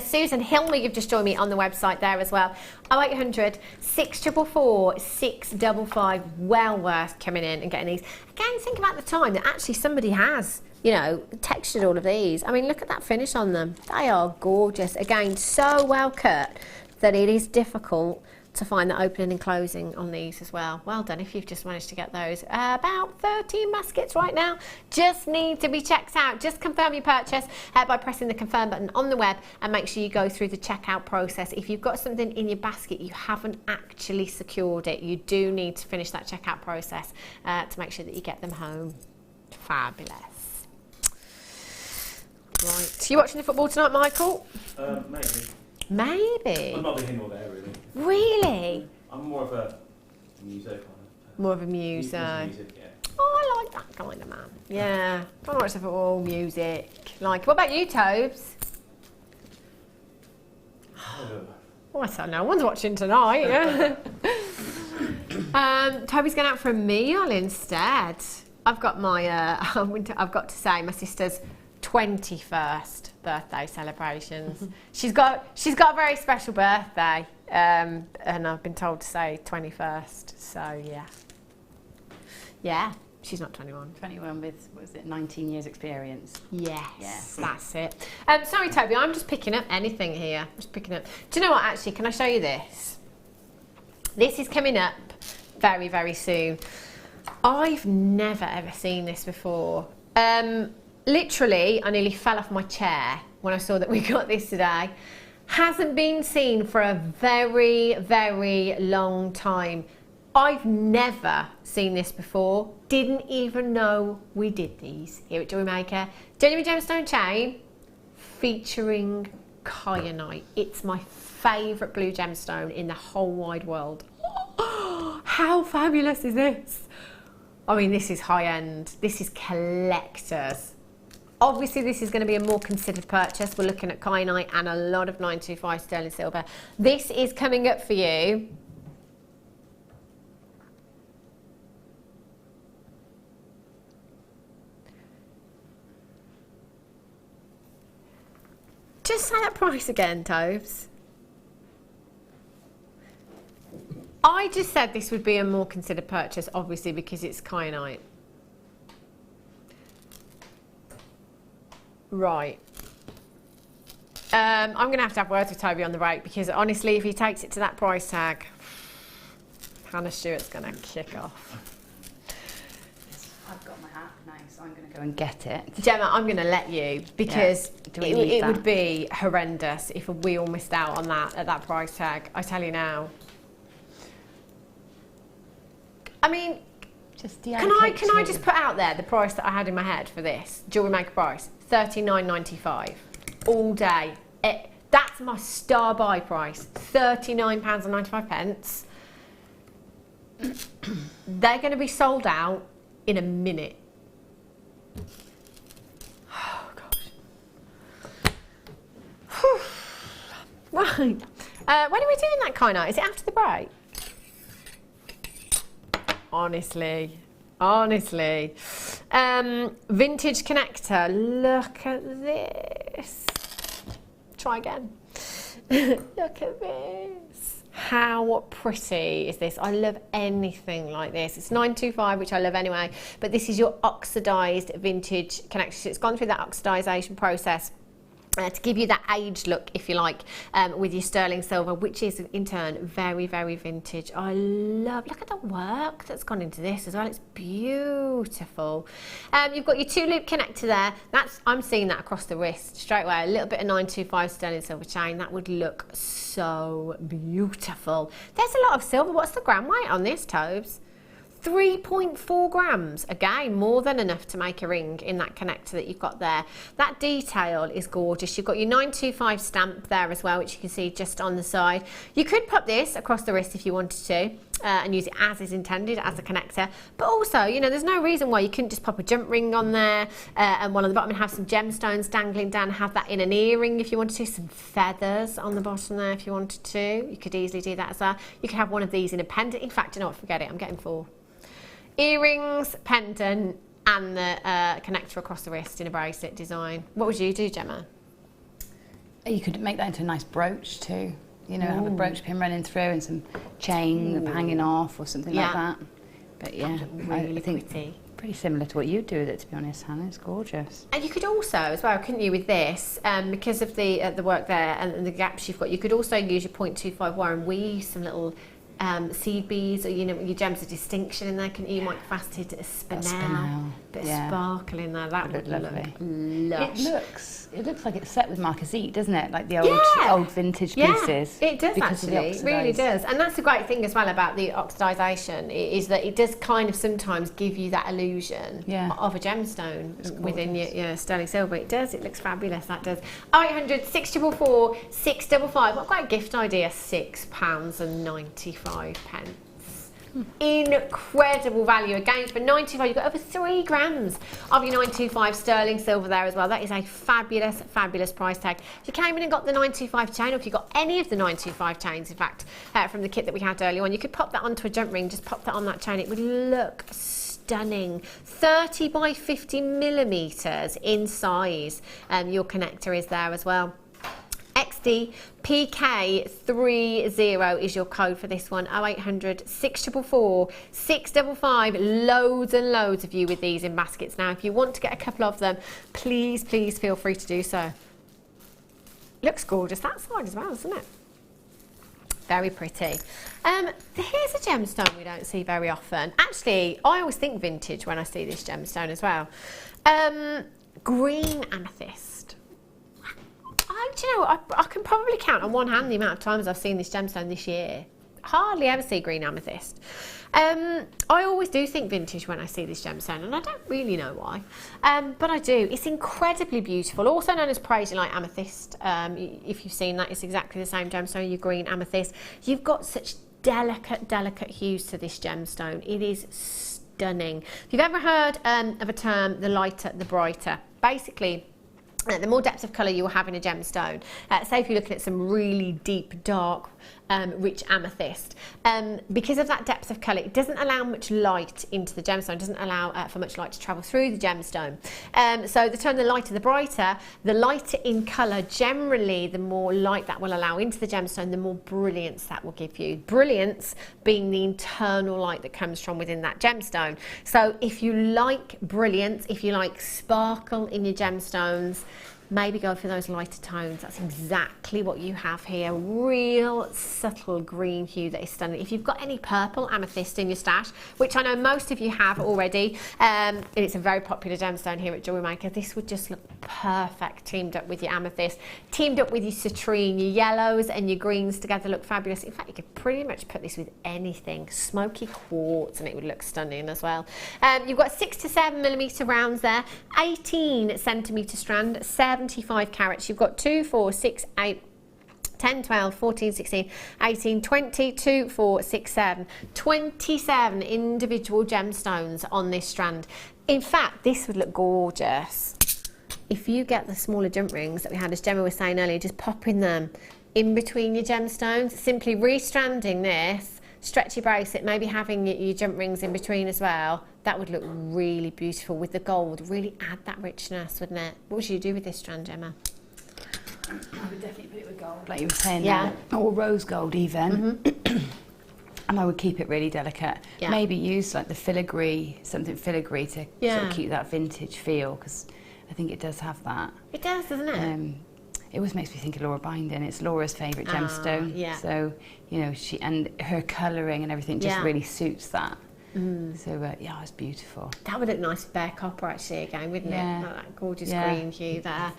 Susan Hilmer, you've just joined me on the website there as well. 0800 644 655. Well worth coming in and getting these. Again, think about the time that actually somebody has, you know, textured all of these. I mean, look at that finish on them. They are gorgeous. Again, so well cut that it is difficult to find the opening and closing on these as well. Well done if you've just managed to get those. About 13 baskets right now. Just need to be checked out. Just confirm your purchase by pressing the confirm button on the web, and make sure you go through the checkout process. If you've got something in your basket, you haven't actually secured it, you do need to finish that checkout process to make sure that you get them home. Fabulous. Right, you watching the football tonight, Michael? Maybe. Maybe? I'm not here nor there, really. Really? I'm more of a muso kind of. More of a muso. Music, yeah. Oh, I like that kind of man. Yeah. I watch the football, music. Like, what about you, Tobes? Oh, I said no one's watching tonight. Toby's going out for a meal instead. I've got my, I've got to say, my sister's 21st birthday celebrations. She's got a very special birthday, and I've been told to say 21st. So yeah, she's not 21. 21 with, what was it, 19 years experience? Yes, that's it. Sorry, Toby, I'm just picking up anything here. Just picking up. Do you know what? Actually, can I show you this? This is coming up very, very soon. I've never ever seen this before. Literally, I nearly fell off my chair when I saw that we got this today. Hasn't been seen for a very, very long time. I've never seen this before. Didn't even know we did these here at Jewellery Maker. Genuine gemstone chain featuring Kyanite. It's my favourite blue gemstone in the whole wide world. How fabulous is this? I mean, this is high end. This is collectors. Obviously, this is going to be a more considered purchase. We're looking at Kyanite and a lot of 925 sterling silver. This is coming up for you. Just say that price again, Toves. I just said this would be a more considered purchase, obviously, because it's Kyanite. Right. I'm going to have words with Toby on the rate, because honestly, if he takes it to that price tag, Hannah Stuart's going to kick off. I've got my hat now, so I'm going to go and get it. Gemma, I'm going to let you, because yeah. it would be horrendous if we all missed out on that at that price tag. I tell you now. I mean, just can I just put out there the price that I had in my head for this Jewellery Maker price? £39.95 all day. That's my star buy price. £39.95. They're going to be sold out in a minute. Oh gosh. Right. When are we doing that Kyanite? Is it after the break? Honestly. Vintage connector. Look at this. Try again. Look at this. How pretty is this? I love anything like this. It's 925, which I love anyway, but this is your oxidised vintage connector. So it's gone through that oxidisation process to give you that aged look, if you like, with your sterling silver, which is in turn very, very vintage. I love, look at the work that's gone into this as well. It's beautiful. You've got your 2-loop connector there. I'm seeing that across the wrist straight away. A little bit of 925 sterling silver chain. That would look so beautiful. There's a lot of silver. What's the gram weight on this, Tobes? 3.4 grams, again, more than enough to make a ring in that connector that you've got there. That detail is gorgeous. You've got your 925 stamp there as well, which you can see just on the side. You could pop this across the wrist if you wanted to, and use it as is intended, as a connector. But also, you know, there's no reason why you couldn't just pop a jump ring on there, and one on the bottom, and have some gemstones dangling down, have that in an earring if you wanted to, some feathers on the bottom there if you wanted to. You could easily do that as well. You could have one of these in a pendant. In fact, you know what, forget it, I'm getting 4. Earrings, pendant, and the connector across the wrist in a bracelet design. What would you do, Gemma? You could make that into a nice brooch too. You know, have a brooch pin running through and some chain hanging off or something like that. But yeah, really I think pretty. pretty similar to what you do with it, to be honest, Hannah. It's gorgeous. And you could also, as well, couldn't you, with this, because of the work there and the gaps you've got, you could also use your 0.25 wire and weave some little seed beads, or your gems of distinction in there. You might faceted a spinel, bit of sparkle in there. That would look lush. It looks like it's set with marquisite, doesn't it? Like the old vintage pieces. It does actually. It really does. And that's the great thing as well about the oxidisation, is that it does kind of sometimes give you that illusion of a gemstone within your sterling silver. It does. It looks fabulous. That does. 0800 644 655. What a great gift idea. £6.95. Incredible value again for 95. You've got over 3 grams of your 925 sterling silver there as well. That is a fabulous price tag. If you came in and got the 925 chain, or if you got any of the 925 chains, in fact, from the kit that we had earlier on, you could pop that onto a jump ring. Just pop that on that chain. It would look stunning. 30 by 50 millimeters in size. Your connector is there as well. XD PK30 is your code for this one. 0800 644 655. Loads and loads of you with these in baskets now. If you want to get a couple of them, please feel free to do so. Looks gorgeous that side as well, doesn't it? Very pretty. Here's a gemstone we don't see very often. Actually, I always think vintage when I see this gemstone as well. Green amethyst. Do you know what? I can probably count on one hand the amount of times I've seen this gemstone this year. Hardly ever see green amethyst. I always do think vintage when I see this gemstone, and I don't really know why, but I do. It's incredibly beautiful, also known as Praisiolite amethyst. If you've seen that, it's exactly the same gemstone, your green amethyst. You've got such delicate hues to this gemstone. It is stunning. If you've ever heard of a term, the lighter, the brighter, basically, the more depth of colour you will have in a gemstone, say if you're looking at some really deep, dark, rich amethyst, because of that depth of colour, it doesn't allow much light into the gemstone, it doesn't allow for much light to travel through the gemstone. So the term the lighter, the brighter in colour, generally the more light that will allow into the gemstone, the more brilliance that will give you. Brilliance being the internal light that comes from within that gemstone. So if you like brilliance, if you like sparkle in your gemstones, maybe go for those lighter tones. That's exactly what you have here. Real subtle green hue that is stunning. If you've got any purple amethyst in your stash, which I know most of you have already, and it's a very popular gemstone here at Jewellery Maker, this would just look perfect teamed up with your amethyst, teamed up with your citrine. Your yellows and your greens together look fabulous. In fact, you could pretty much put this with anything. Smoky quartz, and it would look stunning as well. You've got 6 to 7 millimeter rounds there, 18 centimeter strand, 75 carats. You've got 2, 4, 6, 8, 10, 12, 14, 16, 18, 20, 2, 4, 6, 7. 27 individual gemstones on this strand. In fact, this would look gorgeous if you get the smaller jump rings that we had, as Gemma was saying earlier, just popping them in between your gemstones, simply restranding this, stretchy bracelet, maybe having your jump rings in between as well. That would look really beautiful with the gold. Really add that richness, wouldn't it? What would you do with this strand, Gemma? I would definitely put it with gold, like you were saying, or rose gold even. And I would keep it really delicate. Maybe use like the filigree, something filigree to sort of keep that vintage feel, because I think it does have that. It does, doesn't it? It always makes me think of Laura Binding. It's Laura's favourite gemstone. So, you know, her colouring and everything just really suits that. So, yeah, it's beautiful. That would look nice with bare copper, actually, again, wouldn't it? Like that gorgeous green hue there.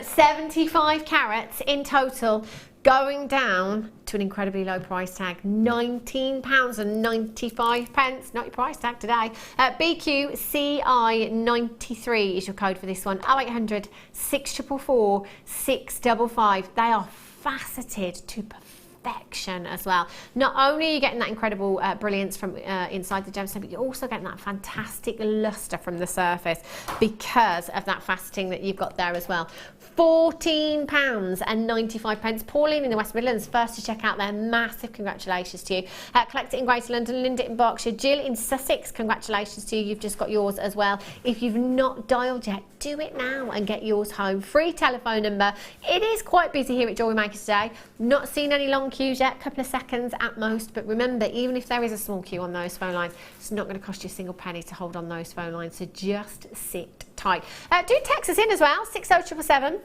75 carats in total, going down to an incredibly low price tag, £19.95. Not your price tag today. BQCI93 is your code for this one. 0800 644 655. They are faceted to perfection as well. Not only are you getting that incredible brilliance from inside the gemstone, but you're also getting that fantastic luster from the surface because of that faceting that you've got there as well. £14.95. Pauline in the West Midlands, first to check out there. Massive congratulations to you. Collect it in Greater London, Linda in Berkshire, Jill in Sussex, congratulations to you. You've just got yours as well. If you've not dialed yet, do it now and get yours home. Free telephone number. It is quite busy here at Jewellery Maker today. Not seen any long queues yet, a couple of seconds at most, but remember, even if there is a small queue on those phone lines, it's not going to cost you a single penny to hold on those phone lines, so just sit tight. Do text us in as well, 60777.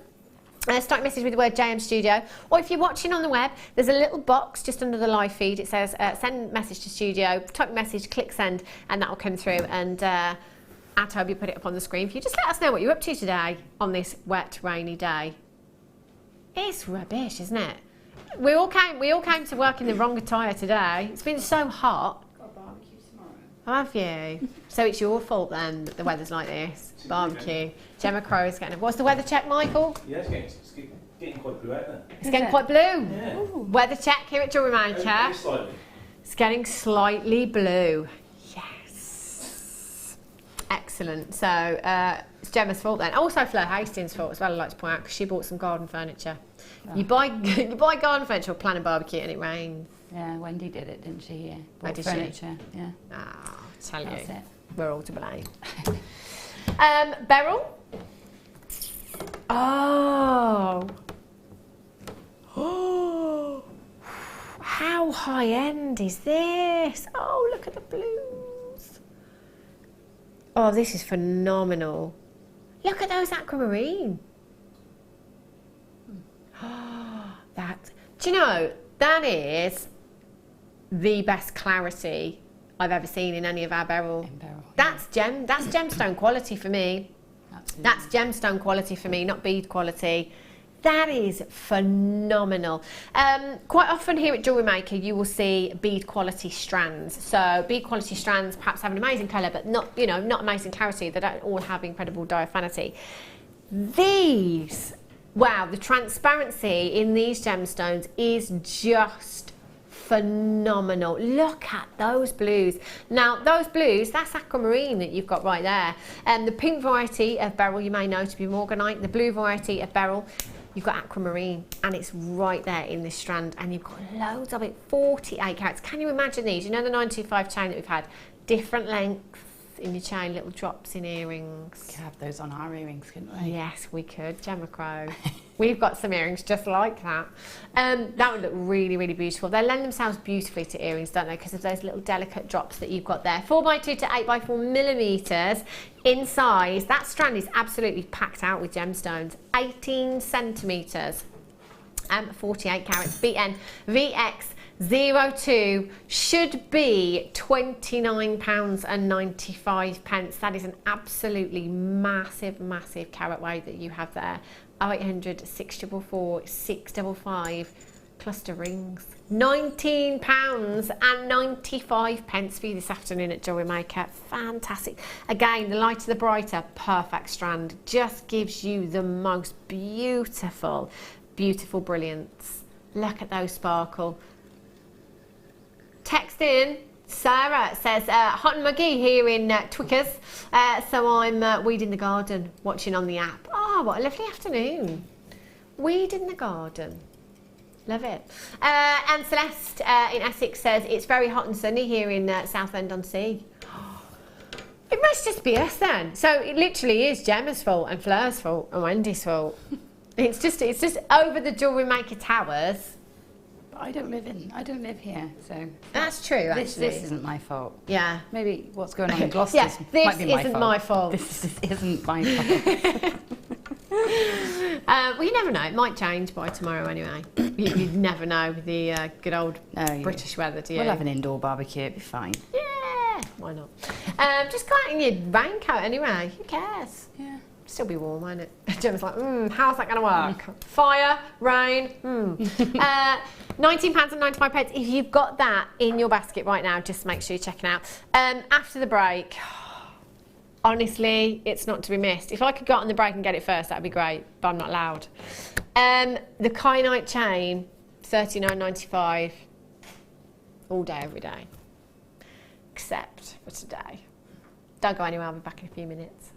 Start a message with the word JM Studio, or if you're watching on the web, there's a little box just under the live feed. It says send message to studio, type message, click send, and that will come through, and our Toby will put it up on the screen for you. Just let us know what you're up to today on this wet, rainy day. It's rubbish, isn't it? We all came to work in the wrong attire today. It's been so hot. Got a barbecue tomorrow. Have you? So it's your fault then that the weather's like this. Barbecue. Gemma Crow is getting. What's the weather check, Michael? Yeah, it's getting quite blue out there. It's getting quite blue. Yeah. Weather check here at Jewellery Maker. Only slightly. It's getting slightly blue. Yes. Excellent. So it's Gemma's fault then. Also Fleur Hastings' fault as well, I'd like to point out, because she bought some garden furniture. Oh. You buy garden furniture or plan a barbecue and it rains. Yeah, Wendy did it, didn't she? Yeah. Bought did furniture. She? Yeah. Ah, tell you. That's it. We're all to blame. Beryl. Oh. Oh. How high end is this? Oh, look at the blues. Oh, this is phenomenal. Look at those aquamarine. Do you know, that is the best clarity I've ever seen in any of our Beryl. That's gemstone quality for me. Absolutely. That's gemstone quality for me, not bead quality. That is phenomenal. Quite often here at Jewellery Maker, you will see bead quality strands. So bead quality strands perhaps have an amazing colour, but not amazing clarity. They don't all have incredible diaphanity. These, wow, the transparency in these gemstones is just phenomenal. Look at those blues. Now those blues, that's aquamarine that you've got right there. And the pink variety of Beryl you may know to be Morganite. The blue variety of Beryl, you've got aquamarine, and it's right there in this strand, and you've got loads of it. 48 carats. Can you imagine these? You know the 925 chain that we've had, different lengths in your chain, little drops in earrings. We could have those on our earrings, couldn't we? Yes, we could. Gemma Crow. We've got some earrings just like that. That would look really, really beautiful. They lend themselves beautifully to earrings, don't they? Because of those little delicate drops that you've got there. 4x2 to 8x4 millimetres in size. That strand is absolutely packed out with gemstones. 18 centimetres. 48 carats. BN VX 02 should be £29.95. That is an absolutely massive, massive carat weight that you have there. 0800 644 655 cluster rings. £19.95 for you this afternoon at Jewellery Maker. Fantastic. Again, the lighter the brighter, perfect strand. Just gives you the most beautiful, beautiful brilliance. Look at those sparkle. Text in. Sarah says, hot and muggy here in Twickers, so I'm weeding the garden, watching on the app. Oh, what a lovely afternoon. Weeding the garden. Love it. And Celeste in Essex says, it's very hot and sunny here in Southend-on-Sea. It must just be us then. So it literally is Gemma's fault and Fleur's fault and Wendy's fault. It's just over the Jewellery Maker towers. I don't live here, so that's true. Actually, this isn't my fault. Yeah, maybe what's going on in Gloucester yes, might be my fault. This isn't my fault. Well, you never know. It might change by tomorrow anyway. You'd never know with the good old British weather, do you? We'll have an indoor barbecue. It'll be fine. Yeah, why not? Just go out in your raincoat anyway. Who cares? Yeah. Still be warm, won't it? Gemma's like, how's that going to work? Fire, rain, £19.95. If you've got that in your basket right now, just make sure you're checking out. After the break, honestly, it's not to be missed. If I could go out on the break and get it first, that'd be great, but I'm not allowed. The Kyanite chain, $39.95, all day, every day, except for today. Don't go anywhere, I'll be back in a few minutes.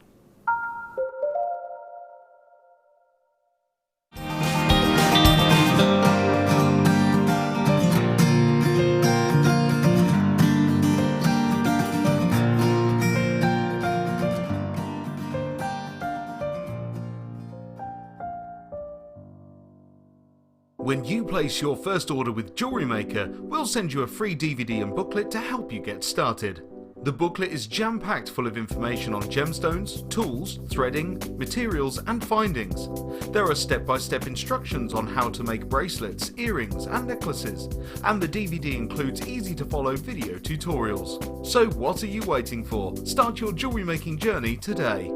When you place your first order with Jewellery Maker, we'll send you a free DVD and booklet to help you get started. The booklet is jam-packed full of information on gemstones, tools, threading, materials and findings. There are step-by-step instructions on how to make bracelets, earrings and necklaces, and the DVD includes easy-to-follow video tutorials. So what are you waiting for? Start your jewellery making journey today.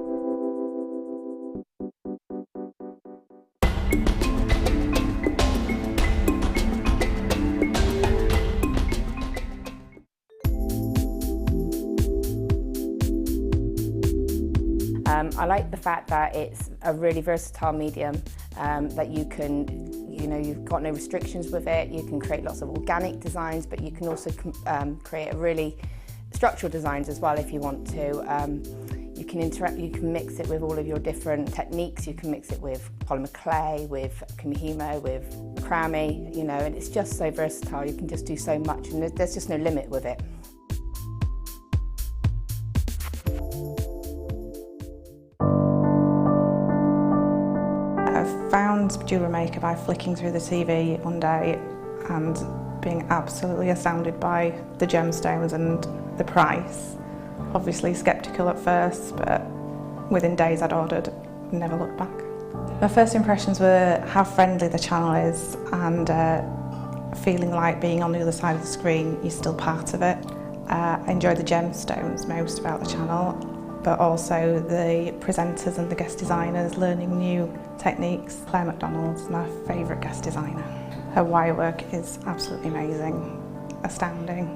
I like the fact that it's a really versatile medium, that you can, you've got no restrictions with it. You can create lots of organic designs, but you can also create a really structural designs as well if you want to. You can mix it with all of your different techniques. You can mix it with polymer clay, with kumihimo, with crami, and it's just so versatile. You can just do so much, and there's just no limit with it. I found Jewellery Maker by flicking through the TV one day and being absolutely astounded by the gemstones and the price. Obviously sceptical at first, but within days I'd ordered and never looked back. My first impressions were how friendly the channel is and feeling like being on the other side of the screen, you're still part of it. I enjoy the gemstones most about the channel, but also the presenters and the guest designers learning new techniques. Claire McDonald's my favourite guest designer. Her wire work is absolutely amazing, astounding.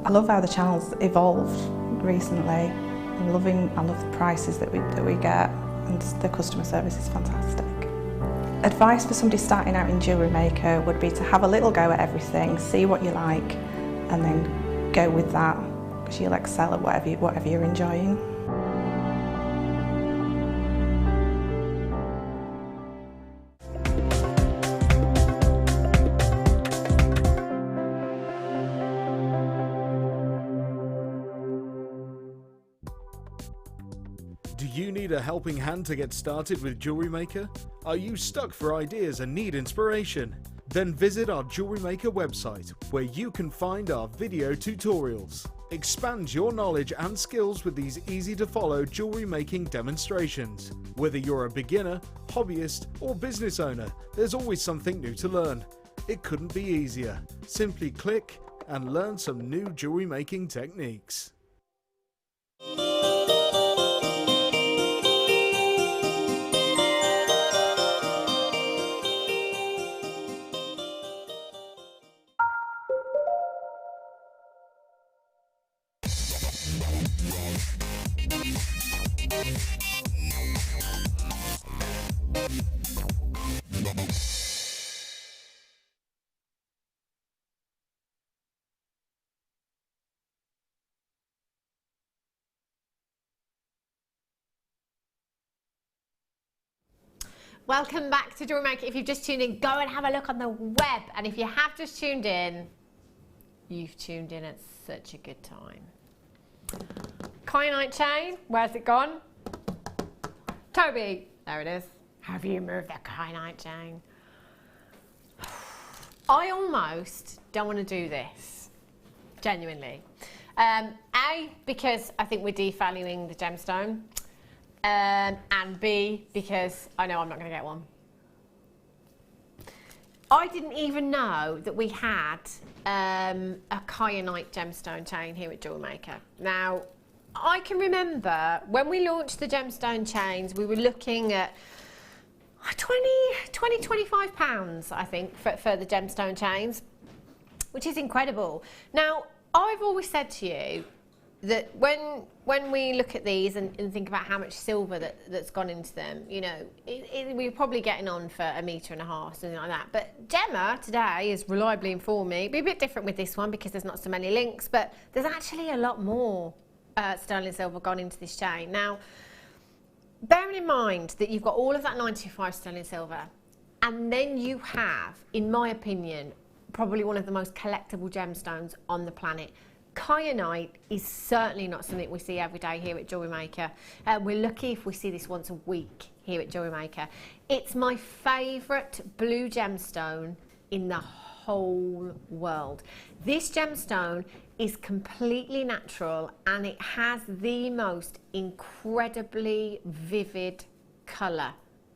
I love how the channel's evolved recently. I love the prices that we get, and the customer service is fantastic. Advice for somebody starting out in Jewellery Maker would be to have a little go at everything, see what you like, and then go with that, because you'll excel at whatever you're enjoying. Do you need a helping hand to get started with Jewellery Maker? Are you stuck for ideas and need inspiration? Then visit our Jewellery Maker website, where you can find our video tutorials. Expand your knowledge and skills with these easy-to-follow jewellery making demonstrations. Whether you're a beginner, hobbyist or business owner, there's always something new to learn. It couldn't be easier. Simply click and learn some new jewellery making techniques. Welcome back to Jewellery Maker. If you've just tuned in, go and have a look on the web. And if you have just tuned in, you've tuned in at such a good time. Kyanite chain, where's it gone? Toby, there it is. Have you moved the kyanite chain? I almost don't want to do this, genuinely. A, because I think we're devaluing the gemstone. And B, because I know I'm not going to get one. I didn't even know that we had a Kyanite gemstone chain here at Jewellery Maker. Now, I can remember when we launched the gemstone chains, we were looking at £25, I think, for the gemstone chains, which is incredible. Now, I've always said to you that when we look at these and think about how much silver that's gone into them, you know, we're probably getting on for £1.5 meters, something like that. But Gemma today has reliably informed me, it'll be a bit different with this one because there's not so many links, but there's actually a lot more sterling silver gone into this chain. Now, bearing in mind that you've got all of that 95 sterling silver, and then you have, in my opinion, probably one of the most collectible gemstones on the planet. Kyanite is certainly not something we see every day here at Jewellery Maker. We're lucky if we see this once a week here at Jewellery Maker. It's my favourite blue gemstone in the whole world. This gemstone is completely natural and it has the most incredibly vivid colour,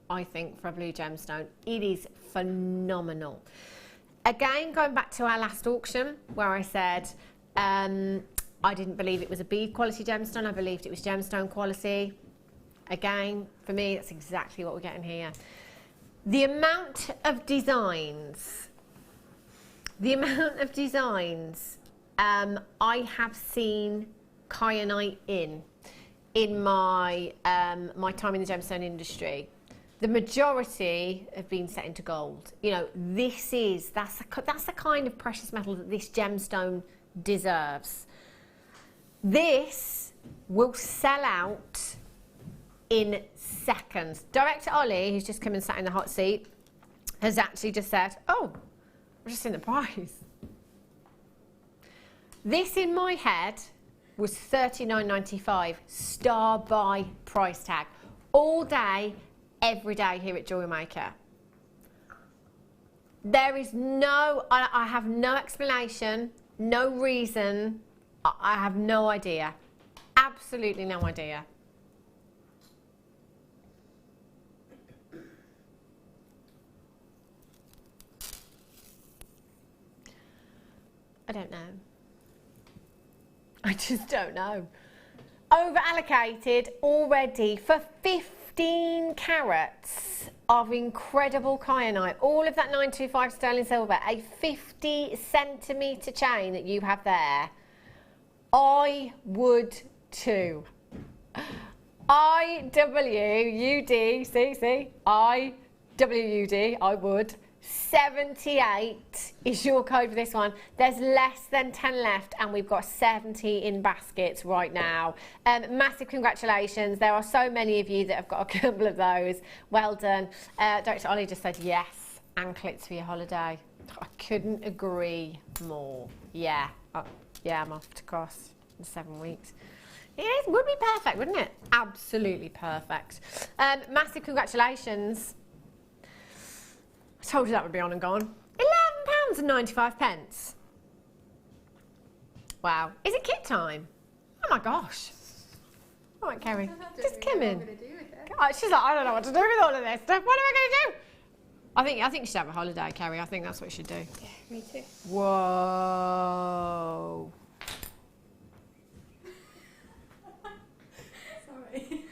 I think, for a blue gemstone. It is phenomenal. Again, going back to our last auction where I said I didn't believe it was a bead quality gemstone, I believed it was gemstone quality. Again, for me, that's exactly what we're getting here. The amount of designs I have seen Kyanite in my my time in the gemstone industry, the majority have been set into gold. You know, that's the kind of precious metal that this gemstone deserves. This will sell out in seconds. Director Ollie, who's just come and sat in the hot seat, has actually just said, oh, I've just seen the price. This in my head was $39.95, star buy price tag. All day, every day here at Jewellery Maker. There is I have no explanation, no reason, I have no idea. Absolutely no idea. I don't know. I just don't know. Over allocated already for 15 carats of incredible Kyanite. All of that 925 sterling silver, a 50 centimetre chain that you have there. I would too. IWUD, IWUD, I would. 78 is your code for this one. There's less than 10 left and we've got 70 in baskets right now. Massive congratulations. There are so many of you that have got a couple of those. Well done. Dr. Ollie just said yes, anklets for your holiday. I couldn't agree more. Yeah, yeah, I'm off to Cross in 7 weeks. It would be perfect, wouldn't it? Absolutely perfect. Massive congratulations. I told you that would be on and gone. £11.95. Wow. Is it kit time? Oh my gosh. All right, Kerry. Just come in. She's like, I don't know what to do with all of this stuff. What am I going to do? I think you should have a holiday, Kerry. I think that's what you should do. Yeah, me too. Whoa. Sorry.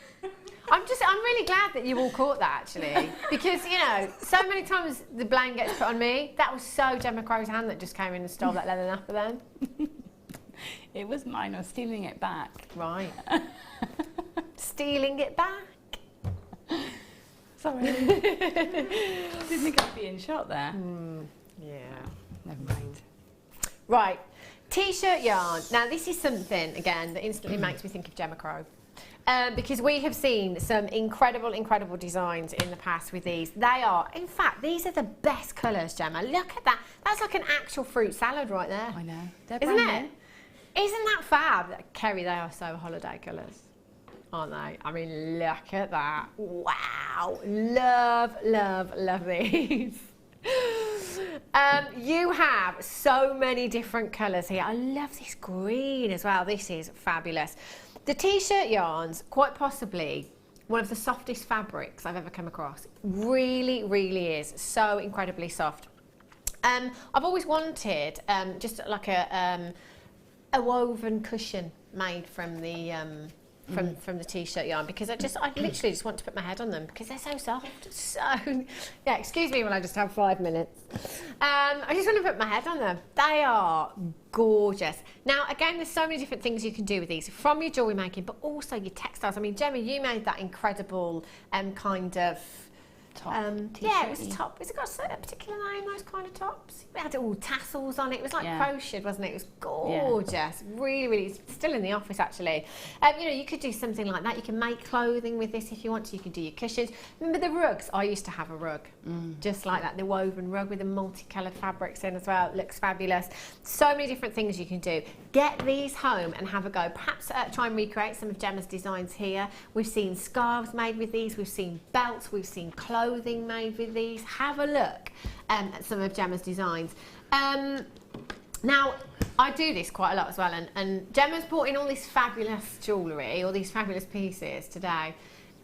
I'm really glad that you all caught that, actually, because, you know, so many times the blame gets put on me. That was so Gemma Crow's hand that just came in and stole that leather napper then. It was mine. I was stealing it back. Right. Stealing it back. Sorry. Didn't think I'd be in shot there. Yeah. Never mind. Right. T-shirt yarn. Now, this is something, again, that instantly makes me think of Gemma Crow. Because we have seen some incredible designs in the past with these. They are, in fact, these are the best colours, Gemma. Look at that. That's like an actual fruit salad right there. I know. They're Isn't brand it? Isn't that fab? Kerry, they are so holiday colours, aren't they? I mean, look at that. Wow. Love these. You have so many different colours here. I love this green as well. This is fabulous. The t-shirt yarns, quite possibly one of the softest fabrics I've ever come across. Really is so incredibly soft. I've always wanted just like a woven cushion made from the from the t-shirt yarn, because I literally just want to put my head on them because they're so soft. So yeah, excuse me when I just have 5 minutes. I just want to put my head on them. They are gorgeous. Now again, there's so many different things you can do with these, from your jewellery making but also your textiles. I mean, Gemma, you made that incredible kind of top yeah, it was a t-shirt-y. top. Has it got a particular name, those kind of tops? It had all tassels on it. It was like Yeah. crocheted, wasn't it? It was gorgeous. Really, really. It's still in the office, actually. You know, you could do something like that. You can make clothing with this if you want to. You can do your cushions. Remember the rugs? I used to have a rug, just like that. The woven rug with the multicoloured fabrics in as well. It looks fabulous. So many different things you can do. Get these home and have a go. Perhaps try and recreate some of Gemma's designs here. We've seen scarves made with these. We've seen belts. We've seen clothing made with these. Have a look at some of Gemma's designs. Now, I do this quite a lot as well, and Gemma's brought in all this fabulous jewellery, all these fabulous pieces today.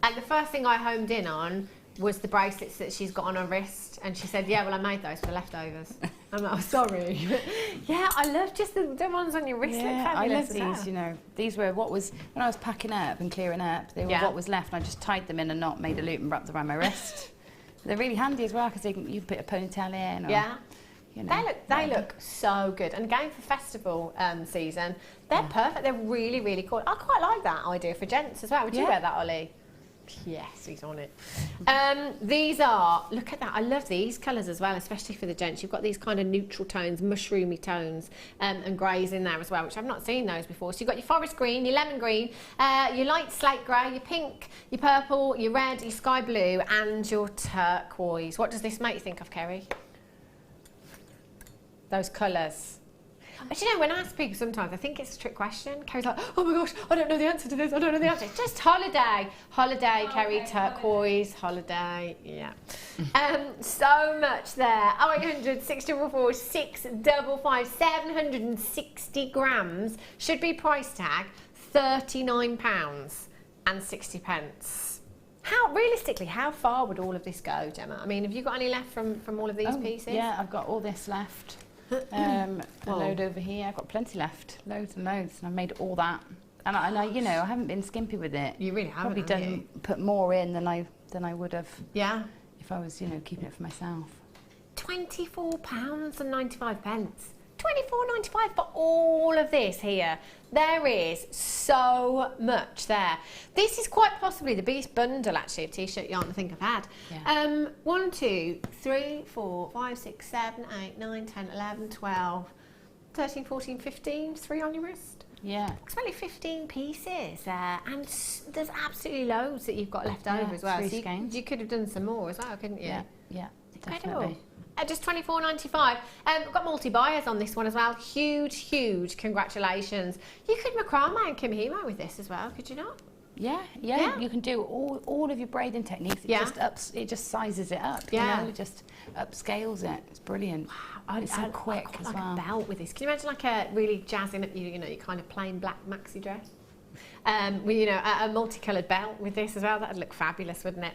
And the first thing I homed in on was the bracelets that she's got on her wrist, and she said, yeah, well, I made those for the leftovers. I'm like, oh, sorry. Yeah, I love just the ones on your wrist. Yeah, look I love fabulous as these, well. you know. These were what was, when I was packing up and clearing up, they were what was left, and I just tied them in a knot, made a loop and wrapped around my wrist. They're really handy as well, because you can put a ponytail in. Or, yeah. you know, They look so good. And again, for festival season, they're perfect. They're really, really cool. I quite like that idea for gents as well. Would you wear that, Ollie? Yes, he's on it. These are, look at that, I love these colours as well, especially for the gents. You've got these kind of neutral tones, mushroomy tones, and greys in there as well, which I've not seen those before. So you've got your forest green, your lemon green, your light slate grey, your pink, your purple, your red, your sky blue, and your turquoise. What does this make you think of, Kerry? Those colours. But you know, when I ask people sometimes, I think it's a trick question. Kerry's like, oh my gosh, I don't know the answer to this, I don't know the answer. Just holiday. Holiday, Kerry, turquoise, holiday, yeah. So much there. 0800 644 655, 760 grams. Should be price tag £39.60. Realistically, how far would all of this go, Gemma? I mean, have you got any left from all of these pieces? Yeah, I've got all this left. A load over here. I've got plenty left, loads and loads, and I've made all that. And I you know, I haven't been skimpy with it. You really haven't. Probably put more in than I would have. Yeah. If I was, you know, keeping it for myself. £24.95. £24.95 for all of this here. There is so much there. This is quite possibly the biggest bundle actually of t-shirt yarn I think I've had. Yeah. 1, 2, 3, 4, 5, 6, 7, 8, 9, 10, 11, 12, 13, 14, 15, 3 on your wrist. Yeah. It's only 15 pieces there, and there's absolutely loads that you've got left over as well. 3 So skeins. you could have done some more as well, couldn't you? Yeah, yeah, Incredible. definitely. Just £24.95. We've got multi-buyers on this one as well. Huge, huge congratulations. You could macrame and kimihimo with this as well, could you not? Yeah. You can do all of your braiding techniques. It just sizes it up. Yeah. You know, it just upscales it. It's brilliant. Wow. It's so quick as like well. a belt with this. Can you imagine like a really jazzing up, you know, your kind of plain black maxi dress? With, you know, a multicoloured belt with this as well. That'd look fabulous, wouldn't it?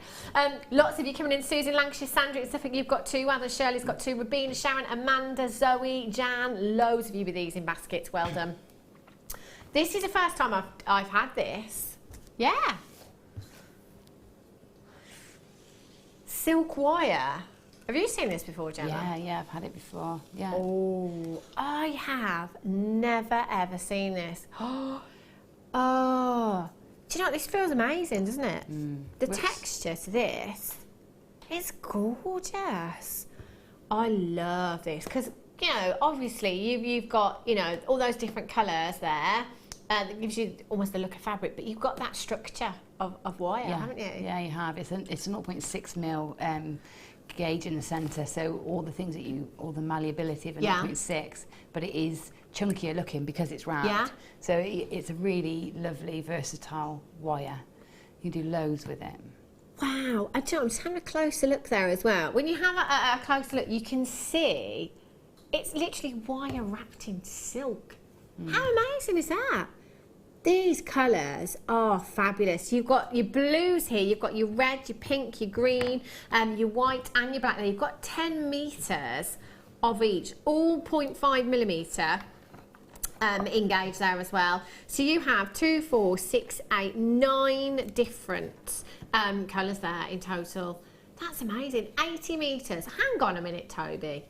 Lots of you coming in. Susan, Lancashire, Sandra, it's something you've got 2 others. Shirley's got 2. Rabina, Sharon, Amanda, Zoe, Jan. Loads of you with these in baskets. Well done. This is the first time I've had this. Yeah. Silk wire. Have you seen this before, Gemma? Yeah, I've had it before. Yeah. Oh, I have never ever seen this. Oh, do you know what? This feels amazing, doesn't it? The texture to this is gorgeous. I love this because, you know, obviously you've got, you know, all those different colours there. That gives you almost the look of fabric, but you've got that structure of wire, haven't you? Yeah, you have. It's a 0.6 mil gauge in the centre, so all the things all the malleability of a 0.6, but it is chunkier looking because it's round. Yeah. So it's a really lovely, versatile wire. You can do loads with it. Wow, I'm just having a closer look there as well. When you have a closer look, you can see it's literally wire wrapped in silk. How amazing is that? These colours are fabulous. You've got your blues here, you've got your red, your pink, your green, your white and your black. Now you've got 10 metres of each, all 0.5 millimetre in gauge there as well. So you have 2, 4, 6, 8, 9 different colours there in total. That's amazing. 80 metres. Hang on a minute, Toby.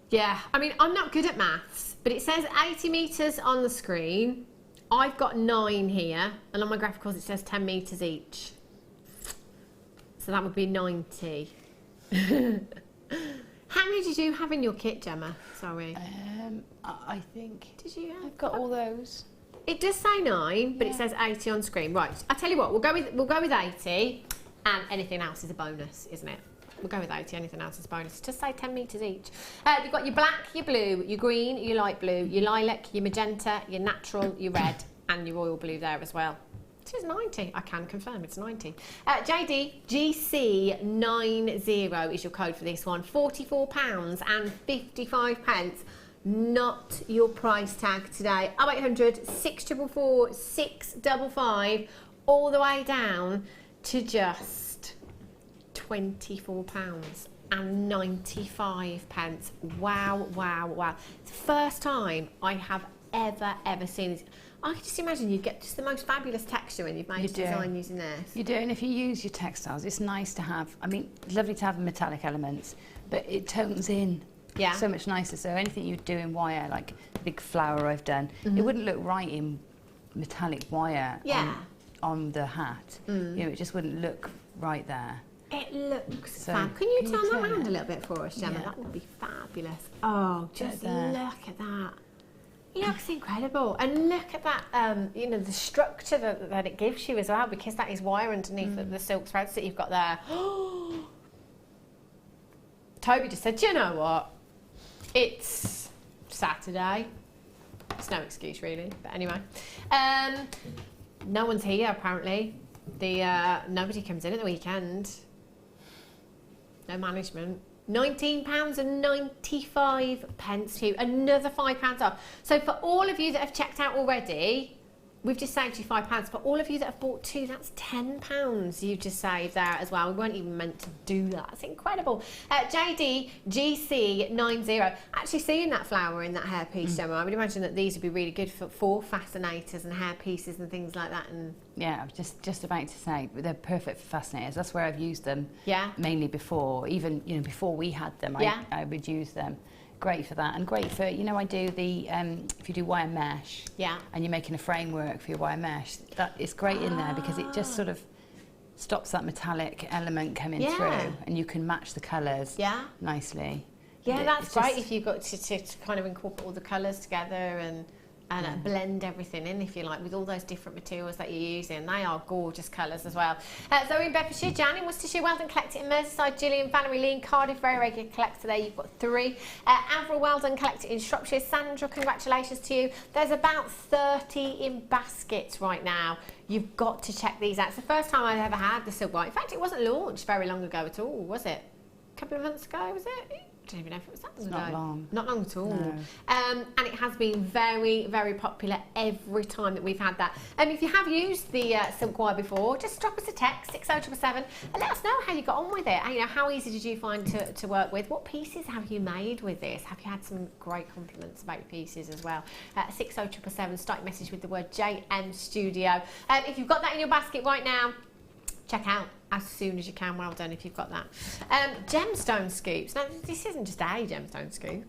Yeah, I mean, I'm not good at maths, but it says 80 metres on the screen. I've got 9 here, and on my graphicals it says 10 metres each. So that would be 90. How many did you have in your kit, Gemma? Sorry. I think. Did you have? I've got all those. It does say 9, but it says 80 on screen. Right. I tell you what, we'll go with 80, and anything else is a bonus, isn't it? We'll go with 80. Anything else is a bonus. Just say 10 metres each. You've got your black, your blue, your green, your light blue, your lilac, your magenta, your natural, your red, and your royal blue there as well. It is 90. I can confirm it's 90. JD GC90 is your code for this one. £44.55. Not your price tag today. 0800 644 655, all the way down to just £24.95. Wow, wow, wow. It's the first time I have ever seen this. I can just imagine you get just the most fabulous texture when you've made a design using this. You do, and if you use your textiles, it's nice to have, I mean, it's lovely to have metallic elements, but it tones in so much nicer. So anything you do in wire, like the big flower I've done, it wouldn't look right in metallic wire on the hat. You know, it just wouldn't look right there. It looks fab. Can you turn that around a little bit for us, Gemma? Yeah. That would be fabulous. Oh, just look at that. It looks incredible. And look at that, you know, the structure that it gives you as well, because that is wire underneath the silk threads that you've got there. Toby just said, do you know what? It's Saturday. It's no excuse, really. But anyway. No one's here, apparently. Nobody comes in at the weekend. No management. £19.95 too. Another £5 off. So for all of you that have checked out already, we've just saved you £5. For all of you that have bought 2, that's £10 you've just saved there as well. We weren't even meant to do that. That's incredible. JD GC90. Actually seeing that flower in that hairpiece, Gemma, I would imagine that these would be really good for fascinators and hairpieces and things like that. And yeah, I was just about to say, they're perfect for fascinators. That's where I've used them mainly before. Even, you know, before we had them, I would use them. Great for that, and great for, you know, I do the if you do wire mesh and you're making a framework for your wire mesh, that is great in there because it just sort of stops that metallic element coming through, and you can match the colours nicely. Yeah, that's great if you've got to kind of incorporate all the colours together and blend everything in, if you like, with all those different materials that you're using. They are gorgeous colours as well. Zoe in Bedfordshire, Jan in Worcestershire, Weldon Collect It in Merseyside, Gillian, Valerie Lee in Cardiff, very regular collector there, you've got 3. Avril, Weldon Collect It in Shropshire. Sandra, congratulations to you. There's about 30 in baskets right now. You've got to check these out. It's the first time I've ever had the silk white. In fact, it wasn't launched very long ago at all, was it? A couple of months ago, was it? I don't even know if it was that long ago. Not long. Not long at all. No. And it has been very, very popular every time that we've had that. And if you have used the silk wire before, just drop us a text, 60777, and let us know how you got on with it. You know, how easy did you find to work with? What pieces have you made with this? Have you had some great compliments about your pieces as well? 60777, start your message with the word JM Studio. If you've got that in your basket right now, check out as soon as you can. Well done if you've got that. Gemstone scoops. Now, this isn't just a gemstone scoop.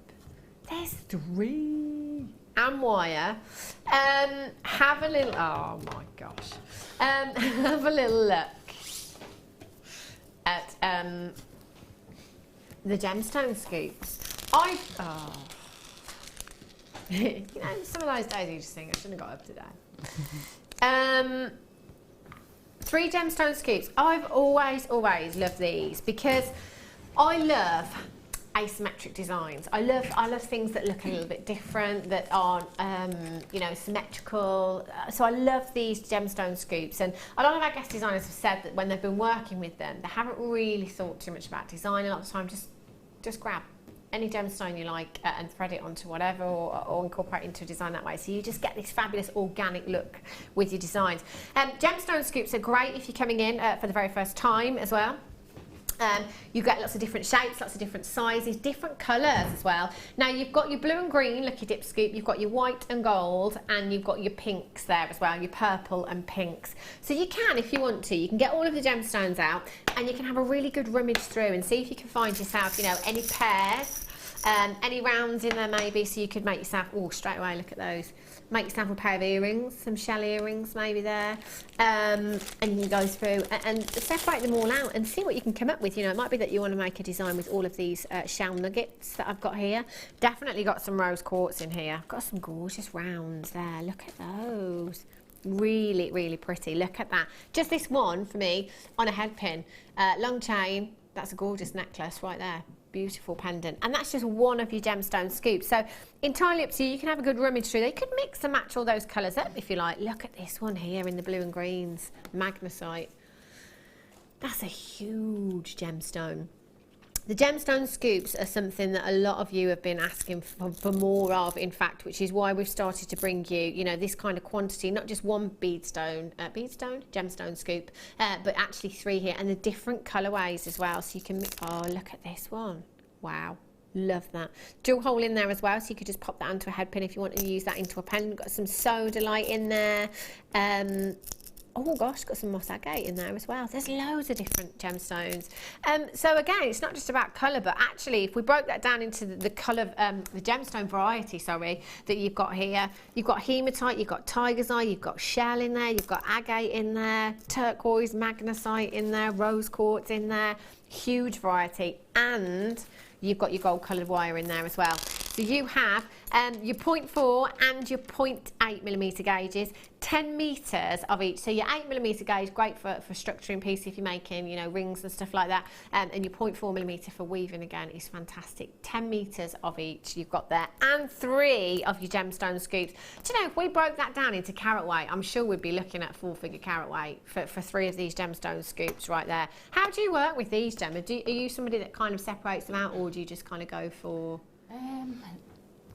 There's 3. And wire. Have a little... Oh, my gosh. Have a little look at the gemstone scoops. You know, some of those days you just think, I shouldn't have got up today. 3 gemstone scoops. I've always loved these because I love asymmetric designs. I love things that look a little bit different, that aren't you know, symmetrical. So I love these gemstone scoops, and a lot of our guest designers have said that when they've been working with them, they haven't really thought too much about design. A lot of the time, just grab any gemstone you like and thread it onto whatever, or incorporate into a design that way. So you just get this fabulous organic look with your designs. Gemstone scoops are great if you're coming in for the very first time as well. You get lots of different shapes, lots of different sizes, different colours as well. Now you've got your blue and green lucky dip scoop, you've got your white and gold, and you've got your pinks there as well, your purple and pinks. So you can, if you want to, you can get all of the gemstones out and you can have a really good rummage through and see if you can find yourself, you know, any pairs, any rounds in there maybe, so you could make yourself, oh, straight away, look at those. make yourself a pair of earrings, some shell earrings maybe there, and you can go through and separate them all out and see what you can come up with. You know, it might be that you want to make a design with all of these shell nuggets that I've got here. Definitely got some rose quartz in here. I've got some gorgeous rounds there. Look at those. Really, really pretty. Look at that. Just this one for me on a head pin. Long chain. That's a gorgeous necklace right there. Beautiful pendant, and that's just one of your gemstone scoops. So entirely up to you. You can have a good rummage through. They could mix and match all those colours up if you like. Look at this one here in the blue and greens, magnesite. That's a huge gemstone. The gemstone scoops are something that a lot of you have been asking for more of, in fact, which is why we've started to bring you, this kind of quantity, not just one gemstone scoop, but actually 3 here, and the different colourways as well. So you can, oh, look at this one. Wow. Love that. Jewel hole in there as well, so you could just pop that onto a head pin if you want to use that into a pen. Got some Sodalite in there. Oh gosh, got some moss agate in there as well. There's loads of different gemstones. So again, it's not just about colour, but actually if we broke that down into the colour, the gemstone variety, sorry, that you've got here, you've got hematite, you've got tiger's eye, you've got shell in there, you've got agate in there, turquoise, magnesite in there, rose quartz in there, huge variety, and you've got your gold coloured wire in there as well. So you have your 0.4 and your 0.8mm gauges, 10 metres of each. So your 8mm gauge, great for structuring pieces if you're making, rings and stuff like that. And your 0.4mm for weaving, again, is fantastic. 10 metres of each you've got there, and 3 of your gemstone scoops. Do you know, if we broke that down into carat weight, I'm sure we'd be looking at 4-figure carat weight for 3 of these gemstone scoops right there. How do you work with these, Gemma? Are you somebody that kind of separates them out, or do you just kind of go for...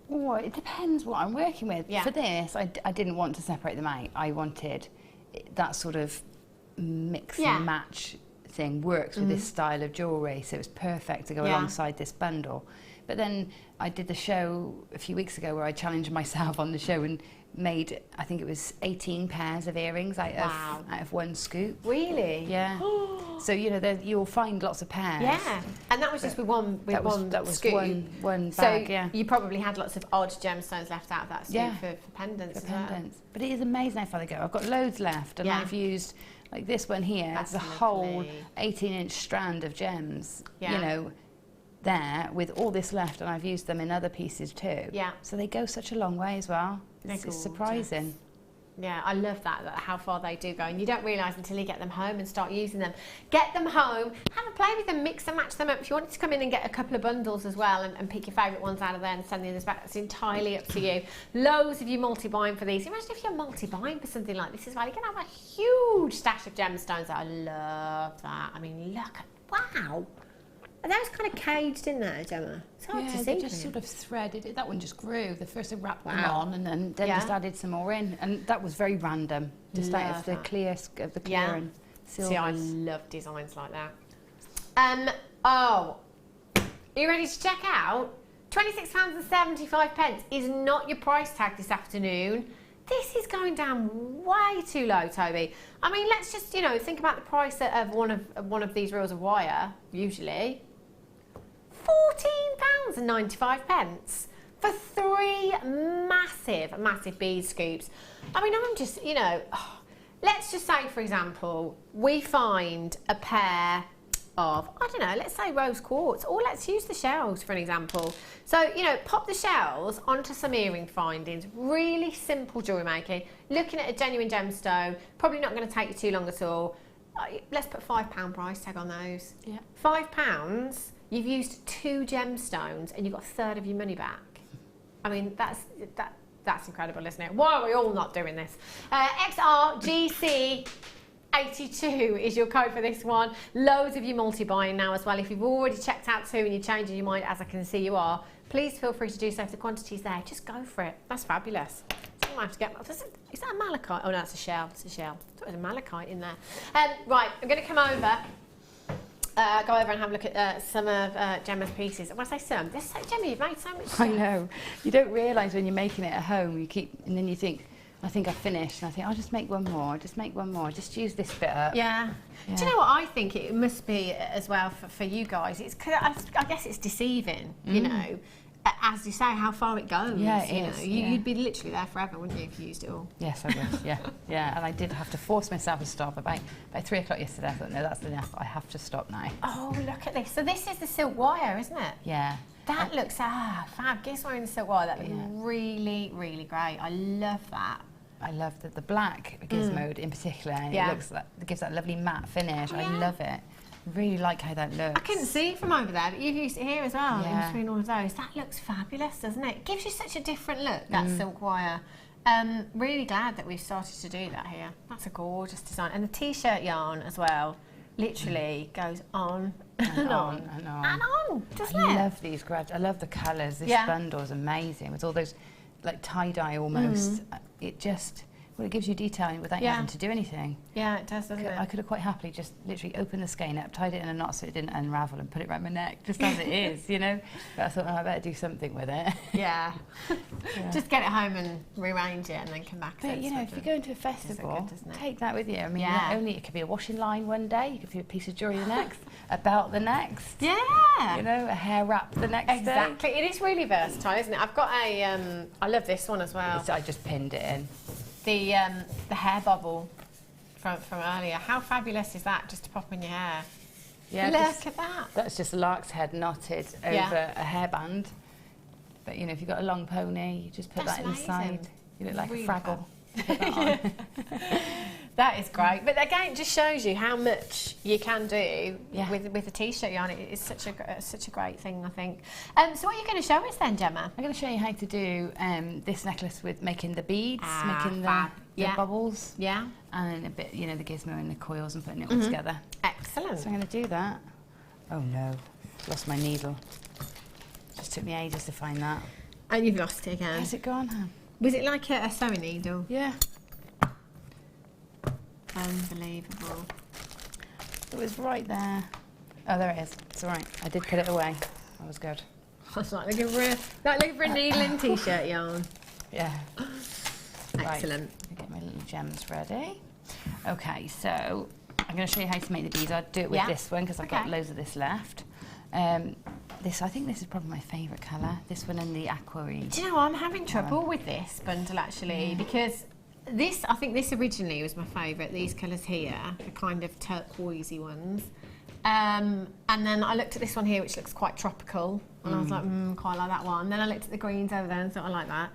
Well, it depends what I'm working with. Yeah. For this, I didn't want to separate them out. I wanted that sort of mix and match thing works with this style of jewellery, so it was perfect to go alongside this bundle. But then I did the show a few weeks ago where I challenged myself on the show and made, I think it was 18 pairs of earrings out of one scoop. Really? Yeah. So you'll find lots of pairs. Yeah, and that was just with one scoop. One bag. So you probably had lots of odd gemstones left out of that scoop for pendants. For pendants. But it is amazing how far they go. I've got loads left, and I've used like this one here. That's it's a whole 18-inch strand of gems. There with all this left, and I've used them in other pieces too. Yeah. So they go such a long way as well. It's surprising. Yeah, I love that, how far they do go, and you don't realise until you get them home and start using them. Get them home, have a play with them, mix and match them up. If you wanted to come in and get a couple of bundles as well and pick your favourite ones out of there and send the others back, that's entirely up to you. Loads of you multi-buying for these. Imagine if you're multi-buying for something like this as well. You're going to have a huge stash of gemstones. I love that. I mean, look at, wow. Are those kind of caged in there, Gemma? It's hard to see. They just sort of threaded it. That one just grew. The first I wrapped them on, and then just added some more in, and that was very random. Just out of the clear and silver. See, I love designs like that. Are you ready to check out? £26.75 is not your price tag this afternoon. This is going down way too low, Toby. I mean, let's just think about the price of one of these reels of wire. Usually, £14.95 for 3 massive bead scoops. I mean, I'm just let's just say, for example, we find a pair of, I don't know, let's say rose quartz, or let's use the shells for an example. So, pop the shells onto some earring findings, really simple jewellery making, looking at a genuine gemstone, probably not going to take you too long at all. Let's put £5 price tag on those. Yeah. £5, you've used 2 gemstones and you've got a third of your money back. I mean, that's incredible, isn't it? Why are we all not doing this? XRGC 82 is your code for this one. Loads of you multi-buying now as well. If you've already checked out 2 and you're changing your mind, as I can see you are, please feel free to do so. If the quantity's there, just go for it. That's fabulous. So I have to get, is that a malachite? Oh no, it's a shell. It's a shell. I thought there was a malachite in there. Right, I'm going to come over. Go over and have a look at some of Gemma's pieces. When I say some, Gemma, you've made so much stuff. I know. You don't realise when you're making it at home, and then you think, I think I've finished, and I think I'll just make one more, just use this bit up. Yeah. Do you know what I think it must be as well for you guys? It's 'cause I guess it's deceiving, as you say, how far it goes. Yeah, it you is, know, yeah. you'd be literally there forever, wouldn't you, if you used it all? Yes, I would. Yeah, yeah. And I did have to force myself to stop about 3 o'clock yesterday. I thought, no, that's enough. I have to stop now. Oh, look at this. So this is the silk wire, isn't it? Yeah. That looks fab. Gizmo in the silk wire. That looks really, really great. I love that. I love the black Gizmo in particular. And Yeah. it looks like, it gives that lovely matte finish. I love it. Really like how that looks. I couldn't see it from over there, but you've used it here as well, in Yeah. between all of those. That looks fabulous, doesn't it? It gives you such a different look, that silk wire. Really glad that we've started to do that here. That's a gorgeous design. And the t-shirt yarn as well, literally goes on and on and on, doesn't it? I love these grads. I love the colours. This bundle is amazing with all those like tie-dye almost. It just, well, it gives you detailing without you having to do anything. Yeah, it does, doesn't it? I could have quite happily just literally opened the skein up, tied it in a knot so it didn't unravel and put it around my neck, just as it is, you know? But I thought, oh, I better do something with it. Yeah. Just get it home and rearrange it and then come back. But, you know, if you go into a festival, good, take that with you. I mean, not only it could be a washing line one day, you could do a piece of jewellery the next, a belt the next. Yeah. You know, a hair wrap the next day. Exactly. It is really versatile, isn't it? I've got a, I love this one as well. I just pinned it in. The hair bubble from earlier. How fabulous is that, just to pop in your hair? Yeah, Look at that. That's just lark's head knotted over a hairband. But, you know, if you've got a long pony, you just put that inside. You look like a Fraggle. Put that on. That is great. But again, it just shows you how much you can do with a t-shirt yarn. It's such a great thing, I think. So what are you going to show us then, Gemma? I'm going to show you how to do this necklace with making the beads, making the bubbles. Yeah. And a bit, you know, the gizmo and the coils and putting it all together. Excellent. So I'm going to do that. Oh no, lost my needle. Just took me ages to find that. And you've lost it again. Where's it gone? Was it like a sewing needle? Yeah. Unbelievable. It was right there. Oh, there it is. It's all right. I did put it away. That was good. That's like looking for a needle in t-shirt yarn. Yeah. Excellent. Right. Get my little gems ready. Okay, so I'm going to show you how to make the beads. I'll do it with this one because I've got loads of this left. I think this is probably my favourite colour. This one and the Aquamarine. Do you know, I'm having trouble with this bundle actually because I think this originally was my favourite. These colours here, the kind of turquoisey ones. And then I looked at this one here, which looks quite tropical, and I was like, quite like that one. Then I looked at the greens over there and thought I like that.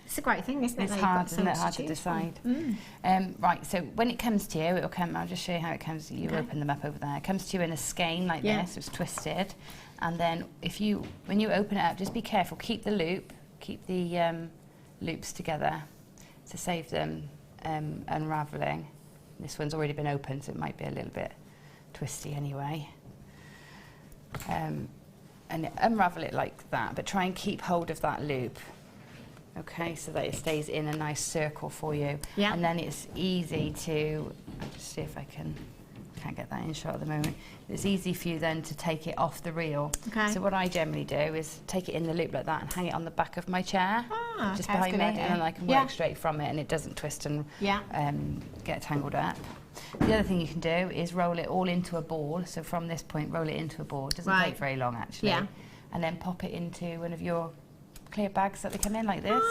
It's a great thing, isn't it? It's hard, isn't it? Hard to decide. Right, so when it comes to you, it will come. I'll just show you how it comes. You open them up over there. It comes to you in a skein like this. It's twisted, and then when you open it up, just be careful. Keep the loop. Keep the loops together to save them unraveling. This one's already been opened, so it might be a little bit twisty anyway. And unravel it like that, but try and keep hold of that loop. Okay, so that it stays in a nice circle for you. Yeah. And then it's easy to, I'll just see if I can't get that in shot at the moment. It's easy for you then to take it off the reel. Okay. So what I generally do is take it in the loop like that and hang it on the back of my chair, just behind me, and then I can work straight from it and it doesn't twist and get tangled up. The other thing you can do is roll it all into a ball. So from this point, roll it into a ball. It doesn't take very long actually. Yeah. And then pop it into one of your clear bags that they come in like this.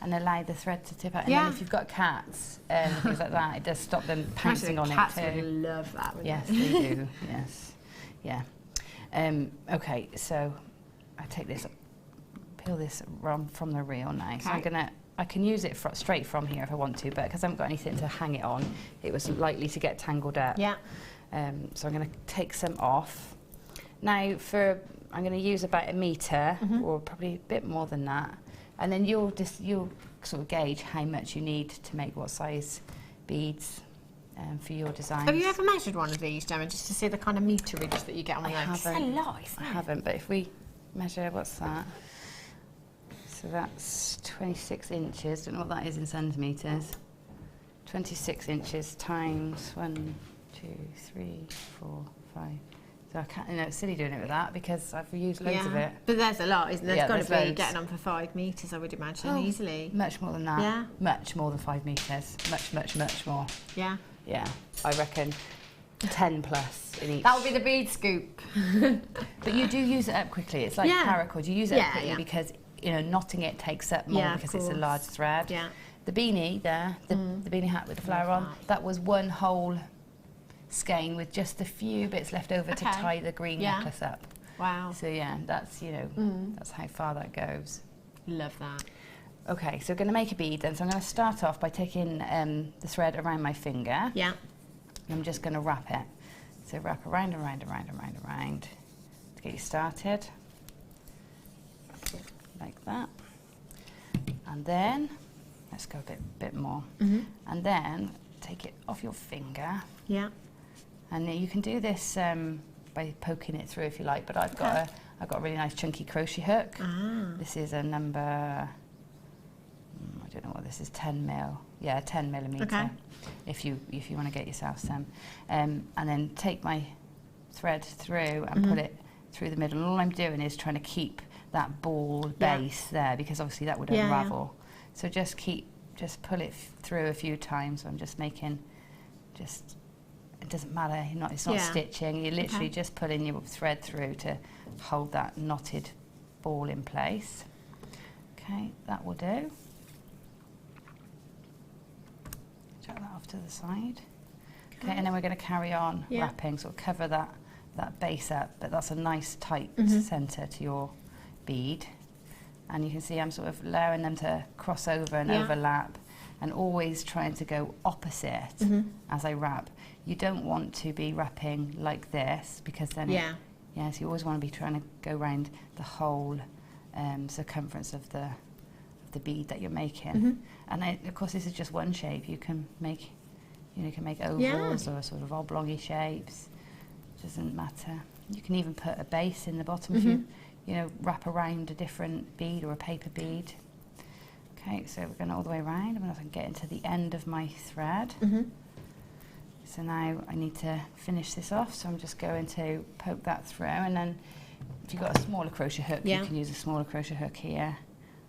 And allow the thread to tip out. And then if you've got cats and things like that, it does stop them pouncing on it too. Cats would love that. Yes, they do. Yes. Yeah. Okay, so I take this, peel this from the reel now. Okay. So I can use it straight from here if I want to, but because I haven't got anything to hang it on, it was likely to get tangled up. Yeah. So I'm going to take some off. Now I'm going to use about 1 metre, or probably a bit more than that, and then you'll sort of gauge how much you need to make what size beads for your design. Have you ever measured one of these, Gemma, just to see the kind of meterage that you get on the notes? It's a lot, isn't it? I haven't, but if we measure, what's that? So that's 26 inches. Don't know what that is in centimetres. 26 inches times 1, 2, 3, 4, 5. So I can't, it's silly doing it with that because I've used loads of it. But there's a lot, isn't there? There's got to be getting on for 5 metres, I would imagine, easily. Much more than that. Yeah. Much more than 5 metres. Much, much, much more. Yeah. Yeah. I reckon 10 plus in each. That would be the bead scoop. But you do use it up quickly. It's like paracord. You use it up quickly because, you know, knotting it takes up more because it's a large thread. Yeah. The beanie there, the beanie hat with the flower on, that was one whole skein with just a few bits left over to tie the green necklace up. Wow. So yeah, that's, you know, that's how far that goes. Love that. Okay, so we're going to make a bead then. So I'm going to start off by taking the thread around my finger. Yeah. And I'm just going to wrap it. So wrap around, around, around, around, around to get you started. Like that. And then, let's go a bit more. And then take it off your finger. Yeah. And then you can do this by poking it through if you like, but I've got a really nice chunky crochet hook. This is a number, I don't know what this is, 10 mil. Yeah, 10 millimeter. Okay. If you want to get yourself some, and then take my thread through and put it through the middle. And all I'm doing is trying to keep that ball base there because obviously that would unravel. So just pull it through a few times. So I'm just making, it doesn't matter. It's not stitching. You're literally just pulling your thread through to hold that knotted ball in place. Okay, that will do. Chuck that off to the side. Okay, and then we're going to carry on wrapping, so cover that base up, but that's a nice tight centre to your bead. And you can see I'm sort of allowing them to cross over and overlap, and always trying to go opposite as I wrap. You don't want to be wrapping like this because then so you always want to be trying to go around the whole circumference of the bead that you're making. And of course this is just one shape. You can make ovals or sort of oblongy shapes. Doesn't matter. You can even put a base in the bottom if you wrap around a different bead or a paper bead. Okay, so we're going all the way around. I'm going to get into the end of my thread. So now I need to finish this off, so I'm just going to poke that through, and then if you've got a smaller crochet hook, you can use a smaller crochet hook here.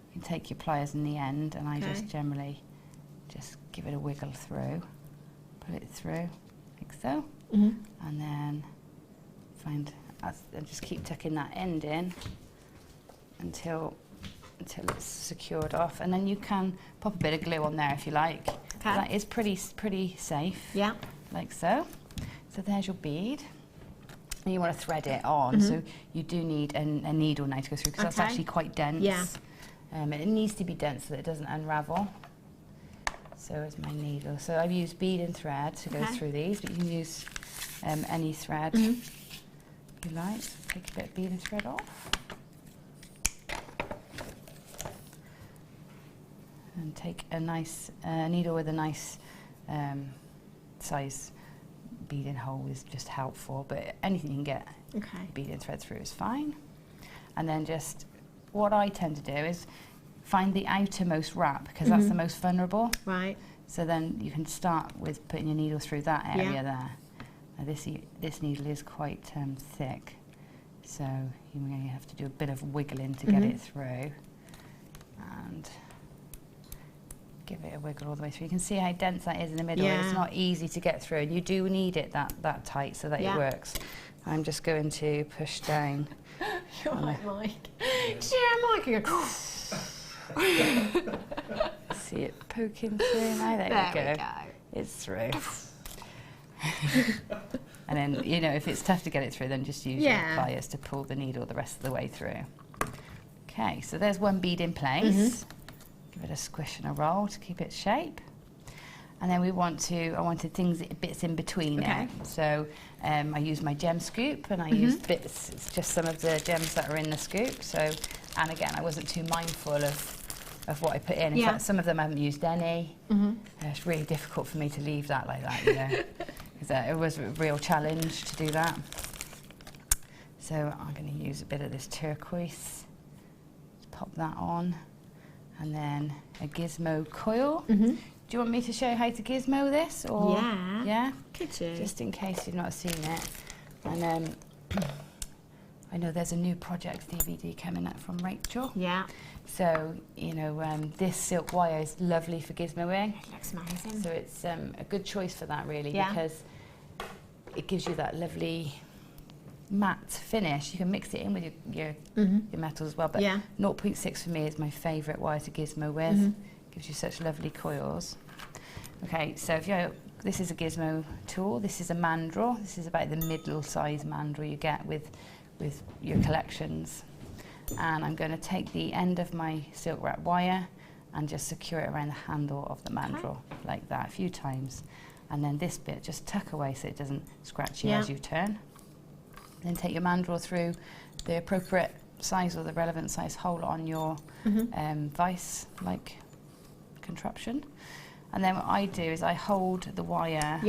You can take your pliers in the end, and I just generally just give it a wiggle through, put it through like so, and then and just keep tucking that end in until it's secured off, and then you can pop a bit of glue on there if you like. That is pretty safe. Yeah. Like so. So there's your bead. And you want to thread it on, so you do need a needle now to go through because that's actually quite dense. Yeah. It needs to be dense so that it doesn't unravel. So is my needle. So I've used bead and thread to go through these, but you can use any thread you like. So take a bit of bead and thread off. And take a nice needle with a nice size beading hole is just helpful, but anything you can get bead and thread through is fine. And then just what I tend to do is find the outermost wrap because that's the most vulnerable. Right. So then you can start with putting your needle through that area there. Now this needle is quite thick, so you may have to do a bit of wiggling to get it through. And give it a wiggle all the way through. You can see how dense that is in the middle. It's not easy to get through, and you do need it that tight so that it works. I'm just going to push down. You're like Mike. Mike. You go. See it poking through now. There we go. It's through. And then, if it's tough to get it through, then just use your pliers to pull the needle the rest of the way through. Okay, so there's one bead in place. Give it a squish and a roll to keep its shape. And then I wanted bits in between it. So I used my gem scoop, and I used bits, it's just some of the gems that are in the scoop. So, and again, I wasn't too mindful of what I put in. In fact, some of them I haven't used any. It's really difficult for me to leave that like that, because it was a real challenge to do that. So I'm going to use a bit of this turquoise. Just pop that on. And then a Gizmo coil. Do you want me to show you how to Gizmo this? Or yeah? Could you? Just in case you've not seen it. And I know there's a new project DVD coming up from Rachel. Yeah. So, this silk wire is lovely for Gizmoing. It looks amazing. So it's a good choice for that, really, because it gives you that lovely matte finish. You can mix it in with your metals as well, but 0.6 for me is my favourite wire to Gizmo with. Gives you such lovely coils. Okay, so if this is a Gizmo tool. This is a mandrel. This is about the middle size mandrel you get with your collections. And I'm going to take the end of my silk wrap wire and just secure it around the handle of the mandrel like that a few times. And then this bit just tuck away so it doesn't scratch you as you turn. Then take your mandrel through the appropriate size or the relevant size hole on your vice-like contraption. And then what I do is I hold the wire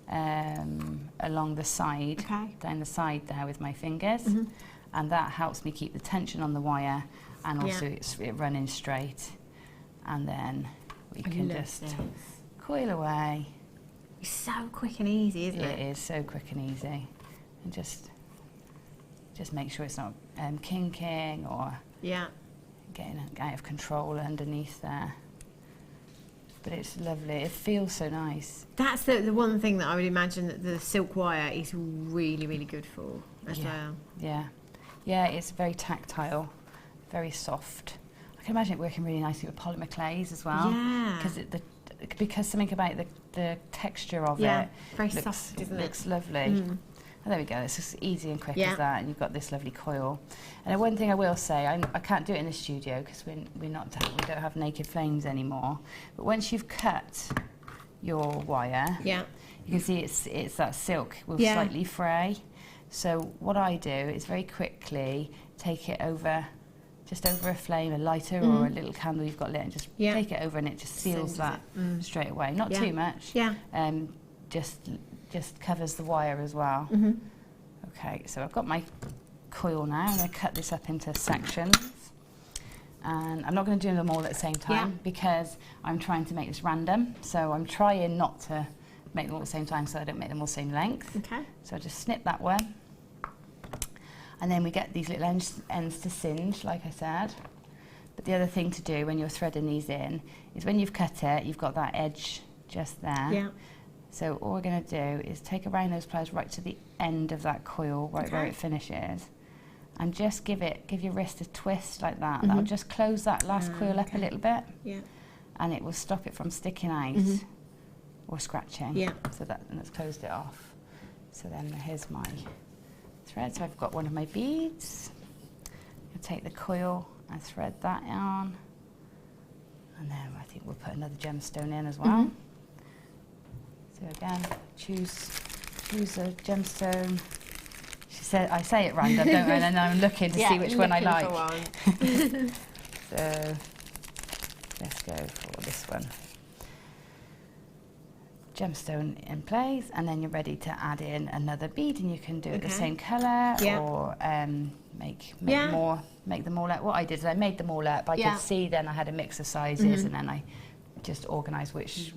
along the side, down the side there with my fingers, and that helps me keep the tension on the wire, and also it's running straight. And then we can just coil away. It's so quick and easy, isn't it? It is so quick and easy, and just make sure it's not kinking or getting out of control underneath there. But it's lovely. It feels so nice. That's the one thing that I would imagine that the silk wire is really, really good for as well. Yeah, it's very tactile, very soft. I can imagine it working really nicely with polymer clays as well. Yeah. Because something about the texture of it very soft, isn't it? Looks lovely. And there we go, it's just easy and quick as that, and you've got this lovely coil. And one thing I will say, I can't do it in the studio because we don't have naked flames anymore. But once you've cut your wire, you can see it's that silk will slightly fray. So what I do is very quickly take it over, just over a flame, a lighter or a little candle you've got lit, and just take it over, and it just seals that straight away. Not too much. Just covers the wire as well. Okay, so I've got my coil now. I'm going to cut this up into sections, and I'm not going to do them all at the same time because I'm trying to make this random. So I'm trying not to make them all at the same time so I don't make them all the same length. Okay. So I just snip that one, and then we get these little ends to singe, like I said. But the other thing to do when you're threading these in is when you've cut it, you've got that edge just there. Yeah. So all we're going to do is take a round nose pliers right to the end of that coil, right where it finishes, and just give your wrist a twist like that. That'll just close that last coil up a little bit, and it will stop it from sticking out or scratching. Yeah. So that's closed it off. So then here's my thread. So I've got one of my beads. I'll take the coil and thread that on, and then I think we'll put another gemstone in as well. So again, choose a gemstone. She said, I say it random, don't I? And then I'm looking to see which one I like. So let's go for this one. Gemstone in place, and then you're ready to add in another bead, and you can do it the same colour or make them all up. What I did is I made them all up. I could see then I had a mix of sizes, and then I just organise which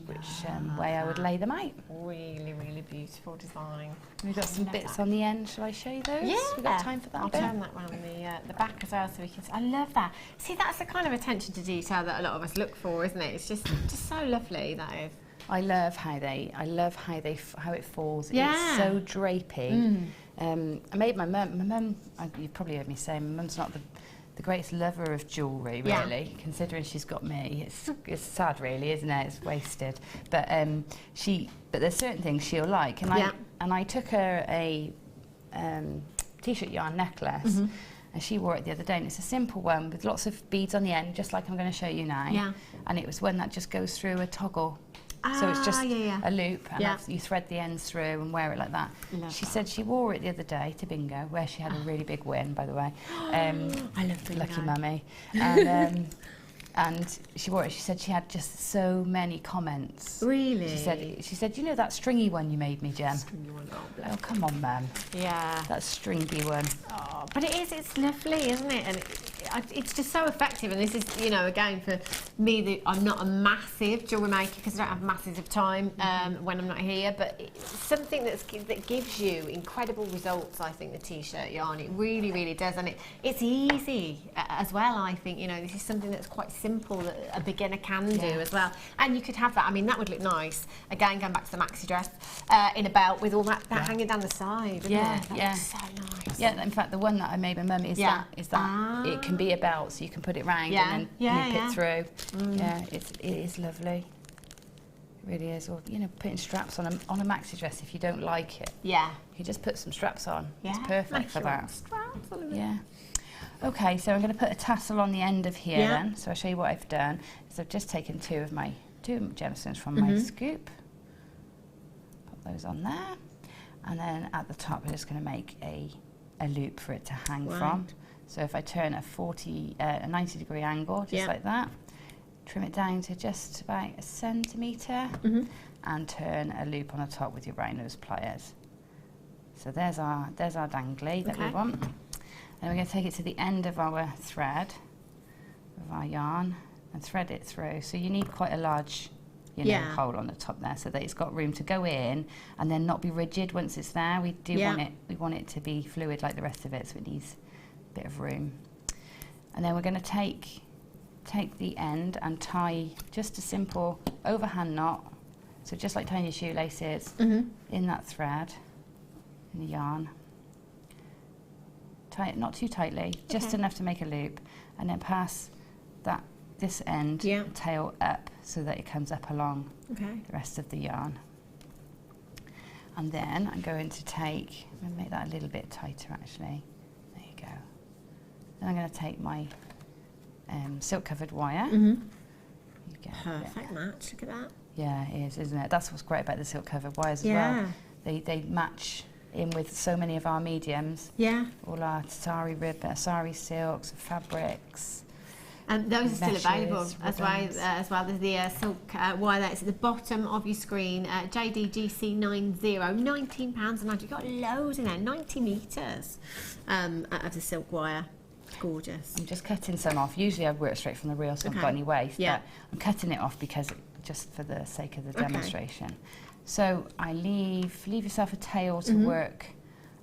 way I would lay them out. Really, really beautiful design. We've got some bits on the end. Shall I show you those? Yeah. We've got time for that. I'll turn that round the back as well so we can see. I love that. See, that's the kind of attention to detail that a lot of us look for, isn't it? It's just so lovely, that is. I love how it falls. It's so drapey. I made my mum, you've probably heard me say, my mum's not the greatest lover of jewellery, really, considering she's got me. It's sad, really, isn't it? It's wasted. But there's certain things she'll like, and I took her a t-shirt yarn necklace, and she wore it the other day, and it's a simple one with lots of beads on the end, just like I'm going to show you now. Yeah. And it was one that just goes through a toggle. So it's just a loop, and you thread the ends through and wear it like that. She said she wore it the other day to bingo, where she had a really big win, by the way. I love bingo. Lucky mummy. And she wore it. She said she had just so many comments. Really? She said, you know that stringy one you made me, Gem? Stringy one, oh come on, Mum. Yeah. That stringy one. Oh, but it's lovely, isn't it? And it's just so effective, and this is, again, for me, I'm not a massive jewellery maker because I don't have masses of time when I'm not here, but it's something that gives you incredible results, I think, the t-shirt yarn. It really, really does, and it's easy as well, I think. This is something that's quite simple that a beginner can do as well, and you could have that. I mean, that would look nice. Again, going back to the maxi dress, in a belt with all that hanging down the side. Yeah, That yeah. looks so nice. Yeah, in fact, the one that I made my mum is that it can be a belt, so you can put it round and then loop it through. Yeah, it is lovely. It really is. Or putting straps on a maxi dress if you don't like it. Yeah. You just put some straps on. Yeah. It's perfect for that. Straps, Yeah. Okay, so I'm going to put a tassel on the end of here then. So I'll show you what I've done. So I've just taken two gemstones from my scoop. Put those on there. And then at the top, we're just going to make a loop for it to hang from. So if I turn a 90-degree angle, just like that, trim it down to just about a centimetre, and turn a loop on the top with your round nose pliers. So there's our dangly that we want. Then we're going to take it to the end of our thread, of our yarn, and thread it through. So you need quite a large hole on the top there, so that it's got room to go in and then not be rigid once it's there. We want it to be fluid like the rest of it, so it needs a bit of room. And then we're going to take the end and tie just a simple overhand knot, so just like tying your shoelaces, in that thread, in the yarn. Tie it not too tightly, just enough to make a loop, and then pass this end tail up so that it comes up along the rest of the yarn. And then I'm going to make that a little bit tighter actually. There you go. Then I'm going to take my silk covered wire. Perfect match, look at that. Yeah, it is, isn't it? That's what's great about the silk covered wires as well. They match in with so many of our mediums. Yeah. All our sari silks, fabrics. And those are still meshes, available as well. There's the silk wire that's at the bottom of your screen. JDGC90, £19 and you've got loads in there, 90 metres of the silk wire. Gorgeous. I'm just cutting some off. Usually I work straight from the reel, so I haven't got any waste, but I'm cutting it off because just for the sake of the demonstration. So I leave yourself a tail to work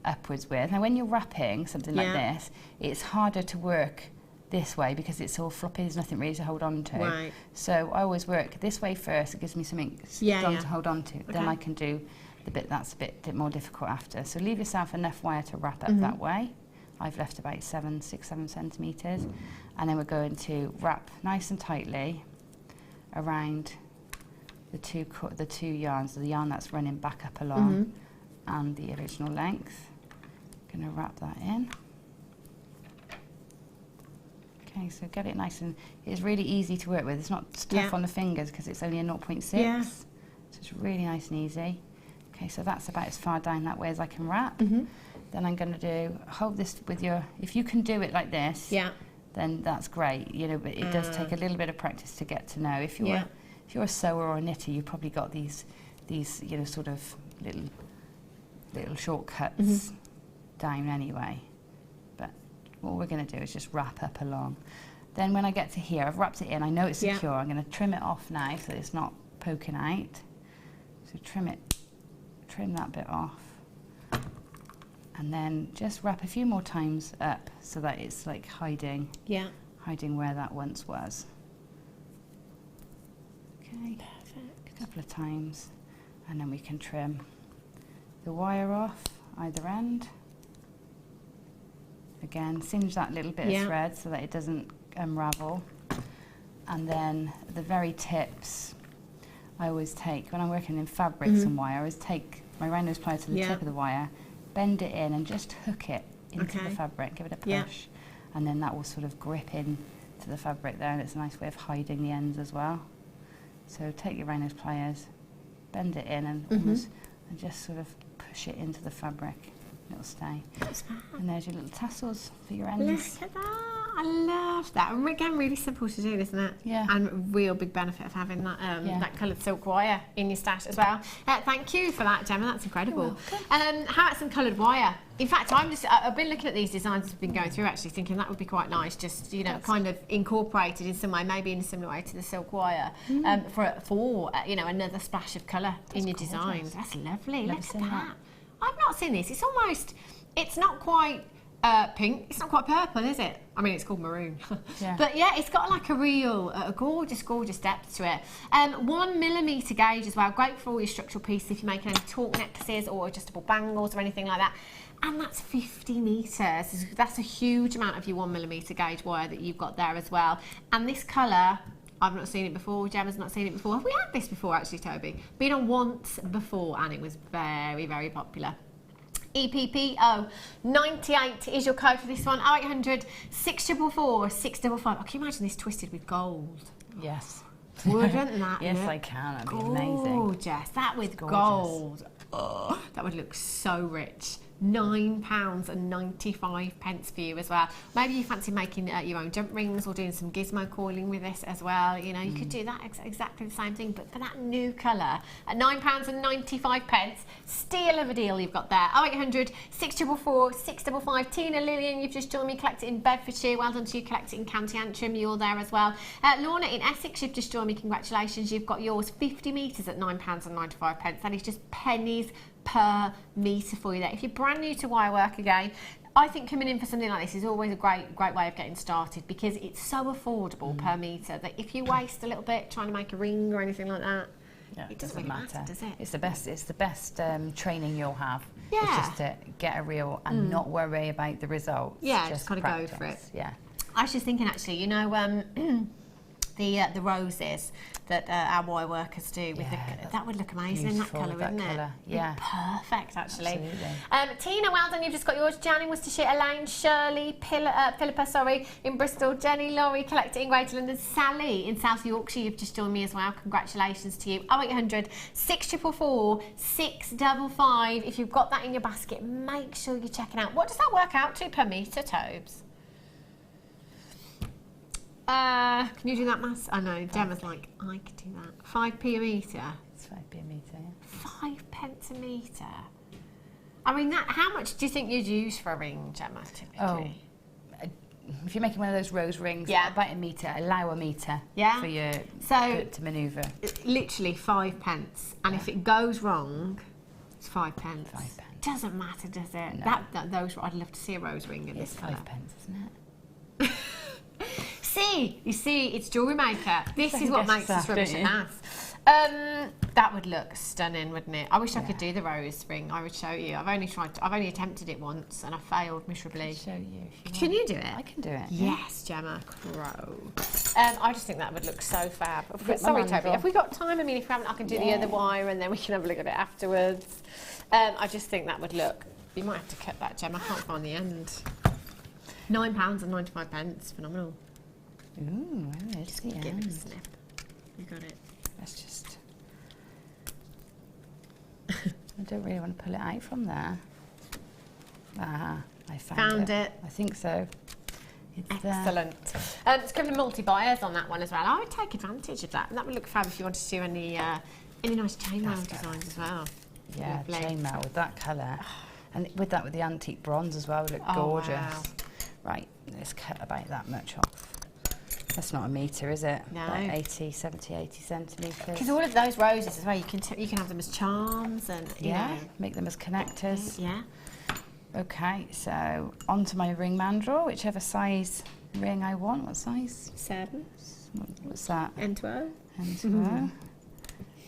upwards with. Now when you're wrapping something like this, it's harder to work this way because it's all floppy, there's nothing really to hold on to. Right. So I always work this way first, it gives me something strong to hold on to. Then I can do the bit that's a bit more difficult after. So leave yourself enough wire to wrap up that way. I've left about 6-7 centimetres. And then we're going to wrap nice and tightly around the two yarns, the yarn that's running back up along and the original length. Going to wrap that in. Okay, so get it nice, and it's really easy to work with. It's not tough on the fingers because it's only a 0.6. So it's really nice and easy. Okay, so that's about as far down that way as I can wrap. Then I'm going to hold this with if you can do it like this, then that's great, but it does take a little bit of practice to get to know. If you're a sewer or a knitter, you've probably got these sort of little shortcuts down anyway. But what we're going to do is just wrap up along. Then when I get to here, I've wrapped it in, I know it's secure, I'm going to trim it off now so it's not poking out. So trim that bit off. And then just wrap a few more times up so that it's like hiding where that once was. Okay, perfect. A couple of times, and then we can trim the wire off either end. Again, singe that little bit of thread so that it doesn't unravel. And then the very tips, I always take, when I'm working in fabrics and wire, I always take my round nose plier to the tip of the wire, bend it in and just hook it into the fabric, give it a push, and then that will sort of grip in to the fabric there, and it's a nice way of hiding the ends as well. So take your round nose pliers, bend it in and almost, and just sort of push it into the fabric. It'll stay. And there's your little tassels for your ends. Look at that. I love that. And again, really simple to do, isn't it? Yeah. And a real big benefit of having that that coloured silk wire in your stash as well. Thank you for that, Gemma. That's incredible. How about some coloured wire? In fact, I've been looking at these designs I've been going through, actually thinking that would be quite nice, just kind of incorporated in some way, maybe in a similar way to the silk wire, for another splash of colour in your designs. That's lovely. Look at that. I've not seen this. It's not quite Pink. It's not quite purple, is it? I mean, it's called maroon. Yeah. But yeah, it's got like a real, gorgeous, gorgeous depth to it. 1 millimetre gauge as well. Great for all your structural pieces if you're making any torque necklaces or adjustable bangles or anything like that. And that's 50 metres. That's a huge amount of your 1 millimetre gauge wire that you've got there as well. And this colour, I've not seen it before, Gemma's not seen it before. Have we had this before actually, Toby? Been on once before and it was very, very popular. EPPO 98 is your code for this one. 0800 644 655. Oh, can you imagine this twisted with gold? Yes. Wouldn't that Yes, look I can. That'd be amazing. gorgeous? That with gold. Oh, that would look so rich. £9.95 for you as well. Maybe you fancy making your own jump rings or doing some gizmo coiling with this as well. You know, you could do that exactly the same thing, but for that new colour at £9.95, steal of a deal you've got there. 0800 644 655. Tina Lillian, you've just joined me, collected in Bedfordshire. Well done to you, collected in County Antrim. You're there as well. Lorna in Essex, you've just joined me. Congratulations, you've got yours 50 metres at £9.95. That is just pennies per metre for you there. If you're brand new to wire work again, I think coming in for something like this is always a great way of getting started because it's so affordable per metre that if you waste a little bit trying to make a ring or anything like that, it doesn't really matter, does it? It's the best training you'll have. Yeah. It's just to get a reel and not worry about the results. Yeah, just kind of go for it. Yeah. I was just thinking actually, you know, the roses that our wire workers do with that would look amazing in that colour, wouldn't it? Yeah. Perfect, actually. Absolutely. Tina, well done. You've just got yours. Jan in Worcestershire, Elaine, Shirley, Philippa, in Bristol, Jenny, Laurie, collected in Greater London, Sally in South Yorkshire. You've just joined me as well. Congratulations to you. 0800 644 655. If you've got that in your basket, make sure you're checking out. What does that work out to per metre, Tobes? Can you do that maths? I know, Gemma's like, I could do that. 5p a metre? It's 5p a metre, yeah. 5 pence a metre? I mean, how much do you think you'd use for a ring, Gemma, typically? Oh, if you're making one of those rose rings, about a metre, allow a metre for your to manoeuvre. Literally 5 pence. And if it goes wrong, it's 5 pence. 5 pence. Doesn't matter, does it? No. I'd love to see a rose ring in this colour. 5 pence, isn't it? You see, it's Jewellery Maker. This is what makes us rubbish at maths. That would look stunning, wouldn't it? I wish I could do the rose ring. I would show you. I've only attempted it once and I failed miserably. I can show you if you want. Can you do it? I can do it. Yes, Gemma. Crow. I just think that would look so fab. Sorry, Toby. Have we got time? I mean, if we haven't, I can do the other wire and then we can have a look at it afterwards. I just think that would look. You might have to cut that, Gemma. I can't find the end. £9.95. Phenomenal. Ooh, just give it a snip. You got it. Let's just. I don't really want to pull it out from there. Ah, I found it. I think so. It's excellent. There's a couple of multi-buyers on that one as well. I would take advantage of that. And that would look fab if you wanted to do any nice chainmail designs as well. Yeah, chainmail with that colour. And with the antique bronze as well would look gorgeous. Wow. Right, let's cut about that much off. That's not a metre, is it? No. Like 70, 80 centimetres. Because all of those roses as well, you can have them as charms and, you know. Make them as connectors. Yeah. Okay, so onto my ring mandrel, whichever size ring I want. What size? 7. What's that? End to O. End to O.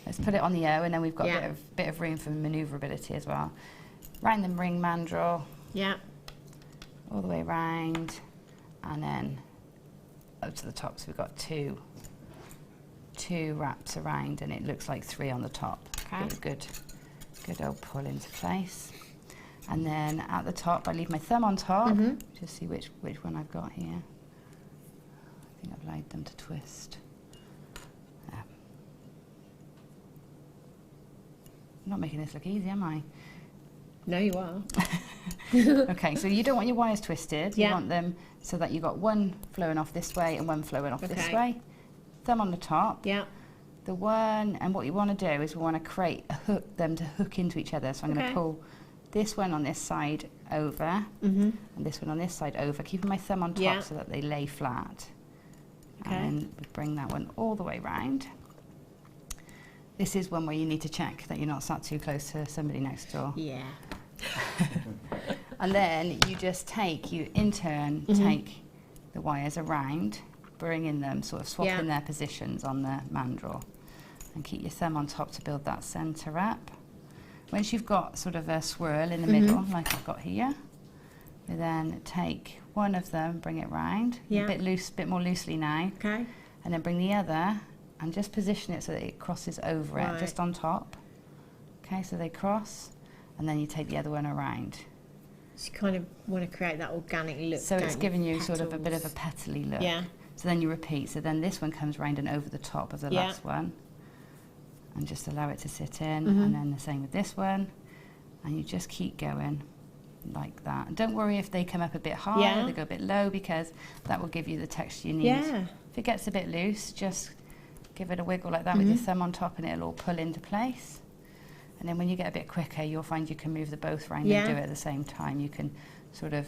Let's put it on the O, and then we've got a bit of room for manoeuvrability as well. Round the ring mandrel. Yeah. All the way round, and then up to the top. So we've got two wraps around, and it looks like 3 on the top. Okay. Good old pull into place. And then at the top, I leave my thumb on top to see which one I've got here. I think I've allowed them to twist. I'm not making this look easy, am I? No, you are. Okay, so you don't want your wires twisted. You want them so that you've got one flowing off this way and one flowing off this way. Thumb on the top. Yeah. The one, and what you want to do is we want to create a hook, them to hook into each other. So I'm going to pull this one on this side over and this one on this side over, keeping my thumb on top so that they lay flat. Okay. And then we bring that one all the way round. This is one where you need to check that you're not sat too close to somebody next door. Yeah. And then you just take, you in turn take the wires around, bringing them, sort of swapping their positions on the mandrel, and keep your thumb on top to build that centre up. Once you've got sort of a swirl in the middle, like I've got here, you then take one of them, bring it round, a bit loose, bit more loosely now, and then bring the other and just position it so that it crosses over it, just on top. Okay, so they cross, and then you take the other one around. So you kind of want to create that organic look. So it's giving you sort of a bit of a petally look. Yeah. So then you repeat. So then this one comes round and over the top of the last one, and just allow it to sit in. And then the same with this one, and you just keep going like that. And don't worry if they come up a bit high, they go a bit low, because that will give you the texture you need. If it gets a bit loose, just give it a wiggle like that with your thumb on top, and it'll all pull into place. And then when you get a bit quicker, you'll find you can move the both round and do it at the same time. You can sort of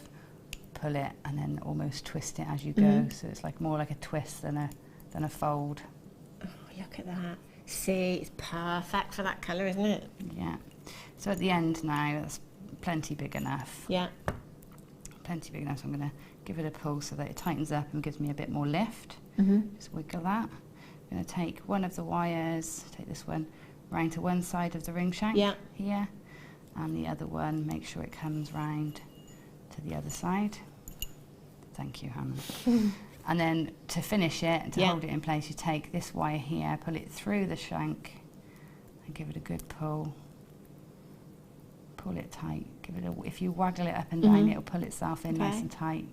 pull it and then almost twist it as you go. So it's like more like a twist than a fold. Oh, look at that. See, it's perfect for that colour, isn't it? Yeah. So at the end now, that's plenty big enough. Yeah. Plenty big enough. So I'm going to give it a pull so that it tightens up and gives me a bit more lift. Just wiggle that. I'm going to take one of the wires, take this one, round to one side of the ring shank here, and the other one, make sure it comes round to the other side. Thank you, Hannah. And then to finish it and to hold it in place, you take this wire here, pull it through the shank, and give it a good pull. Pull it tight. Give it a. If you waggle it up and down, it'll pull itself in nice and tight.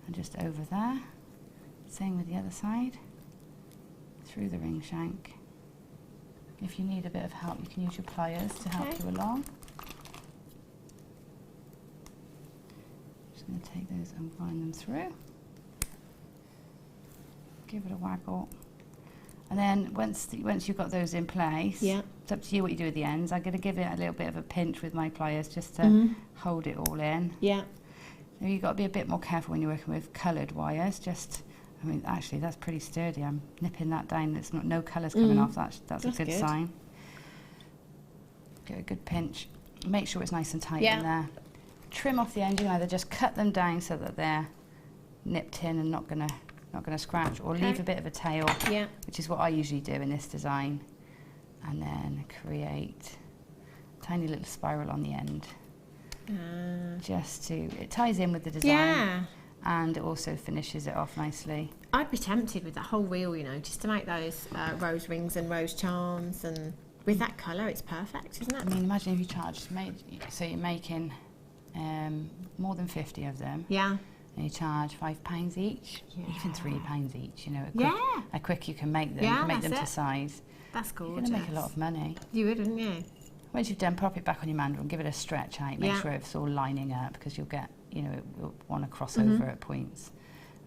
And just over there. Same with the other side. Through the ring shank. If you need a bit of help, you can use your pliers to help you along. Just going to take those and wind them through. Give it a waggle. And then once you've got those in place, it's up to you what you do at the ends. I'm going to give it a little bit of a pinch with my pliers just to hold it all in. Now you've got to be a bit more careful when you're working with coloured wires. I mean, actually, that's pretty sturdy. I'm nipping that down. There's no colours coming off. That's a good sign. Get a good pinch. Make sure it's nice and tight in there. Trim off the end. You can either just cut them down so that they're nipped in and not gonna scratch, or leave a bit of a tail, which is what I usually do in this design, and then create a tiny little spiral on the end. It ties in with the design. And it also finishes it off nicely. I'd be tempted with that whole wheel, you know, just to make those rose rings and rose charms, and with that colour, it's perfect, isn't it? I mean, imagine if you so you're making more than 50 of them. And you charge £5 each, even £3 each, you know, how quick you can make them, to size. That's gorgeous. You're going to make a lot of money. You would, wouldn't you? Once you've done, pop it back on your mandrel and give it a stretch out, make sure it's all lining up, because you'll get, you know, it will want to cross over at points.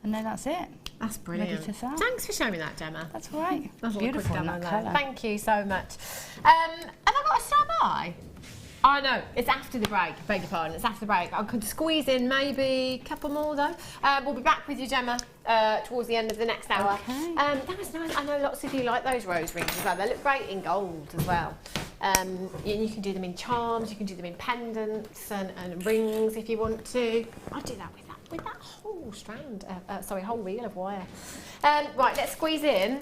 And then that's it. That's brilliant. Ready to sell. Thanks for showing me that, Gemma. That's all right. That's beautiful in that colour. Thank you so much. Have I got a stand by? Oh no, it's after the break. Beg your pardon, it's after the break. I could squeeze in maybe a couple more though. We'll be back with you, Gemma, towards the end of the next hour. Okay. That was nice. I know lots of you like those rose rings as well. They look great in gold as well. You can do them in charms, you can do them in pendants and rings if you want to. I'll do that with that whole strand, whole reel of wire. Right, let's squeeze in.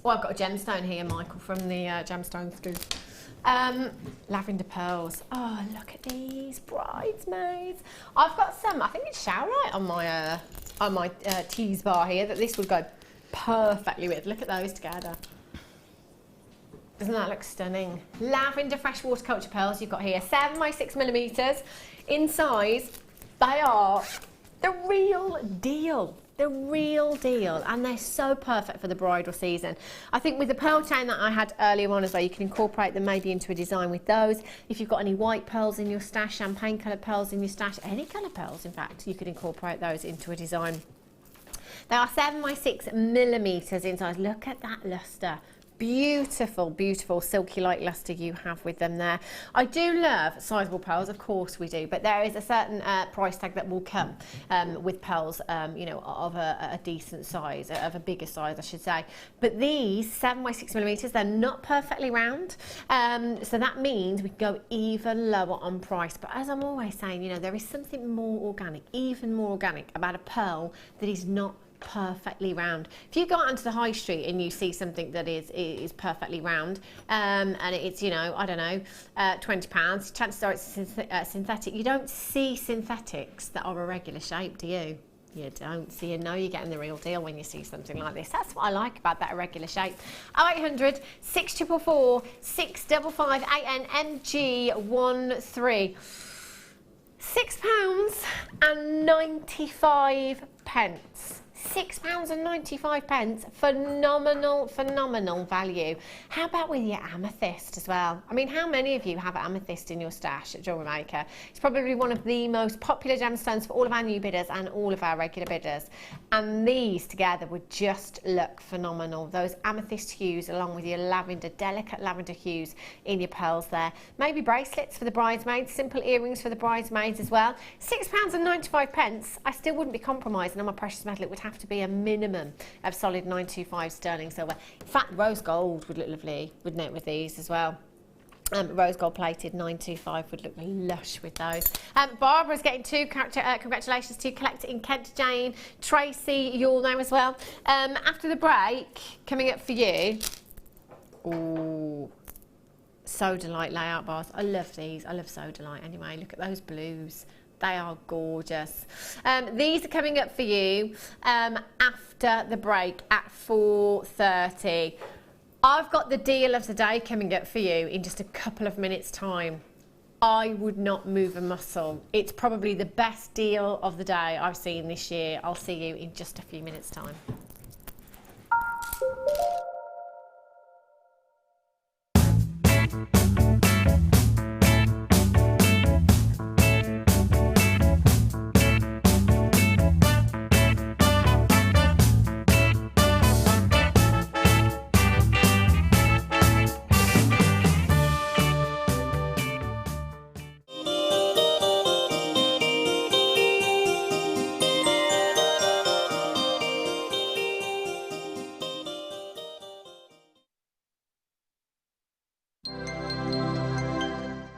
Well, I've got a gemstone here, Michael, from the Gemstone Scoop. Lavender pearls. Oh, look at these bridesmaids. I've got some. I think it's Showrite on my tease bar here that this would go perfectly with. Look at those together. Doesn't that look stunning? Lavender freshwater culture pearls you've got here, 7 by 6 millimetres. In size, they are the real deal. The real deal, and they're so perfect for the bridal season. I think with the pearl chain that I had earlier on as well, you can incorporate them maybe into a design with those. If you've got any white pearls in your stash, champagne coloured pearls in your stash, any colour pearls in fact, you could incorporate those into a design. They are 7 by 6 millimetres in size. Look at that lustre. Beautiful, beautiful silky light lustre you have with them there. I do love sizable pearls, of course we do, but there is a certain price tag that will come with pearls, you know, of a decent size, of a bigger size, I should say. But these 7 by 6 millimeters, they're not perfectly round, so that means we go even lower on price. But as I'm always saying, you know, there is something more organic, even more organic, about a pearl that is not perfectly round. If you go out onto the high street and you see something that is perfectly round, and it's, you know, I don't know, £20, chances are it's synthetic. You don't see synthetics that are a regular shape, do you? You don't. So you know you're getting the real deal when you see something like this. That's what I like about that irregular shape. 0800 644 655 ANMG13. £6.95. £6.95. Phenomenal, phenomenal value. How about with your amethyst as well? I mean, how many of you have amethyst in your stash at Jewellery Maker? It's probably one of the most popular gemstones for all of our new bidders and all of our regular bidders. And these together would just look phenomenal. Those amethyst hues along with your lavender, delicate lavender hues in your pearls there. Maybe bracelets for the bridesmaids, simple earrings for the bridesmaids as well. £6.95. I still wouldn't be compromising on my precious metal. It would have to be a minimum of solid 925 sterling silver. In fact, rose gold would look lovely, wouldn't it, with these as well? Rose gold plated 925 would look lush with those. Barbara's getting 2 congratulations to Collector in Kent. Jane, Tracy, you all know as well. After the break, coming up for you, ooh, Sodalite layout bars. I love these. I love Sodalite anyway. Look at those blues. They are gorgeous. These are coming up for you after the break at 4:30. I've got the deal of the day coming up for you in just a couple of minutes' time. I would not move a muscle. It's probably the best deal of the day I've seen this year. I'll see you in just a few minutes' time.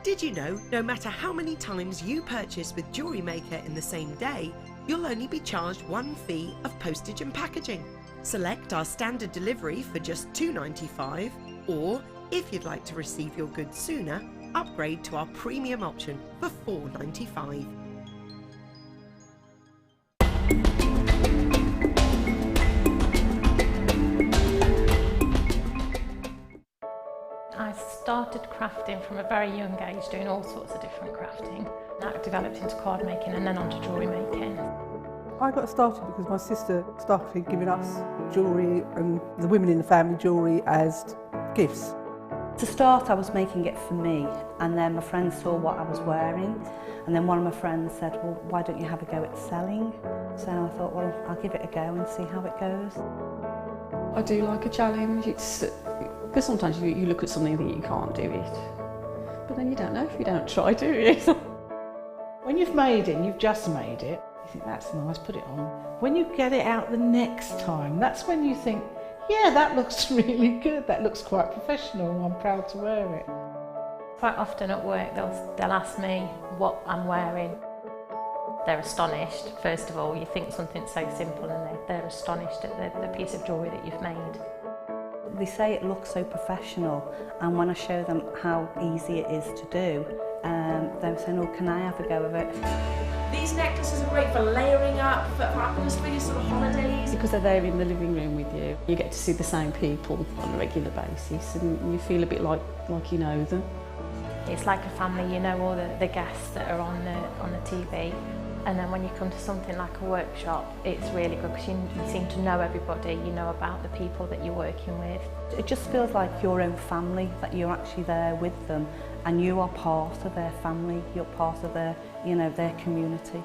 Did you know, no matter how many times you purchase with Jewellery Maker in the same day, you'll only be charged one fee of postage and packaging. Select our standard delivery for just £2.95, or if you'd like to receive your goods sooner, upgrade to our premium option for £4.95. I started crafting from a very young age, doing all sorts of different crafting. That developed into card making and then onto jewellery making. I got started because my sister started giving us jewellery and the women in the family jewellery as gifts. To start, I was making it for me, and then my friends saw what I was wearing, and then one of my friends said, well, why don't you have a go at selling? So I thought, well, I'll give it a go and see how it goes. I do like a challenge. Because sometimes you look at something and think you can't do it, but then you don't know if you don't try, do you? When you've made it and you've just made it, you think that's nice, put it on. When you get it out the next time, that's when you think, yeah, that looks really good, that looks quite professional, I'm proud to wear it. Quite often at work they'll ask me what I'm wearing. They're astonished. First of all, you think something so simple and they're astonished at the piece of jewellery that you've made. They say it looks so professional, and when I show them how easy it is to do, they're saying, oh, can I have a go of it? These necklaces are great for layering up, for atmosphere, sort of holidays. Because they're there in the living room with you. You get to see the same people on a regular basis and you feel a bit like you know them. It's like a family, you know all the guests that are on the TV. And then when you come to something like a workshop, it's really good because you seem to know everybody, you know about the people that you're working with. It just feels like your own family, that you're actually there with them and you are part of their family, you're part of their, you know, their community.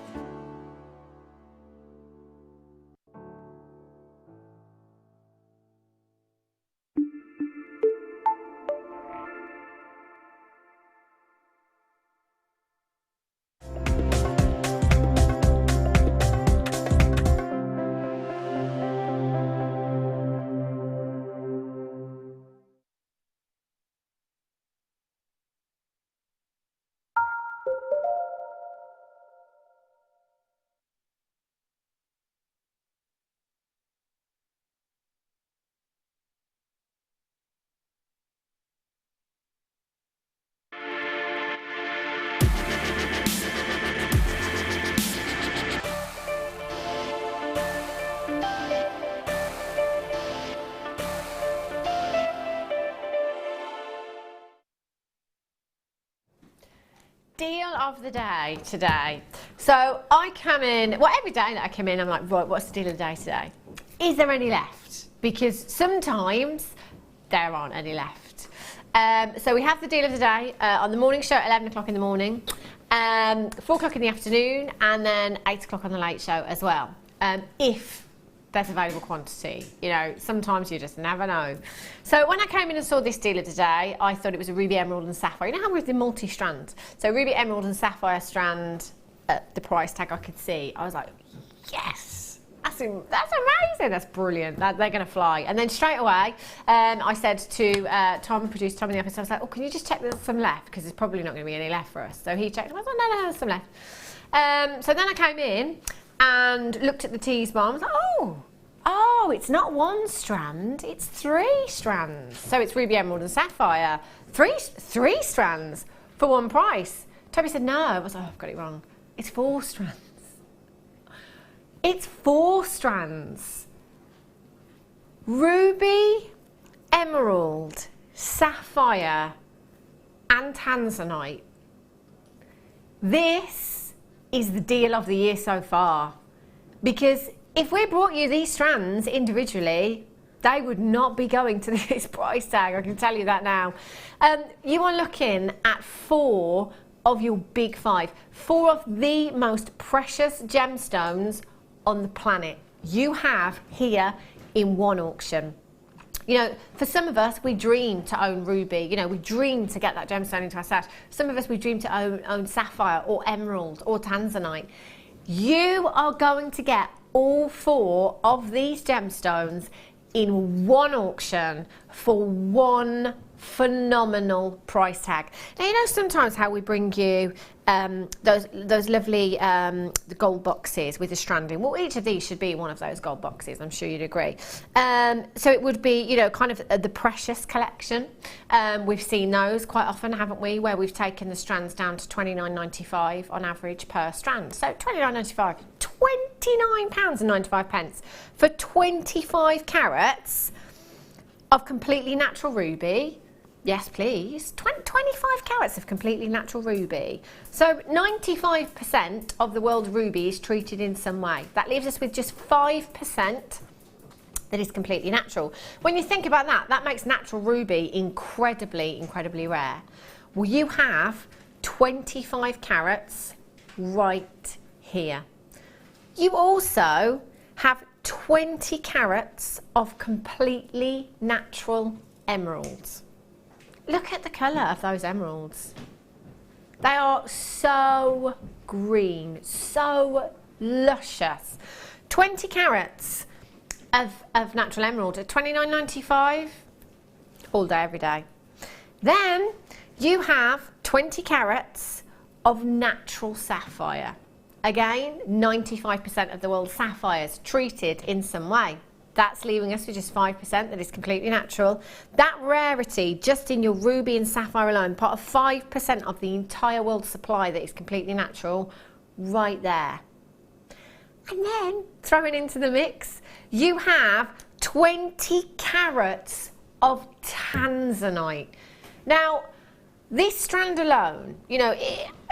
Deal of the day today. So I come in, well, every day that I come in, I'm like, right, what's the deal of the day today? Is there any left? Because sometimes there aren't any left. So we have the deal of the day on the morning show at 11 o'clock in the morning, 4 o'clock in the afternoon, and then 8 o'clock on the late show as well. If there's available quantity, you know, sometimes you just never know. So when I came in and saw this deal of the day, I thought it was a ruby, emerald and sapphire. You know how with the multi-strand? So ruby, emerald and sapphire strand at the price tag I could see. I was like, yes, that's amazing, that's brilliant, they're going to fly. And then straight away, I said to Tom, producer Tom in the office, I was like, oh, can you just check there's some left? Because there's probably not going to be any left for us. So he checked, I was like, no, there's some left. So then I came in and looked at the tease bar. I was like, oh, it's not 1 strand, it's 3 strands. So it's ruby, emerald and sapphire. Three strands for 1 price. Toby said, no. I was like, oh, I've got it wrong. It's 4 strands. It's 4 strands. Ruby, emerald, sapphire and tanzanite. This is the deal of the year so far, because if we brought you these strands individually, they would not be going to this price tag, I can tell you that now. You are looking at 4 of your big 5, 4 of the most precious gemstones on the planet you have here in one auction. You know, for some of us, we dream to own ruby. You know, we dream to get that gemstone into our stash. Some of us, we dream to own sapphire or emerald or tanzanite. You are going to get all 4 of these gemstones in one auction for one phenomenal price tag. Now, you know sometimes how we bring you those lovely the gold boxes with the stranding. Well, each of these should be one of those gold boxes, I'm sure you'd agree. So it would be, you know, kind of the precious collection. We've seen those quite often, haven't we, where we've taken the strands down to £29.95 on average per strand. So £29.95, £29.95 for 25 carats of completely natural ruby. Yes, please. 25 carats of completely natural ruby. So 95% of the world's ruby is treated in some way. That leaves us with just 5% that is completely natural. When you think about that, that makes natural ruby incredibly, incredibly rare. Well, you have 25 carats right here. You also have 20 carats of completely natural emeralds. Look at the colour of those emeralds. They are so green, so luscious. 20 carats of natural emerald at £29.95 all day, every day. Then you have 20 carats of natural sapphire. Again, 95% of the world's sapphires treated in some way. That's leaving us with just 5% that is completely natural. That rarity, just in your ruby and sapphire alone, part of 5% of the entire world's supply that is completely natural, right there. And then, throwing into the mix, you have 20 carats of tanzanite. Now, this strand alone, you know,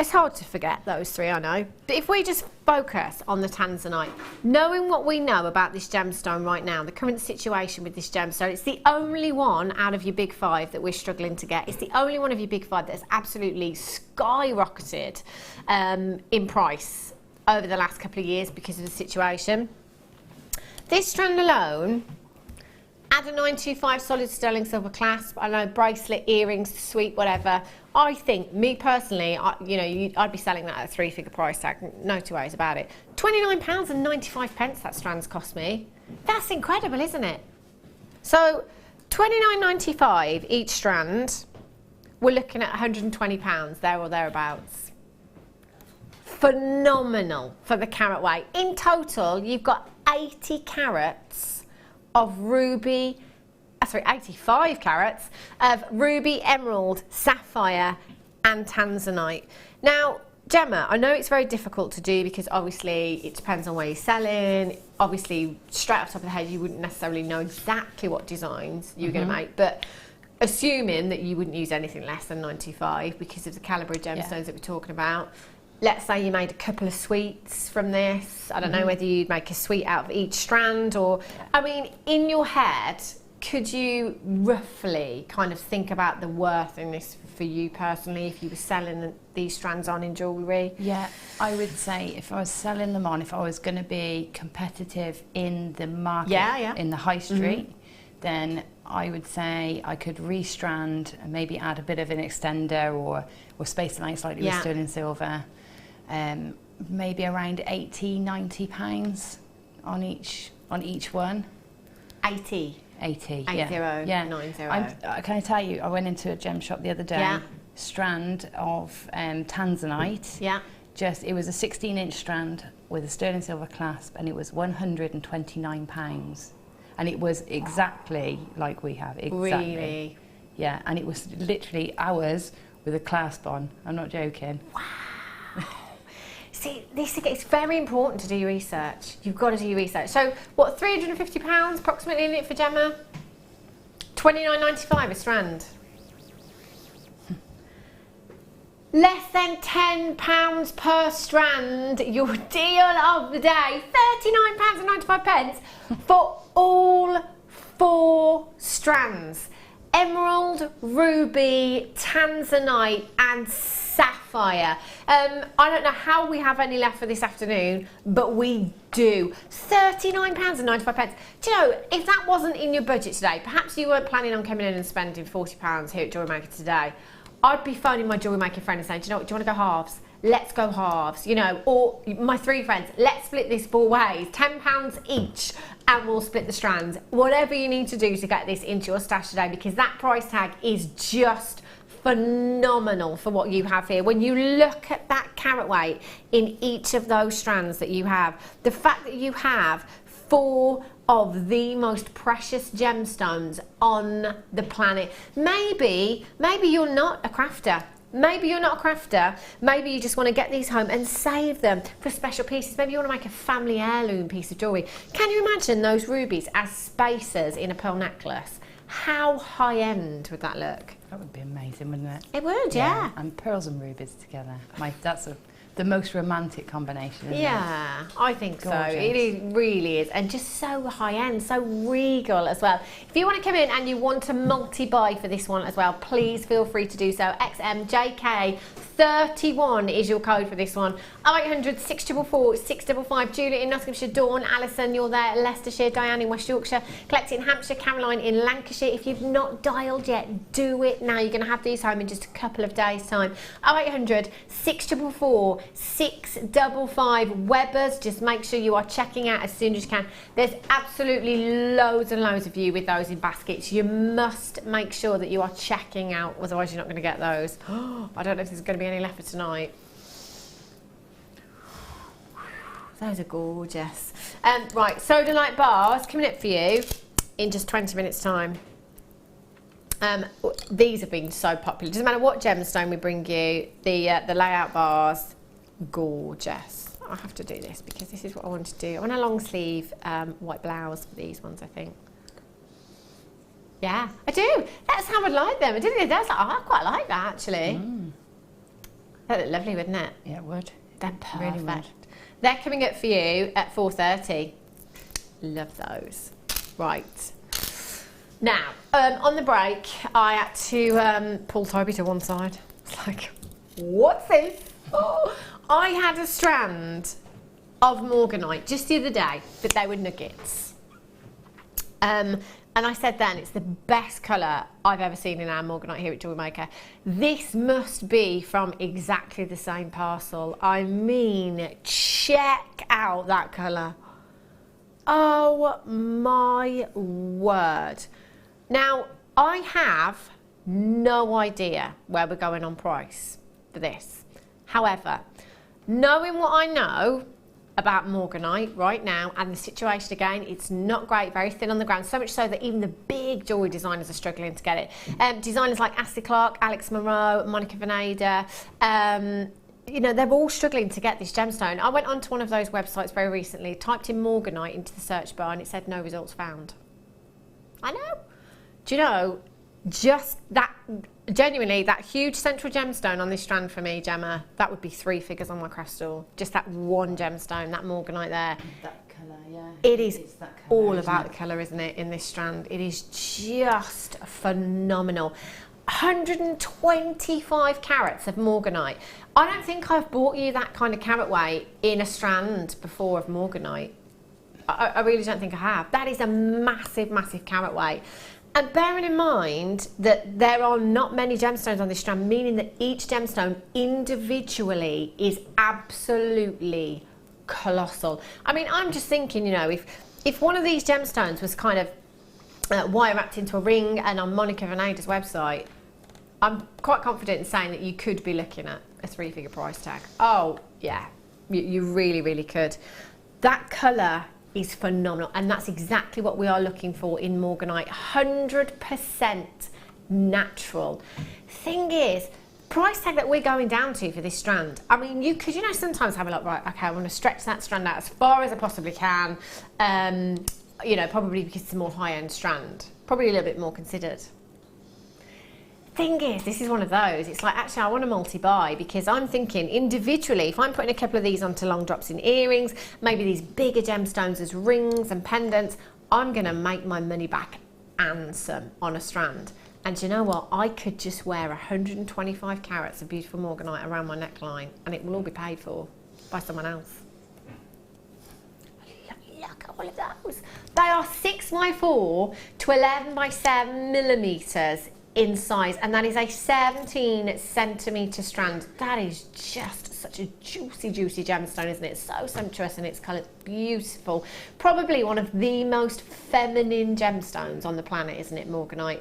it's hard to forget those 3, I know. But if we just focus on the tanzanite, knowing what we know about this gemstone right now, the current situation with this gemstone, it's the only one out of your big 5 that we're struggling to get. It's the only one of your big 5 that's absolutely skyrocketed in price over the last couple of years because of the situation. This strand alone, add a 925 solid sterling silver clasp, I know, bracelet, earrings, suite, whatever. I think, me personally, I'd be selling that at a 3-figure price tag, no 2 ways about it. £29.95 that strand's cost me. That's incredible, isn't it? So, £29.95 each strand, we're looking at £120 there or thereabouts. phenomenal for the carat weight. In total, you've got 80 carats of ruby, 85 carats of ruby, emerald, sapphire and tanzanite. Now, Gemma, I know it's very difficult to do because obviously it depends on where you're selling. Obviously, straight off the top of the head, you wouldn't necessarily know exactly what designs you were going to make, but assuming that you wouldn't use anything less than 95 because of the calibre of gemstones that we're talking about. Let's say you made a couple of suites from this. I don't know whether you'd make a suite out of each strand or, I mean, in your head, could you roughly kind of think about the worth in this for you personally if you were selling these strands on in jewellery? Yeah, I would say if I was selling them on, if I was going to be competitive in the market, in the high street, then I would say I could restrand and maybe add a bit of an extender or space the line slightly with sterling silver. Maybe around £80–90 on each one. 80, yeah. 90. Can I tell you, I went into a gem shop the other day, strand of tanzanite. It was a 16-inch strand with a sterling silver clasp, and it was £129. And it was exactly like we have, exactly. Really? Yeah, and it was literally ours with a clasp on. I'm not joking. Wow. See, it's very important to do your research. You've got to do your research. So, what, £350 approximately in it for Gemma? $29.95 a strand. Less than £10 per strand, your deal of the day, £39.95 for all 4 strands. Emerald, ruby, tanzanite and sapphire. I don't know how we have any left for this afternoon, but we do. £39.95. Do you know, if that wasn't in your budget today, perhaps you weren't planning on coming in and spending £40 here at Jewellery Maker today, I'd be phoning my Jewellery Maker friend and saying, do you know what, do you want to go halves? Let's go halves, you know, or my 3 friends, let's split this 4 ways, £10 each, and we'll split the strands. Whatever you need to do to get this into your stash today, because that price tag is just phenomenal for what you have here. When you look at that carat weight in each of those strands that you have, the fact that you have 4 of the most precious gemstones on the planet. Maybe you're not a crafter. Maybe you're not a crafter. Maybe you just want to get these home and save them for special pieces. Maybe you want to make a family heirloom piece of jewellery. Can you imagine those rubies as spacers in a pearl necklace? How high-end would that look? That would be amazing, wouldn't it? It would, yeah. And pearls and rubies together. That's the most romantic combination, isn't it? Yeah, I think Gorgeous. so. It really is. And just so high-end, so regal as well. If you want to come in and you want to multi-buy for this one as well, please feel free to do so. XMJK31 is your code for this one. 0800 644 655. Julie in Nottinghamshire, Dawn, Alison, you're there, Leicestershire, Diane in West Yorkshire, Colette in Hampshire, Caroline in Lancashire. If you've not dialed yet, do it now. You're going to have these home in just a couple of days' time. 0800 644 655. Webbers, just make sure you are checking out as soon as you can. There's absolutely loads and loads of you with those in baskets. You must make sure that you are checking out, otherwise you're not going to get those. I don't know if there's going to be any left for tonight. Those are gorgeous. Right, Sodalite bars coming up for you in just 20 minutes time. These have been so popular. Doesn't matter what gemstone we bring you, the layout bars, gorgeous. I have to do this because this is what I want to do. I want a long sleeve white blouse for these ones, I think. Yeah, I do. That's how I'd like them. I didn't think that's like, I quite like that actually. That look lovely, wouldn't it? Yeah, it would. They're perfect. Really would. They're coming up for you at 4:30. Love those. Right. Now, on the break, I had to pull Toby to one side. It's like, what's this? Oh, I had a strand of Morganite just the other day, but they were nuggets. And I said then, it's the best colour I've ever seen in our Morganite here at Jewellery Maker. This must be from exactly the same parcel. I mean, check out that colour. Oh my word. Now, I have no idea where we're going on price for this. However, Knowing what I know about Morganite right now and the situation again, it's not great, very thin on the ground, so much so that even the big jewellery designers are struggling to get it. Designers like Ashley Clark, Alex Monroe, Monica Veneda, you know, they're all struggling to get this gemstone. I went onto one of those websites very recently, typed in Morganite into the search bar and it said no results found. I know. Do you know, just that, genuinely, that huge central gemstone on this strand for me, Gemma, that would be 3 figures on my craft store. Just that one gemstone, that Morganite there. That colour, yeah. It is that colour, all about the colour, isn't it, in this strand? It is just phenomenal. 125 carats of Morganite. I don't think I've bought you that kind of carat weight in a strand before of Morganite. I really don't think I have. That is a massive, massive carat weight. And bearing in mind that there are not many gemstones on this strand, meaning that each gemstone individually is absolutely colossal. I mean, I'm just thinking, you know, if one of these gemstones was kind of wire wrapped into a ring and on Monica Veneda's website, I'm quite confident in saying that you could be looking at a 3-figure price tag. Oh, yeah, you really, really could. That colour is phenomenal, and that's exactly what we are looking for in Morganite. 100% natural. Thing is, price tag that we're going down to for this strand, I mean, you could, you know, sometimes have a look, right, okay, I want to stretch that strand out as far as I possibly can, you know, probably because it's a more high-end strand, probably a little bit more considered. Thing is, this is one of those, it's like, actually, I want to multi-buy because I'm thinking individually, if I'm putting a couple of these onto long drops in earrings, maybe these bigger gemstones as rings and pendants, I'm going to make my money back and some on a strand. And you know what? I could just wear 125 carats of beautiful Morganite around my neckline and it will all be paid for by someone else. Look at all of those. They are 6x4 to 11x7 millimetres in size, and that is a 17cm strand. That is just such a juicy, juicy gemstone, isn't it? So sumptuous in its colour, beautiful. Probably one of the most feminine gemstones on the planet, isn't it, Morganite?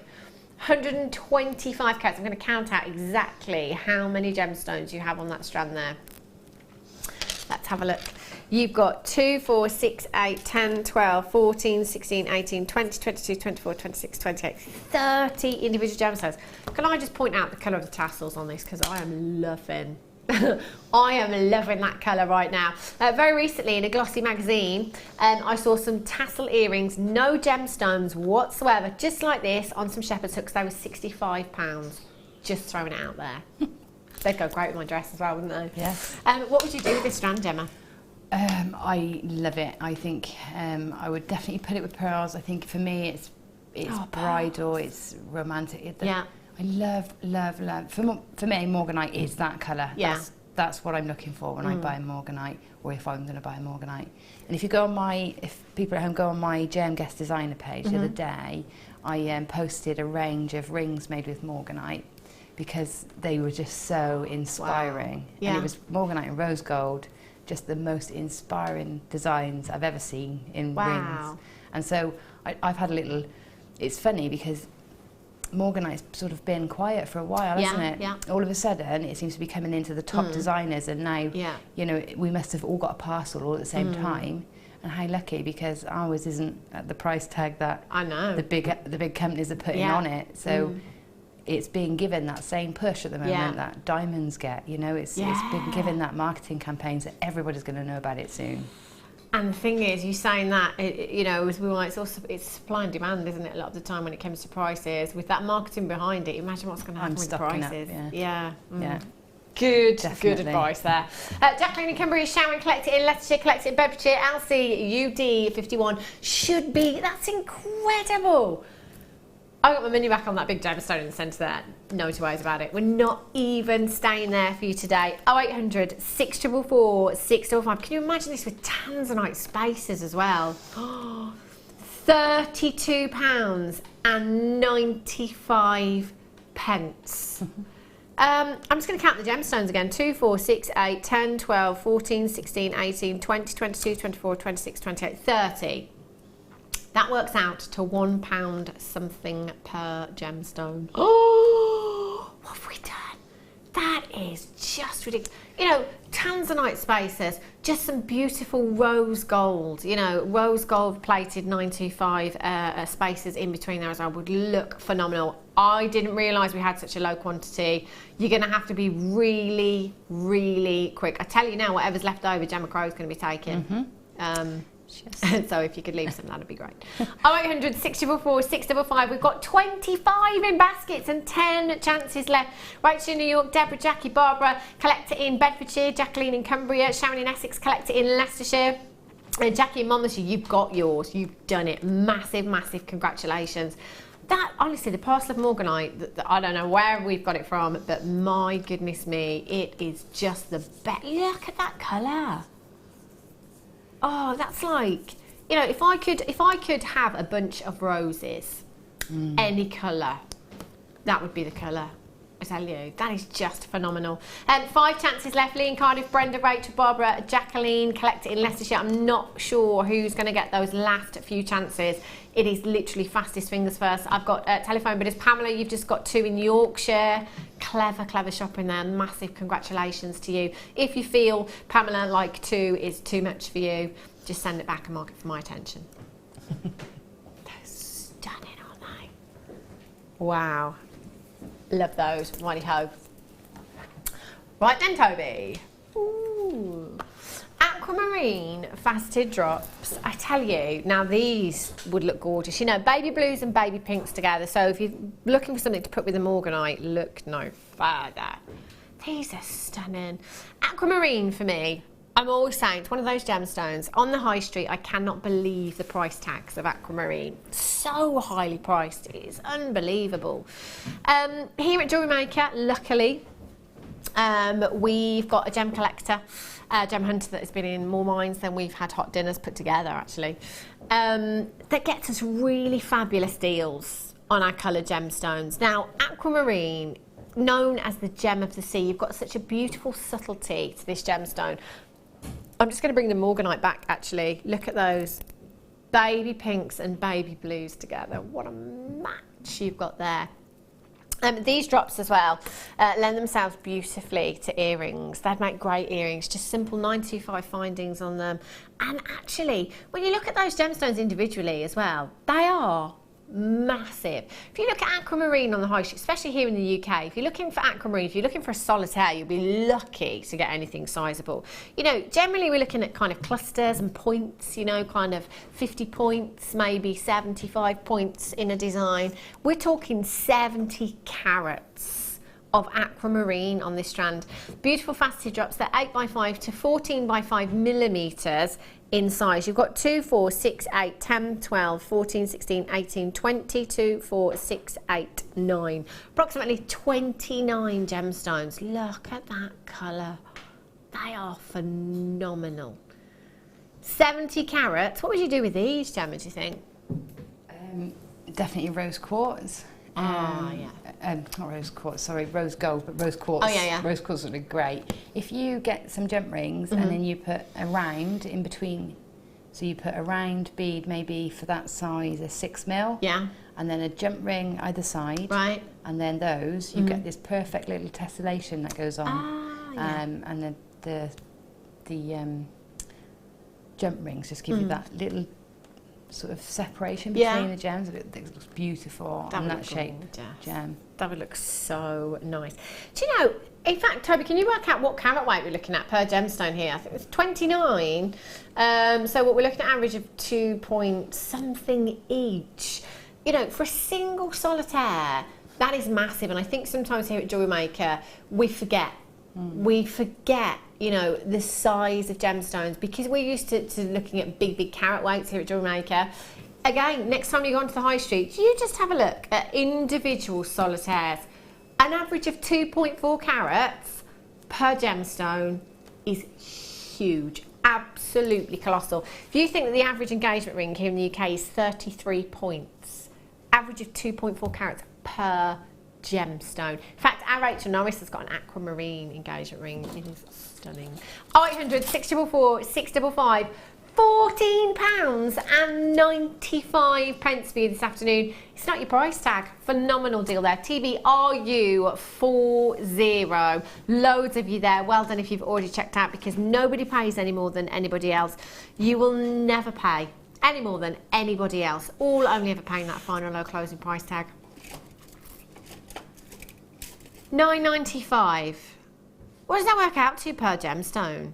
125 carats. I'm going to count out exactly how many gemstones you have on that strand there. Let's have a look. You've got 2, 4, 6, 8, 10, 12, 14, 16, 18, 20, 22, 24, 26, 28, 30 individual gemstones. Can I just point out the colour of the tassels on this, because I am loving I am loving that colour right now. Very recently in a glossy magazine, I saw some tassel earrings, no gemstones whatsoever, just like this, on some shepherd's hooks. They were £65. Just throwing it out there. They'd go great with my dress as well, wouldn't they? Yes. What would you do with this strand, Gemma? I love it. I think I would definitely put it with pearls. I think for me it's bridal, it's romantic. Yeah. I love. For me, Morganite is that colour. Yeah. That's what I'm looking for when I buy Morganite, or if I'm going to buy Morganite. And if you go on if people at home go on my JM Guest Designer page the other day, I posted a range of rings made with Morganite because they were just so inspiring. Wow. Yeah. And it was Morganite and rose gold, just the most inspiring designs I've ever seen in rings. And so I've had a little, it's funny because Morganite's sort of been quiet for a while, hasn't it? Yeah. All of a sudden, it seems to be coming into the top designers, and now, you know, we must have all got a parcel all at the same time. And how lucky, because ours isn't at the price tag that I know the big companies are putting on it. So it's being given that same push at the moment that diamonds get. You know, it's been given that marketing campaign, so everybody's going to know about it soon. And the thing is, you saying that, you know, as we were like, it's supply and demand, isn't it? A lot of the time when it comes to prices, with that marketing behind it, imagine what's going to happen with prices. Yeah. Good advice there. Jacqueline in Cumbria, Sharon, collect it in Leicestershire, collect it in Bedfordshire, Elsie, UD 51 should be. That's incredible. I got my money back on that big gemstone in the centre there. No two ways about it. We're not even staying there for you today. 0800 644 655. Can you imagine this with tanzanite spaces as well? £32 and 95 pence. I'm just going to count the gemstones again. 2, 4, 6, 8, 10, 12, 14, 16, 18, 20, 22, 24, 26, 28, 30. That works out to £1 something per gemstone. Oh, what have we done? That is just ridiculous. you know, tanzanite spacers, just some beautiful rose gold, you know, rose gold plated 925 spacers in between there as well would look phenomenal. I didn't realise we had such a low quantity. You're going to have to be really, really quick. I tell you now, whatever's left over, Gemma Crow's going to be taking. So if you could leave some, that'd be great. 0800 644 655. We've got 25 in baskets and 10 chances left. Rachel in New York, Deborah, Jackie, Barbara, collector in Bedfordshire, Jacqueline in Cumbria, Sharon in Essex, collector in Leicestershire. Jackie in Monmouthshire, you've got yours. You've done it. Massive, massive congratulations. That, honestly, the parcel of Morganite, that I don't know where we've got it from, but my goodness me, it is just the best. Look at that colour. Oh, that's like, you know, if I could have a bunch of roses, any colour, that would be the colour. I tell you, that is just phenomenal. 5 chances left. Lee in Cardiff, Brenda, Rachel, Barbara, Jacqueline, collector in Leicestershire. I'm not sure who's going to get those last few chances. It is literally fastest fingers first. I've got telephone, but it's Pamela. You've just got 2 in Yorkshire. Clever, clever shopping there. Massive congratulations to you. If you feel, Pamela, like 2 is too much for you, just send it back and mark it for my attention. They're stunning, aren't they? Wow. Love those. Righty ho. Right then, Toby. Ooh. Aquamarine faceted drops. I tell you, now these would look gorgeous. You know, baby blues and baby pinks together. So if you're looking for something to put with the Morganite, look no further. These are stunning. Aquamarine for me, I'm always saying it's one of those gemstones. On the high street, I cannot believe the price tags of Aquamarine. So highly priced, it is unbelievable. Here at Jewellery Maker, luckily, we've got a gem collector, gem hunter that has been in more mines than we've had hot dinners put together, actually. That gets us really fabulous deals on our coloured gemstones. Now, Aquamarine, known as the gem of the sea, you've got such a beautiful subtlety to this gemstone. I'm just going to bring the Morganite back, actually. Look at those baby pinks and baby blues together. What a match you've got there. These drops as well lend themselves beautifully to earrings. They'd make great earrings, just simple 925 findings on them. And actually, when you look at those gemstones individually as well, they are massive. If you look at Aquamarine on the high street, especially here in the UK, if you're looking for Aquamarine, if you're looking for a solitaire, you'll be lucky to get anything sizable. You know, generally we're looking at kind of clusters and points, you know, kind of 50 points, maybe 75 points in a design. We're talking 70 carats of Aquamarine on this strand. Beautiful faceted drops. They're 8x5 to 14x5 millimeters in size. You've got 2, 4, 6, 8, 10, 12, 14, 16, 18, 20, 2, 4, 6, 8, 9. Approximately 29 gemstones. Look at that colour. They are phenomenal. 70 carats. What would you do with these, Gemma, do you think? Definitely rose quartz. Yeah. Not rose quartz, sorry, rose gold, but rose quartz. Oh, yeah. Rose quartz would be great. If you get some jump rings and then you put a round in between, so you put a round bead maybe for that size, a 6mm. Yeah. And then a jump ring either side. Right. And then those, you get this perfect little tessellation that goes on. And the jump rings just give you that little sort of separation between the gems. It looks beautiful on that shaped gem. That would look so nice. Do you know, in fact, Toby, can you work out what carat weight we're looking at per gemstone here? I think it's 29. So what we're looking at, average of 2 point something each. You know, for a single solitaire, that is massive. And I think sometimes here at Jewellery Maker, we forget. We forget, you know, the size of gemstones because we're used to looking at big carat weights here at Jewellery Maker. Again, next time you go onto the high street, you just have a look at individual solitaires. An average of 2.4 carats per gemstone is huge, absolutely colossal. If you think that the average engagement ring here in the UK is 33 points, average of 2.4 carats per gemstone. In fact, our Rachel Norris has got an Aquamarine engagement ring. It is stunning. 0800 644 655. £14.95 for you this afternoon. It's not your price tag. Phenomenal deal there. TBRU40. Loads of you there. Well done if you've already checked out, because nobody pays any more than anybody else. You will never pay any more than anybody else. All only ever paying that final low closing price tag. £9.95. What does that work out to per gemstone?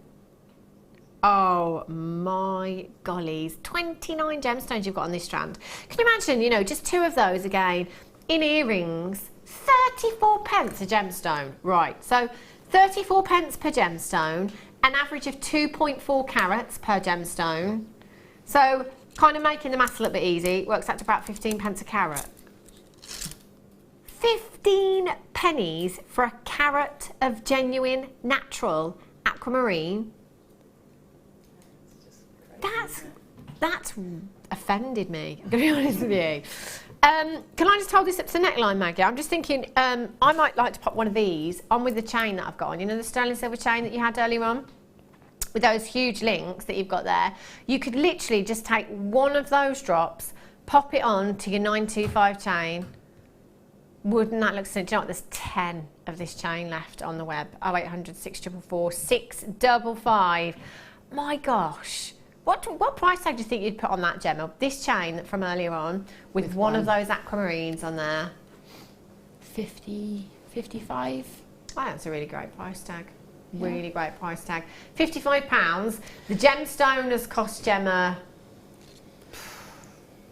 Oh my gollies, 29 gemstones you've got on this strand. Can you imagine, you know, just 2 of those again in earrings, 34 pence a gemstone. Right, so 34 pence per gemstone, an average of 2.4 carats per gemstone. So kind of making the maths a little bit easy, works out to about 15 pence a carat. 15 pennies for a carat of genuine, natural aquamarine. That's offended me, I'm going to be honest with you. Can I just hold this up to the neckline, Maggie? I'm just thinking I might like to pop one of these on with the chain that I've got on. You know the sterling silver chain that you had earlier on? With those huge links that you've got there. You could literally just take one of those drops, pop it on to your 925 chain. Wouldn't that look so? Do you know what? There's 10 of this chain left on the web. 0800 644 655. My gosh. What price tag do you think you'd put on that, Gemma? This chain from earlier on with one of those aquamarines on there. 50, 55. Oh, that's a really great price tag. Yeah. Really great price tag. £55. The gemstone has cost Gemma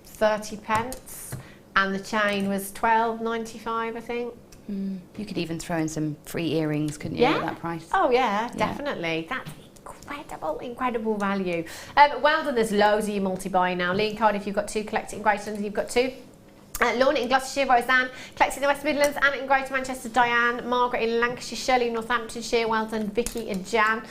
30 pence. And the chain was £12.95, I think. You could even throw in some free earrings, couldn't you, Yeah. at that price? Oh yeah, definitely. That's incredible value. Well done, there's loads of you multi-buying now. Lean Card, if you've got 2, Collect It in Greater London, you've got 2. Lorna in Gloucestershire, Roseanne, Collect It in the West Midlands, Anna in Greater Manchester, Diane, Margaret in Lancashire, Shirley in Northamptonshire, well done, Vicky and Jan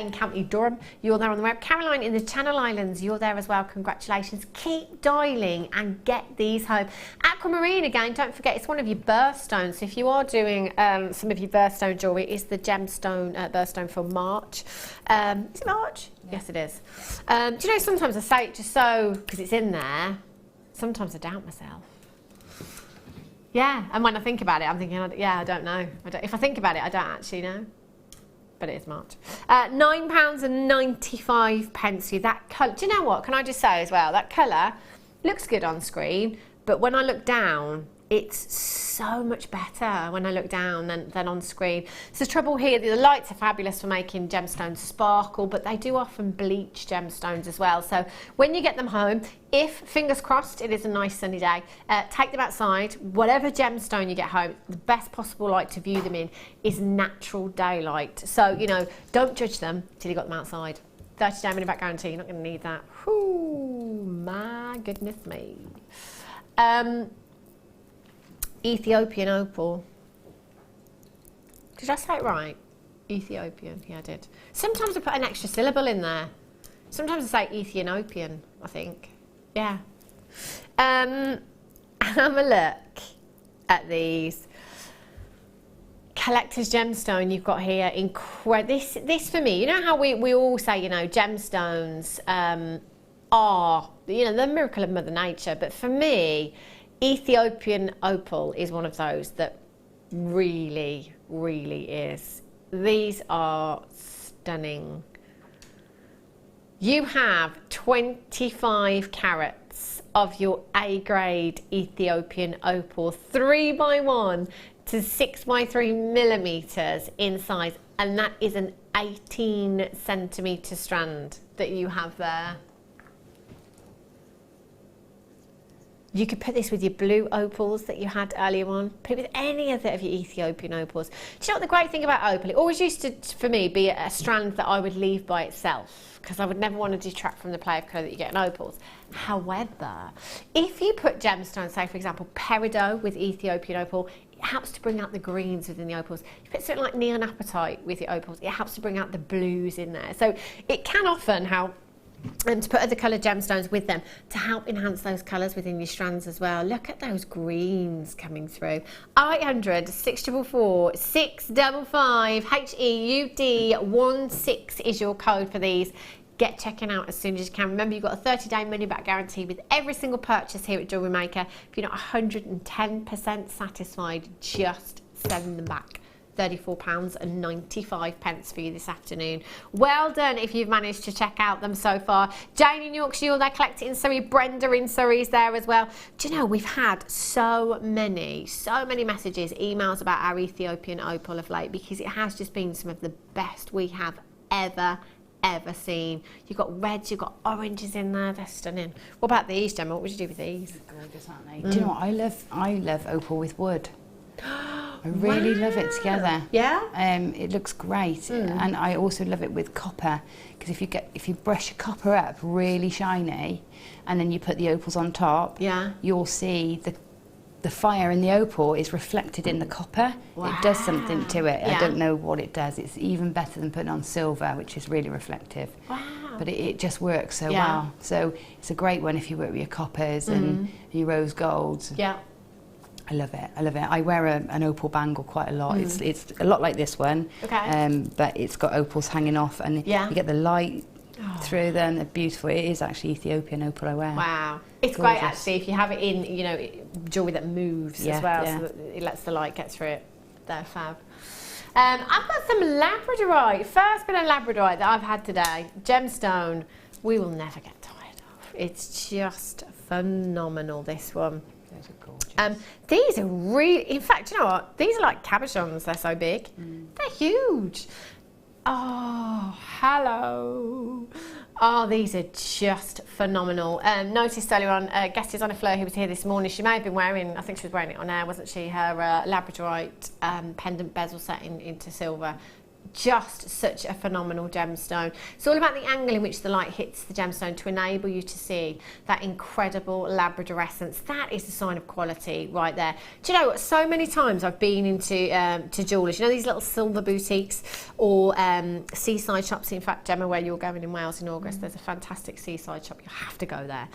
in County Durham, you're there on the web. Caroline in the Channel Islands, you're there as well, congratulations. Keep dialing and get these home. Aquamarine again, don't forget, it's one of your birthstones, so if you are doing some of your birthstone jewellery, it's the gemstone birthstone for March. Is it March? Yeah. Yes it is. Do you know, sometimes I say it just so, because it's in there, sometimes I doubt myself. Yeah, and when I think about it, I'm thinking, yeah, I don't know. If I think about it, I don't actually know. But it is March. £9.95. That colour, do you know what? Can I just say as well, that colour looks good on screen, but when I look down, it's so much better when I look down than on screen. So the trouble here, the lights are fabulous for making gemstones sparkle, but they do often bleach gemstones as well. So when you get them home, if, fingers crossed, it is a nice sunny day, take them outside. Whatever gemstone you get home, the best possible light to view them in is natural daylight. So, you know, don't judge them till you got them outside. 30-day money-back guarantee, you're not going to need that. Whoo, my goodness me. Ethiopian opal. Did I say it right? Ethiopian, yeah I did. Sometimes I put an extra syllable in there. Sometimes I say Ethiopian, I think. Yeah. Have a look at these. Collector's gemstone you've got here. This for me, you know how we all say, you know, gemstones are, you know, the miracle of Mother Nature, but for me, Ethiopian opal is one of those that really, really is. These are stunning. You have 25 carats of your A-grade Ethiopian opal, 3x1 to 6x3 millimeters in size, and that is an 18 centimeter strand that you have there. You could put this with your blue opals that you had earlier on. Put it with any other of your Ethiopian opals. Do you know what the great thing about opal? It always used to, for me, be a strand that I would leave by itself, because I would never want to detract from the play of colour that you get in opals. However, if you put gemstones, say for example peridot with Ethiopian opal, it helps to bring out the greens within the opals. You put something like neon apatite with your opals, it helps to bring out the blues in there. So it can often help. And to put other coloured gemstones with them to help enhance those colours within your strands as well. Look at those greens coming through. 0800 644 655 HEUD16 is your code for these. Get checking out as soon as you can. Remember, you've got a 30-day money-back guarantee with every single purchase here at Jewellery Maker. If you're not 110% satisfied, just send them back. £34.95 for you this afternoon. Well done if you've managed to check out them so far. Jane in Yorkshire, you're there collecting in Surrey. Brenda in Surrey's there as well. Do you know, we've had so many messages, emails about our Ethiopian opal of late, because it has just been some of the best we have ever seen. You've got reds, you've got oranges in there, they're stunning. What about these, Gemma? What would you do with these? They're gorgeous, aren't they? Do you know what? I love opal with wood. I really love it together. Yeah? It looks great, and I also love it with copper, because if you brush your copper up really shiny, and then you put the opals on top, you'll see the fire in the opal is reflected in the copper. Wow. It does something to it. I don't know what it does. It's even better than putting on silver, which is really reflective. Wow. But it just works so well. So it's a great one if you work with your coppers and your rose golds. Yeah. I love it. I love it. I wear an opal bangle quite a lot. It's a lot like this one, but it's got opals hanging off, and you get the light through them. They're beautiful. It is actually Ethiopian opal I wear. Wow, it's gorgeous. Great actually if you have it in, you know, jewellery that moves as well, so that it lets the light get through it. They're fab. I've got some Labradorite. First bit of Labradorite that I've had today. Gemstone. We will never get tired of. It's just phenomenal. This one. Those are gorgeous. These are really, in fact, you know what? These are like cabochons, they're so big. They're huge. Oh, hello. Oh, these are just phenomenal. Noticed earlier on, guest is on a fleur who was here this morning. She may have been wearing, I think she was wearing it on air, wasn't she? Her Labradorite pendant bezel set into silver. Just such a phenomenal gemstone. It's all about the angle in which the light hits the gemstone to enable you to see that incredible labradorescence. That is a sign of quality right there. Do you know what? So many times I've been into to jewellers, you know, these little silver boutiques or seaside shops. In fact, Gemma, where you're going in Wales in August, there's a fantastic seaside shop. You have to go there.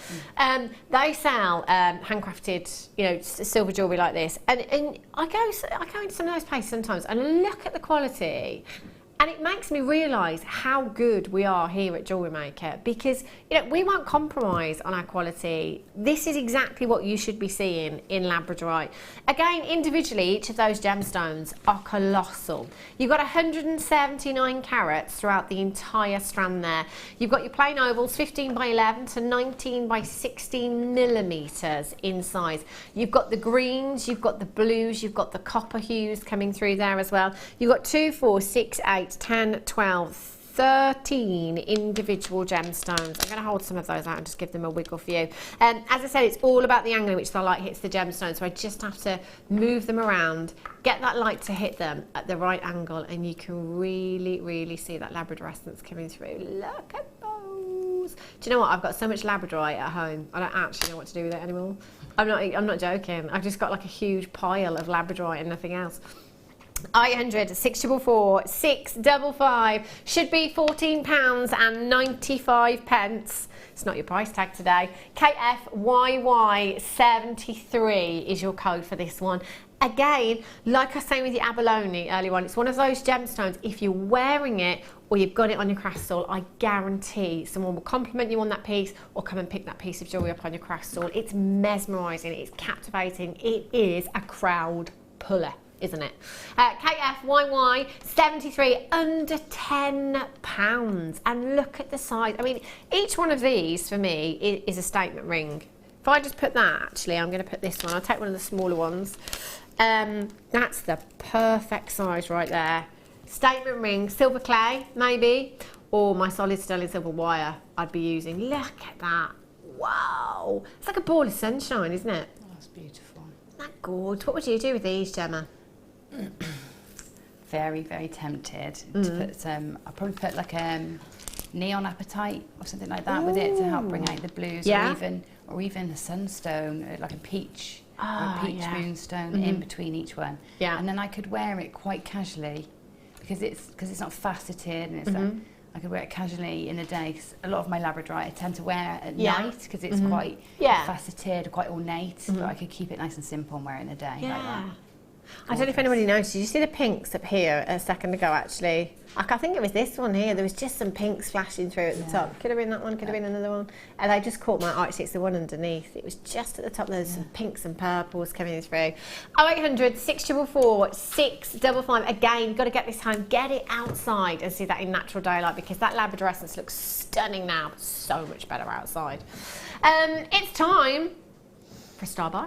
They sell handcrafted, you know, silver jewellery like this, and I go into some of those places sometimes and look at the quality. And it makes me realise how good we are here at Jewellery Maker, because, you know, we won't compromise on our quality. This is exactly what you should be seeing in Labradorite. Again, individually, each of those gemstones are colossal. You've got 179 carats throughout the entire strand there. You've got your plain ovals, 15 by 11 to 19 by 16 millimetres in size. You've got the greens, you've got the blues, you've got the copper hues coming through there as well. You've got 2, 4, 6, 8, 10, 12, 13 individual gemstones. I'm going to hold some of those out and just give them a wiggle for you. As I said, it's all about the angle in which the light hits the gemstone, so I just have to move them around, get that light to hit them at the right angle, and you can really, really see that labradorescence coming through. Look at those. Do you know what? I've got so much Labradorite at home, I don't actually know what to do with it anymore. I'm not joking. I've just got like a huge pile of Labradorite and nothing else. I100 644 655 should be £14.95. It's not your price tag today. KFYY73 is your code for this one. Again, like I was saying with the abalone earlier on, it's one of those gemstones, if you're wearing it or you've got it on your craft stall, I guarantee someone will compliment you on that piece or come and pick that piece of jewellery up on your craft stall. It's mesmerising, it's captivating, it is a crowd puller, isn't it? KFYY73, under £10. And look at the size. I mean, each one of these for me is a statement ring. If I just put that, actually, I'm going to put this one. I'll take one of the smaller ones. That's the perfect size right there. Statement ring, silver clay, maybe, or my solid sterling silver wire I'd be using. Look at that. Wow. It's like a ball of sunshine, isn't it? Oh, that's beautiful. Isn't that gorgeous? What would you do with these, Gemma? Very, very tempted to put some. I'll probably put like a neon apatite or something like that with it to help bring out the blues, or even a sunstone, like a peach or a peach moonstone in between each one. Yeah, and then I could wear it quite casually because it's not faceted, and it's I could wear it casually in the day. A lot of my Labradorite I tend to wear at night because it's quite faceted, quite ornate, but I could keep it nice and simple and wear it in the day like that. I don't know if anybody noticed. Did you see the pinks up here a second ago, actually? I think it was this one here. There was just some pinks flashing through at the top. Could have been that one, could have been another one. And they just caught my eye. Actually, it's the one underneath. It was just at the top. There's some pinks and purples coming through. 0800 644 655. Again, you've got to get this home. Get it outside and see that in natural daylight, because that labradorescence looks stunning now. But so much better outside. It's time for a star buy.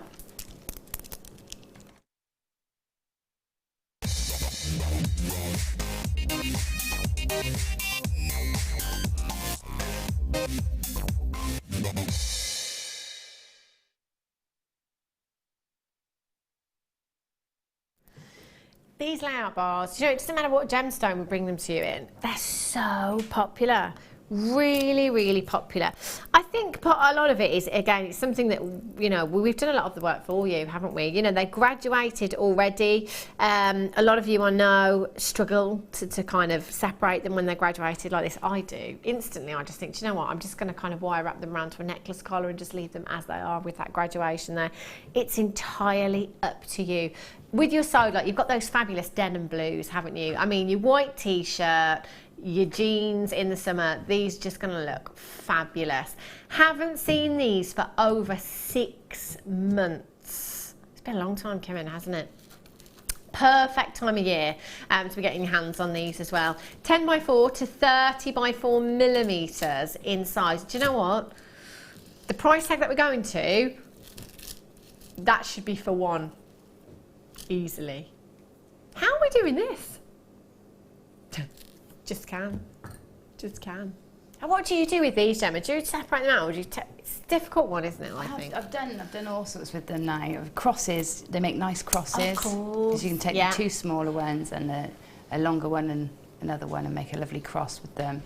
These layout bars, you know, it doesn't matter what gemstone we bring them to you in, they're so popular. Really, really popular. I think a lot of it is, again, it's something that, you know, we've done a lot of the work for you, haven't we? You know, they graduated already. A lot of you I know struggle to kind of separate them when they're graduated like this. I do. Instantly, I just think, do you know what? I'm just going to kind of wire wrap them around to a necklace collar and just leave them as they are with that graduation there. It's entirely up to you. With your Sodalite, you've got those fabulous denim blues, haven't you? I mean, your white t-shirt, your jeans in the summer, these just going to look fabulous. Haven't seen these for over 6 months. It's been a long time coming, hasn't it? Perfect time of year to be getting your hands on these as well. 10x4 to 30x4 millimeters in size. Do you know what? The price tag that we're going to, that should be for one. Easily. How are we doing this? Just can. And what do you do with these, Gemma? Do you separate them out, or do you it's a difficult one, isn't it? I think I've done all sorts with them now. Crosses, they make nice crosses. Of course. Because you can take the 2 smaller ones and a longer one and another one and make a lovely cross with them.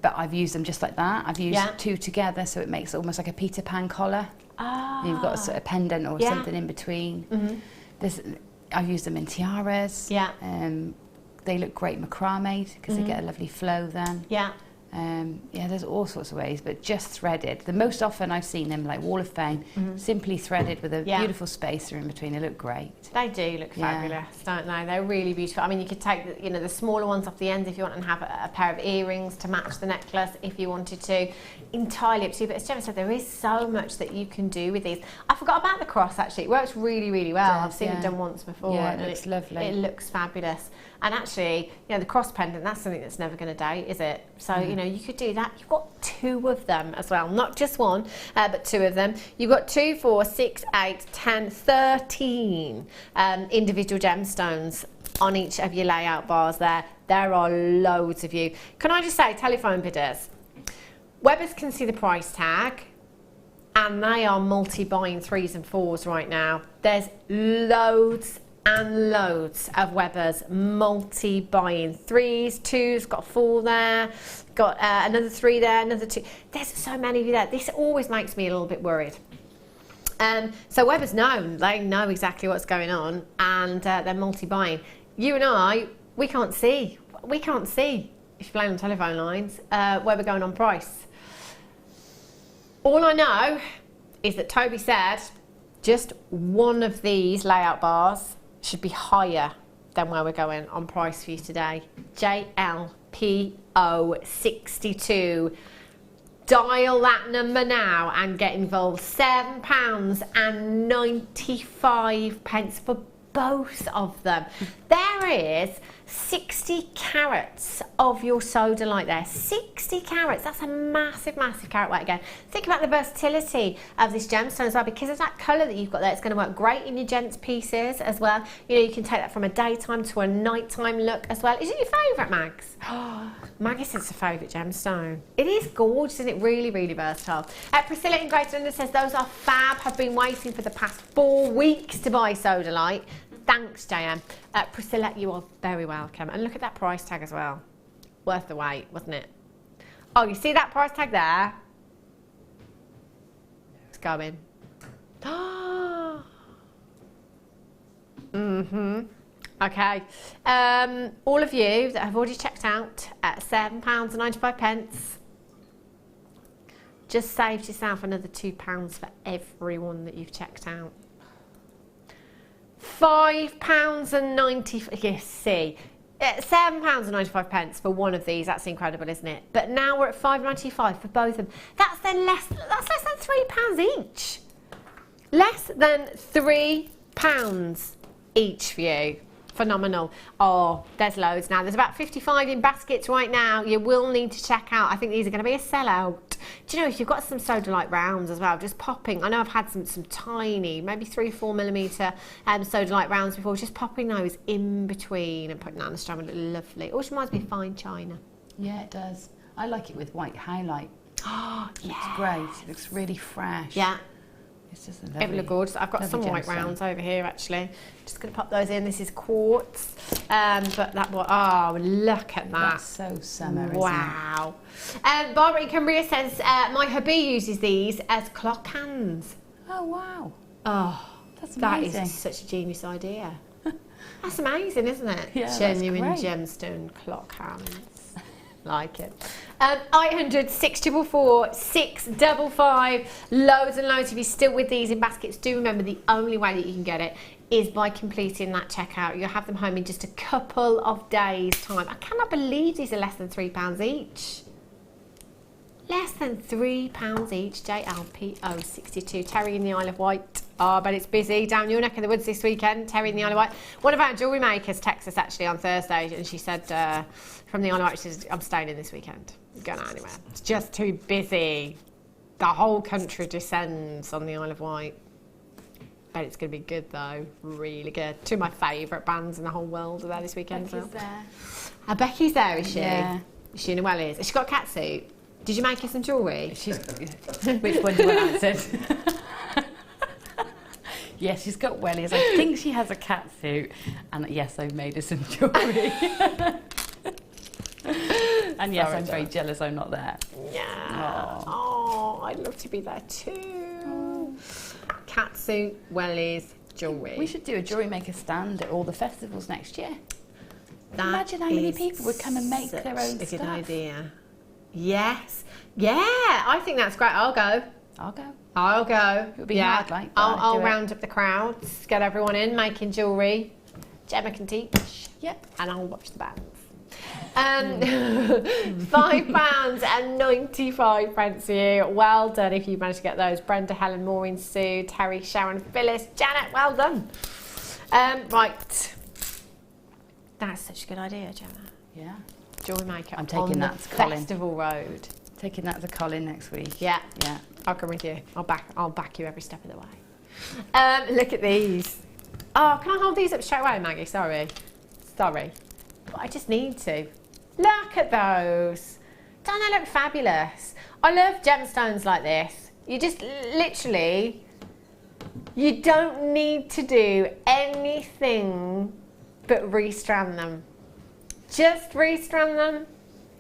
But I've used them just like that. I've used 2 together, so it makes almost like a Peter Pan collar. You've got a sort of pendant or something in between. I've used them in tiaras. They look great macrame because they get a lovely flow then. There's all sorts of ways, but just threaded. The most often I've seen them like Wall of Fame, simply threaded with a beautiful spacer in between. They look great. They do look fabulous, don't they? They're really beautiful. I mean, you could take the smaller ones off the ends if you want and have a pair of earrings to match the necklace if you wanted to. Entirely up to you. But as Gemma said, there is so much that you can do with these. I forgot about the cross actually. It works really, really well. I've seen it done once before. Yeah, it looks lovely. It looks fabulous. And actually, the cross pendant, that's something that's never going to date, is it? So, you could do that. You've got 2 of them as well. Not just one, but 2 of them. You've got 2, 4, 6, 8, 10, 13 individual gemstones on each of your layout bars there. There are loads of you. Can I just say, telephone bidders, Webbers can see the price tag, and they are multi-buying 3s and 4s right now. There's loads and loads of Webbers multi-buying 3s, 2s, got 4 there, got another 3 there, another 2. There's so many of you there. This always makes me a little bit worried. So Webbers they know exactly what's going on, and they're multi-buying. You and I, we can't see. If you're playing on telephone lines, where we're going on price. All I know is that Toby said just one of these layout bars should be higher than where we're going on price for you today. JLPO62. Dial that number now and get involved. £7.95 for both of them. There is 60 carats of your Sodalite there. 60 carats, that's a massive, massive carat weight again. Think about the versatility of this gemstone as well, because of that colour that you've got there. It's going to work great in your gents pieces as well. You can take that from a daytime to a nighttime look as well. Is it your favourite, Mags? Maggie says it's a favourite gemstone. It is gorgeous, isn't it? Really, really versatile. Priscilla in Greater London says those are fab. Have been waiting for the past 4 weeks to buy Sodalite. Thanks, JM. Priscilla, you are very welcome. And look at that price tag as well. Worth the wait, wasn't it? Oh, you see that price tag there? It's going. Okay. All of you that have already checked out at £7.95, just saved yourself another £2 for everyone that you've checked out. £5.90. Yes, see. £7.95 for one of these. That's incredible, isn't it? But now we're at £5.95 for both of them. That's less than £3 each. Less than £3 each for you. Phenomenal. Oh, there's loads now. There's about 55 in baskets right now. You will need to check out. I think these are going to be a sellout. Do you know, if you've got some Sodalite rounds as well, just popping. I know I've had some tiny, maybe 3-4mm Sodalite rounds before. Just popping those in between and putting that on the strand would look lovely. It always reminds me of fine china. Yeah, it does. I like it with white highlight. Oh, it looks great. It looks really fresh. Yeah. It's just a lovely, it would look gorgeous. I've got some white rounds over here actually. Just going to pop those in. This is quartz. But that one, oh, look at that. That's so summer, wow. Barbara Cumbria says, my hubby uses these as clock hands. Oh, wow. Oh, that's amazing. That is such a genius idea. That's amazing, isn't it? Yeah, genuine gemstone clock hands. Like it. 800 644 655. Loads and loads. If you're still with these in baskets, do remember the only way that you can get it is by completing that checkout. You'll have them home in just a couple of days' time. I cannot believe these are less than £3 each. Less than £3 each. JLPO62. Terry in the Isle of Wight. Oh, but it's busy down your neck of the woods this weekend. Terry in the Isle of Wight. One of our jewellery makers texted us actually on Thursday, and she said from the Isle of Wight, she says, I'm staying in this weekend. I'm going out anywhere. It's just too busy. The whole country descends on the Isle of Wight. Bet it's going to be good though. Really good. Two of my favourite bands in the whole world are there this weekend. Becky's there. Becky's there, is she? Yeah. Is she in a wellies? Has she got a cat suit? Did you make her some jewellery? She's which one do you want answered? Yes, she's got wellies. I think she has a cat suit. And yes, I've made her some jewellery. And yes, I'm very jealous I'm not there. Yeah. Oh, I'd love to be there too. Cat suit, wellies, jewellery. We should do a Jewellery Maker stand at all the festivals next year. That Imagine how many people would come and make their own stuff. A good stuff. idea. Yes. Yeah, I think that's great. I'll go. I'll go. It'll be hard, like that. I'll round up the crowds, get everyone in, making jewellery. Gemma can teach. Yep. And I'll watch the bands. £5.95 for you. Well done if you managed to get those. Brenda, Helen, Maureen, Sue, Terry, Sharon, Phyllis, Janet, well done. Right. That's such a good idea, Gemma. Yeah. Jewellery Maker. I'm taking that to Colin. Festival Road. Taking that to Colin next week. Yeah. Yeah. I'll come with you. I'll back you every step of the way. Look at these. Oh, can I hold these up straight away, Maggie? Sorry. But I just need to. Look at those. Don't they look fabulous? I love gemstones like this. You just literally, you don't need to do anything but restrand them. Just restrand them.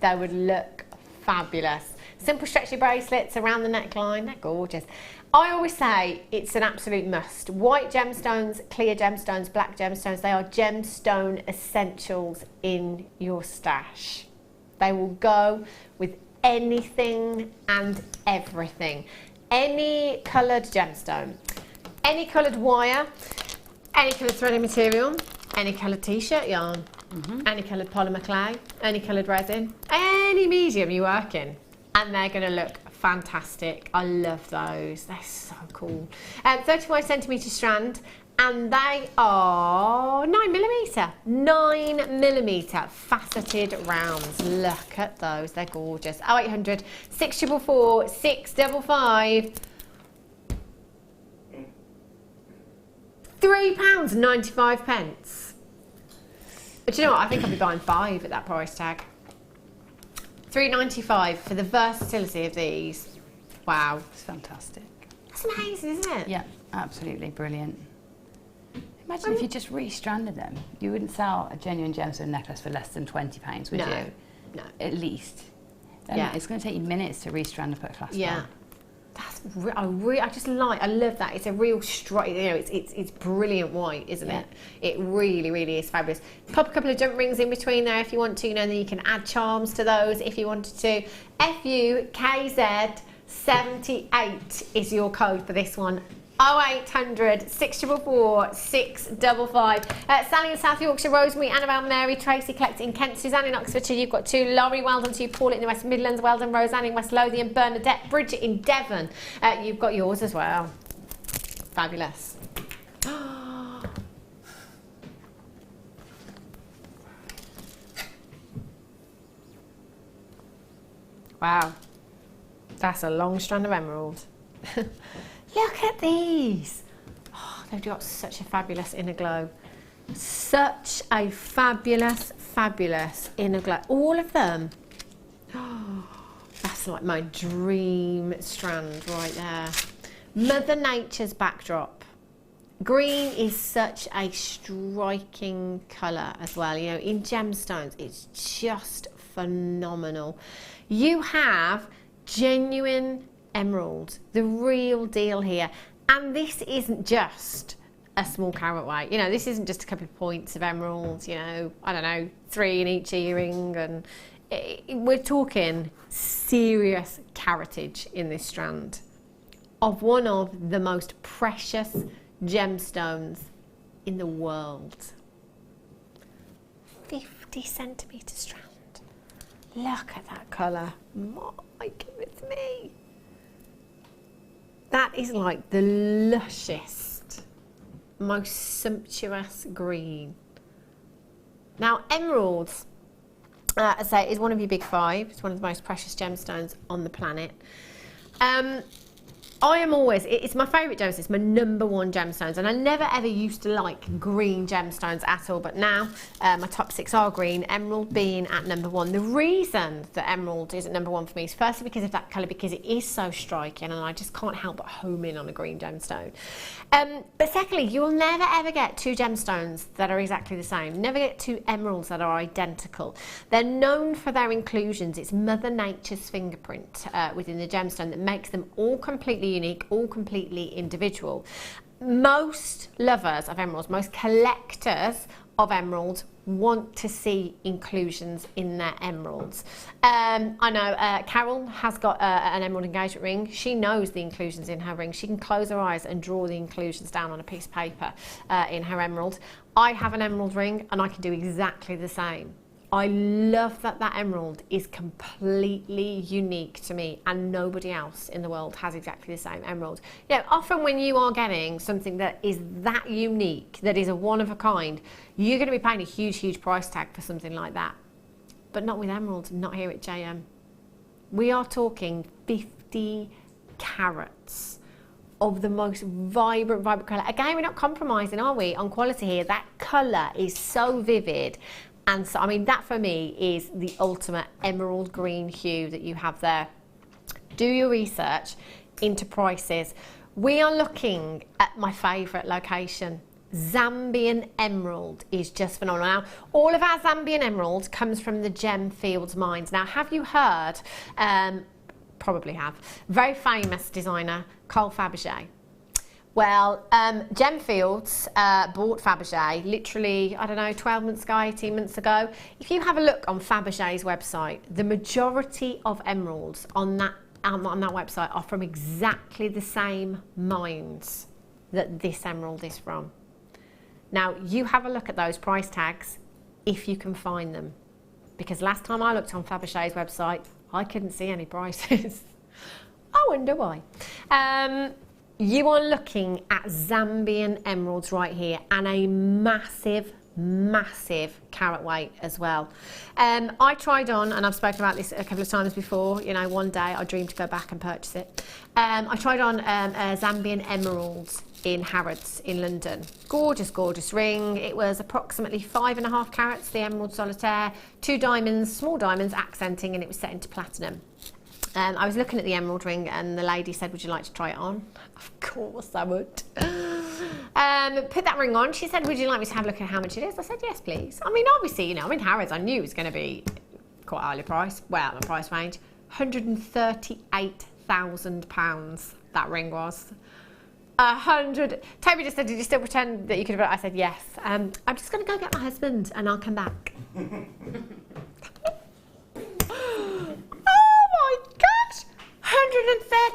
They would look fabulous. Simple stretchy bracelets around the neckline. They're gorgeous. I always say it's an absolute must. White gemstones, clear gemstones, black gemstones, they are gemstone essentials in your stash. They will go with anything and everything. Any coloured gemstone, any coloured wire, any coloured threading material, any coloured t-shirt yarn, any coloured polymer clay, any coloured resin, any medium you work in, and they're going to look fantastic. I love those. They're so cool. 35 centimetre strand, and they are 9mm. 9mm faceted rounds. Look at those. They're gorgeous. 0800 644 655. £3.95. But you know what? I think I'll be buying 5 at that price tag. $3.95 for the versatility of these. Wow. It's fantastic. That's amazing, isn't it? Yeah, absolutely brilliant. Imagine if you just restranded them. You wouldn't sell a genuine gemstone necklace for less than £20, would you? No. At least. Then it's going to take you minutes to restrand and put a clasp on. That's I just like. I love that. It's a real straight. You know, it's brilliant white, isn't it? It really, really is fabulous. Pop a couple of jump rings in between there if you want to. You know, and then you can add charms to those if you wanted to. FUKZ78 is your code for this one. 0800 644 655. Sally in South Yorkshire, Rosemary, Annabelle, Mary, Tracy collecting in Kent, Suzanne in Oxfordshire, you've got 2, Laurie, well done to you, Paul in the West Midlands, well done, Roseanne in West Lothian, Bernadette, Bridget in Devon, you've got yours as well. Fabulous. Wow, that's a long strand of emerald. Look at these. Oh, they've got such a fabulous inner glow. Such a fabulous, fabulous inner glow. All of them. Oh, that's like my dream strand right there. Mother Nature's backdrop. Green is such a striking colour as well. You know, in gemstones, it's just phenomenal. You have genuine emerald, the real deal here. And this isn't just a small carat weight. You know, this isn't just a couple of points of emeralds, you know, I don't know, 3 in each earring. And we're talking serious caratage in this strand of one of the most precious gemstones in the world. 50 centimetre strand. Look at that colour. My goodness me. That is like the lushest, most sumptuous green. Now, emeralds, as I say, is one of your big 5. It's one of the most precious gemstones on the planet. I am always, it's my favourite gemstone, it's my #1 gemstones, and I never ever used to like green gemstones at all, but now my top 6 are green, emerald being at #1. The reason that emerald is at #1 for me is firstly because of that colour, because it is so striking and I just can't help but home in on a green gemstone. But secondly, you'll never ever get 2 gemstones that are exactly the same, never get 2 emeralds that are identical. They're known for their inclusions. It's Mother Nature's fingerprint within the gemstone that makes them all completely unique, all completely individual. Most lovers of emeralds, most collectors of emeralds want to see inclusions in their emeralds. I know Carol has got an emerald engagement ring. She knows the inclusions in her ring. She can close her eyes and draw the inclusions down on a piece of paper in her emerald. I have an emerald ring and I can do exactly the same. I love that that emerald is completely unique to me and nobody else in the world has exactly the same emerald. You know, often when you are getting something that is that unique, that is a one of a kind, you're going to be paying a huge, huge price tag for something like that. But not with emeralds, not here at JM. We are talking 50 carats of the most vibrant colour. Again, we're not compromising, are we, on quality here? That colour is so vivid. And so, I mean, that for me is the ultimate emerald green hue that you have there. Do your research into prices. We are looking at my favourite location. Zambian emerald is just phenomenal. Now, all of our Zambian emerald comes from the Gemfields mines. Now, have you heard, probably have, very famous designer Cole Fabergé? Well, Gemfields bought Fabergé literally, I don't know, 12 months ago, 18 months ago. If you have a look on Fabergé's website, the majority of emeralds on that website are from exactly the same mines that this emerald is from. Now, you have a look at those price tags if you can find them. Because last time I looked on Fabergé's website, I couldn't see any prices. I wonder why. You are looking at Zambian emeralds right here and a massive, massive carat weight as well. I tried on, and I've spoken about this a couple of times before, you know, one day I dreamed to go back and purchase it. I tried on Zambian emeralds in Harrods in London. Gorgeous, gorgeous ring. It was approximately 5.5 carats, the emerald solitaire, 2 diamonds, small diamonds accenting, and it was set into platinum. I was looking at the emerald ring and the lady said, would you like to try it on? Of course I would. Put that ring on. She said, would you like me to have a look at how much it is? I said, yes, please. I mean, obviously, you know, I'm in Harrods. I knew it was going to be quite highly priced. Well, the price range. £138,000 that ring was. Toby just said, did you still pretend that you could have... I said, yes. I'm just going to go get my husband and I'll come back.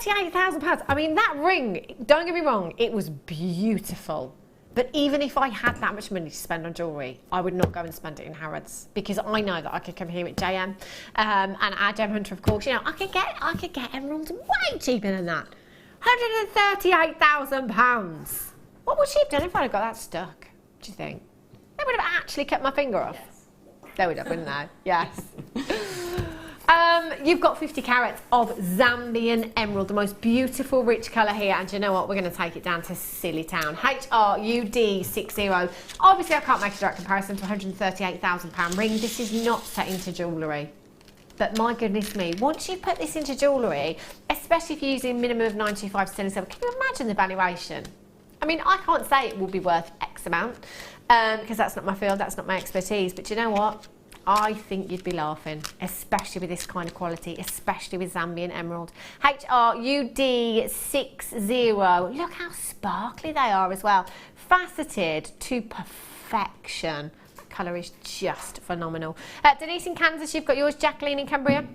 £38,000. I mean, that ring, don't get me wrong, it was beautiful. But even if I had that much money to spend on jewellery, I would not go and spend it in Harrods, because I know that I could come here at JM and our Gem Hunter, of course. You know, I could get emeralds way cheaper than that. £138,000. What would she have done if I'd have got that stuck? Do you think they would have actually cut my finger off? Yes. They would have, wouldn't they? Yes. You've got 50 carats of Zambian emerald, the most beautiful rich colour here, and you know what, we're going to take it down to Silly Town. HRUD60. Obviously I can't make a direct comparison to a £138,000 ring. This is not set into jewellery. But my goodness me, once you put this into jewellery, especially if you're using a minimum of 95 sterling silver, can you imagine the valuation? I mean, I can't say it will be worth X amount, because that's not my field, that's not my expertise, but you know what? I think you'd be laughing, especially with this kind of quality, especially with Zambian emerald. HRUD60. Look how sparkly they are as well. Faceted to perfection. That colour is just phenomenal. Denise in Kansas, you've got yours. Jacqueline in Cumbria.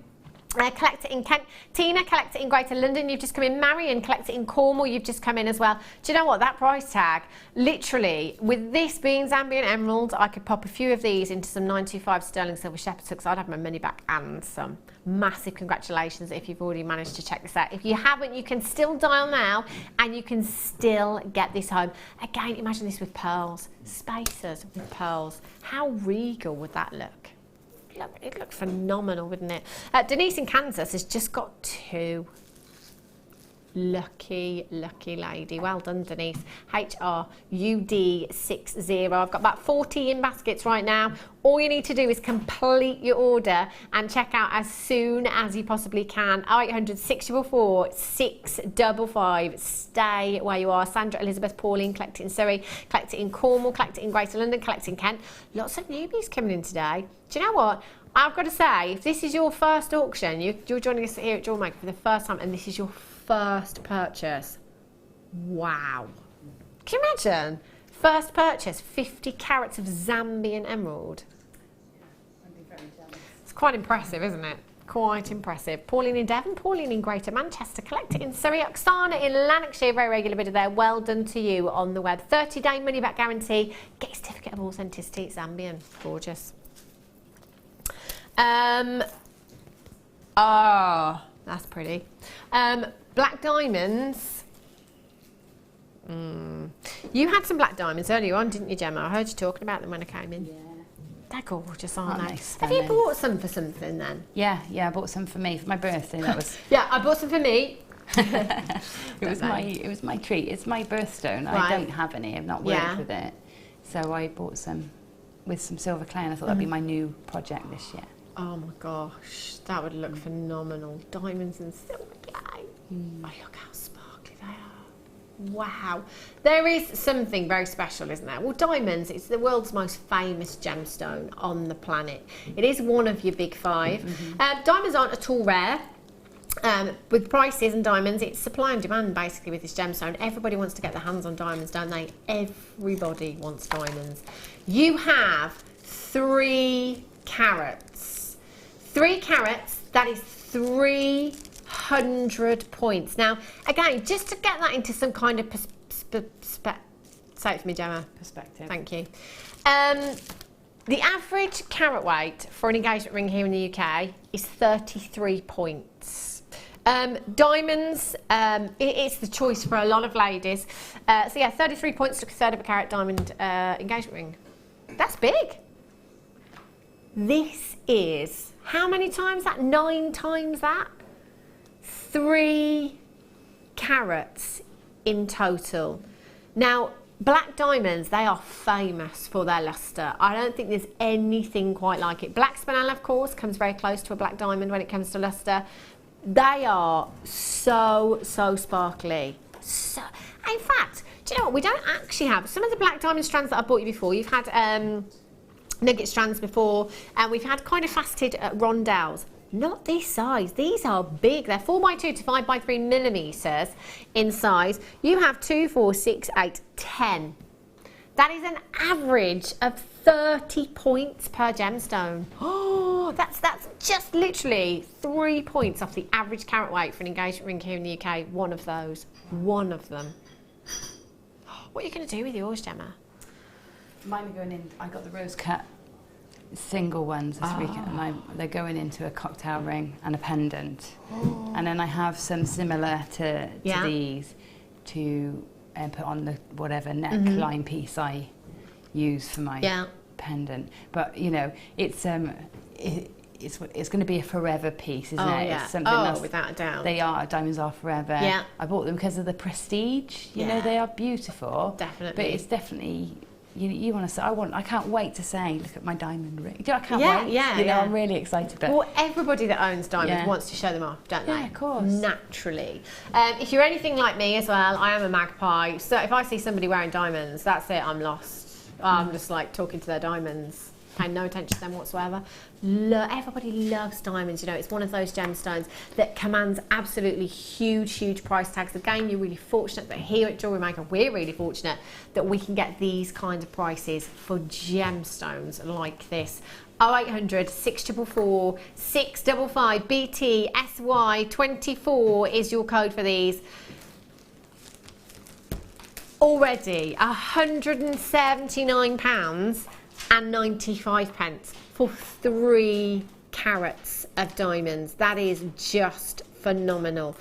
Collector in Kent. Tina, collector in Greater London, you've just come in. Marion, collector in Cornwall, you've just come in as well. Do you know what? That price tag, literally, with this being Zambian emerald, I could pop a few of these into some 925 sterling silver shepherd's hooks. I'd have my money back and some. Massive congratulations if you've already managed to check this out. If you haven't, you can still dial now and you can still get this home. Again, imagine this with pearls. Spacers with pearls. How regal would that look? It looked phenomenal, wouldn't it? Denise in Kansas has just got 2. Lucky, lucky lady. Well done, Denise. HRUD60. I've got about 40 in baskets right now. All you need to do is complete your order and check out as soon as you possibly can. 0800 644 655. Stay where you are. Sandra, Elizabeth, Pauline, collect it in Surrey, collect it in Cornwall, collect it in Greater London, collect it in Kent. Lots of newbies coming in today. Do you know what? I've got to say, if this is your first auction, you're joining us here at JewelleryMaker for the first time, and this is your first purchase. Wow. Can you imagine? First purchase, 50 carats of Zambian emerald. It's quite impressive, isn't it? Quite impressive. Pauline in Devon, Pauline in Greater Manchester, collect it in Surrey, Oksana in Lanarkshire, very regular bidder there. Well done to you on the web. 30-day money-back guarantee. Get your certificate of authenticity. It's Zambian. Gorgeous. Oh, that's pretty. Black diamonds. You had some black diamonds earlier on, didn't you, Gemma? I heard you talking about them when I came in. Yeah. They're gorgeous, aren't they? Nice, have you bought some for something then? Yeah, I bought some for me for my birthday. That was. Yeah, I bought some for me. it was my treat. It's my birthstone. Right. I don't have any. I've not worked with it, so I bought some with some silver clay, and I thought that'd be my new project this year. Oh my gosh, that would look phenomenal. Diamonds and silver clay. Oh, look how sparkly they are. Wow. There is something very special, isn't there? Well, diamonds, it's the world's most famous gemstone on the planet. It is one of your big 5. Diamonds aren't at all rare. With prices and diamonds, it's supply and demand basically with this gemstone. Everybody wants to get their hands on diamonds, don't they? Everybody wants diamonds. You have 3 carats. 3 carats, that is 300 points. Now, again, just to get that into some kind of say it for me, Gemma. Perspective. Thank you. The average carat weight for an engagement ring here in the UK is 33 points. Diamonds, it's the choice for a lot of ladies. So yeah, 33 points to a 1/3 of a carat diamond engagement ring. That's big. This is, how many times that? 9 times that? 3 carats in total. Now, black diamonds, they are famous for their lustre. I don't think there's anything quite like it. Black Spinel, of course, comes very close to a black diamond when it comes to lustre. They are so sparkly. So, in fact, do you know what? We don't actually have some of the black diamond strands that I bought you before. You've had nugget strands before, and we've had kind of faceted rondelles. Not this size. These are big. They're 4x2 to 5x3 millimeters in size. You have 2, 4, 6, 8, 10. That is an average of 30 points per gemstone. Oh, that's just literally 3 points off the average carat weight for an engagement ring here in the UK. One of those. One of them. What are you going to do with yours, Gemma? Mine are going in. I got the rose cut single ones this weekend, and they're going into a cocktail ring and a pendant. Oh. And then I have some similar to these to put on the whatever neckline piece I use for my pendant. But you know, it's going to be a forever piece, isn't it? Yeah. It's something that's, without a doubt. Diamonds are forever. Yeah. I bought them because of the prestige. You know, they are beautiful. Definitely. But it's definitely. You want to say, I can't wait to say, look at my diamond ring. I can't wait. Yeah, you know, I'm really excited. But well, everybody that owns diamonds wants to show them off, don't they? Yeah, of course. Naturally. If you're anything like me as well, I am a magpie. So if I see somebody wearing diamonds, that's it, I'm lost. I'm just like talking to their diamonds. Paying no attention to them whatsoever. Everybody loves diamonds, you know, it's one of those gemstones that commands absolutely huge price tags. Again, you're really fortunate that here at Jewellery Maker, we're really fortunate that we can get these kinds of prices for gemstones like this. 0800 644 655 BT SY 24 is your code for these. Already £179 and 95 pence for 3 carats of diamonds. That is just phenomenal.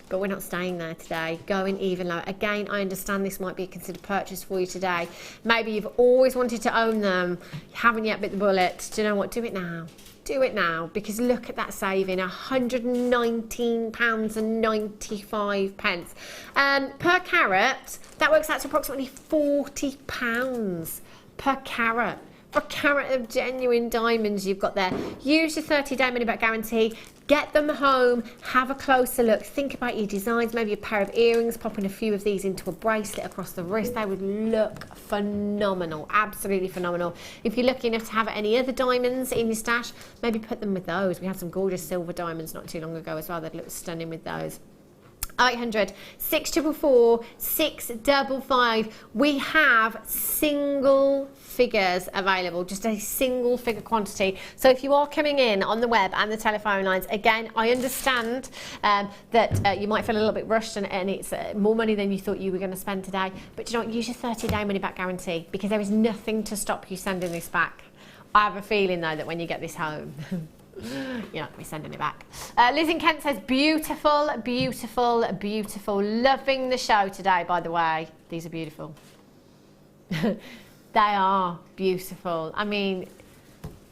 But we're not staying there today, going even lower. Again, I understand this might be a considered purchase for you today. Maybe you've always wanted to own them, you haven't yet bit the bullet. Do you know what? Do it now. Do it now, because look at that saving, £119 and 95 pence. Per carat, that works out to approximately £40 per carat. For a carat of genuine diamonds you've got there. Use your 30-day money-back guarantee. Get them home, have a closer look, think about your designs, maybe a pair of earrings, popping a few of these into a bracelet across the wrist. They would look phenomenal, absolutely phenomenal. If you're lucky enough to have any other diamonds in your stash, maybe put them with those. We had some gorgeous silver diamonds not too long ago as well. They'd look stunning with those. 0800 644 655. We have single figures available, just a single figure quantity. So if you are coming in on the web and the telephone lines, again, I understand that you might feel a little bit rushed and it's more money than you thought you were going to spend today. But you know what? Use your 30-day money-back guarantee, because there is nothing to stop you sending this back. I have a feeling though that when you get this home, you're not going to be sending it back. Liz in Kent says, beautiful, beautiful, beautiful. Loving the show today, by the way. These are beautiful. They are beautiful. I mean,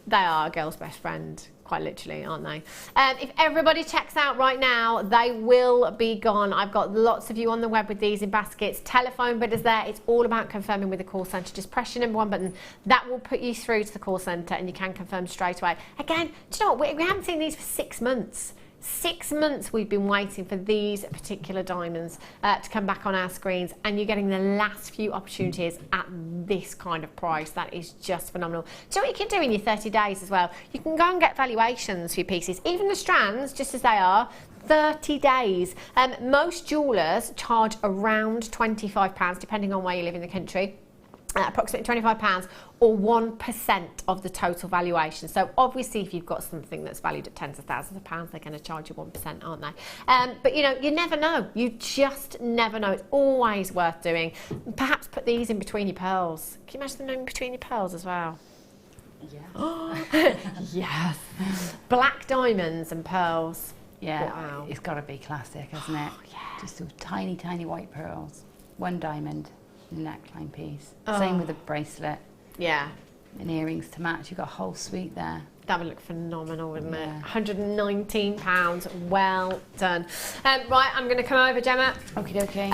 they are a girl's best friend, quite literally, aren't they? If everybody checks out right now, they will be gone. I've got lots of you on the web with these in baskets. Telephone bidders there. It's all about confirming with the call centre. Just press your #1 button. That will put you through to the call centre and you can confirm straight away. Again, do you know what? We haven't seen these for 6 months. 6 months we've been waiting for these particular diamonds to come back on our screens, and you're getting the last few opportunities at this kind of price. That is just phenomenal. Do you know what you can do in your 30 days as well? You can go and get valuations for your pieces, even the strands, just as they are. 30 days. Most jewellers charge around £25, depending on where you live in the country. Approximately £25 or 1% of the total valuation. So obviously if you've got something that's valued at tens of thousands of pounds, they're going to charge you 1%, aren't they? But you know, you never know. You just never know. It's always worth doing. Perhaps put these in between your pearls. Can you imagine them in between your pearls as well? Yeah. Yes. Black diamonds and pearls. Yeah, wow. It's got to be classic, hasn't it? Yeah. Just those tiny, tiny white pearls. 1 diamond. Neckline piece. Same with a bracelet. Yeah. And earrings to match. You've got a whole suite there. That would look phenomenal, wouldn't it? £119. Well done. Right, I'm going to come over, Gemma. Okie dokie.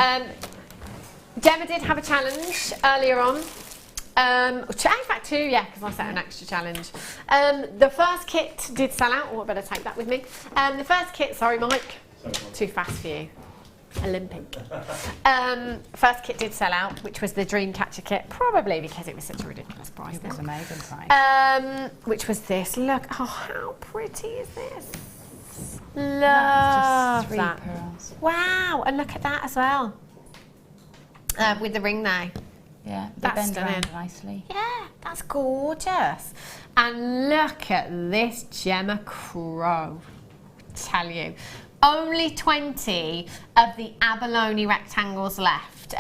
Gemma did have a challenge earlier on. In fact 2, yeah, because I set an extra challenge. The first kit did sell out. Oh, I better take that with me. The first kit, sorry Mike, too fast for you. Olympic. First kit did sell out, which was the Dreamcatcher kit, probably because it was such a ridiculous price. It was amazing price. Which was this. Look, oh, how pretty is this? Love That's just 3 that. pearls. Wow, and look at that as well. With the ring there. Yeah, they That's bend stunning. around nicely. Yeah, that's gorgeous. And look at this Gemma Crow. Tell you, only 20 of the abalone rectangles left.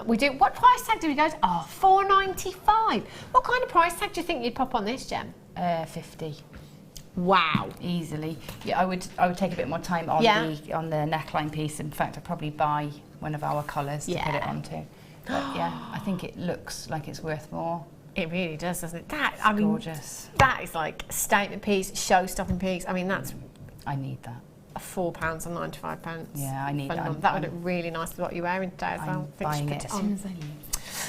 We do. What price tag do we go to? Oh, $4.95. What kind of price tag do you think you'd pop on this, Gem? 50. Wow, easily. Yeah, I would take a bit more time on the neckline piece. In fact, I'd probably buy one of our collars to put it onto. But yeah, I think it looks like it's worth more. It really does, doesn't it? That, I mean, gorgeous. That is like a statement piece, show-stopping piece. I mean, that's. I need that. £4.95. Yeah, I need that. That would look really nice with what you're wearing today as well. I'm buying it as soon as I leave.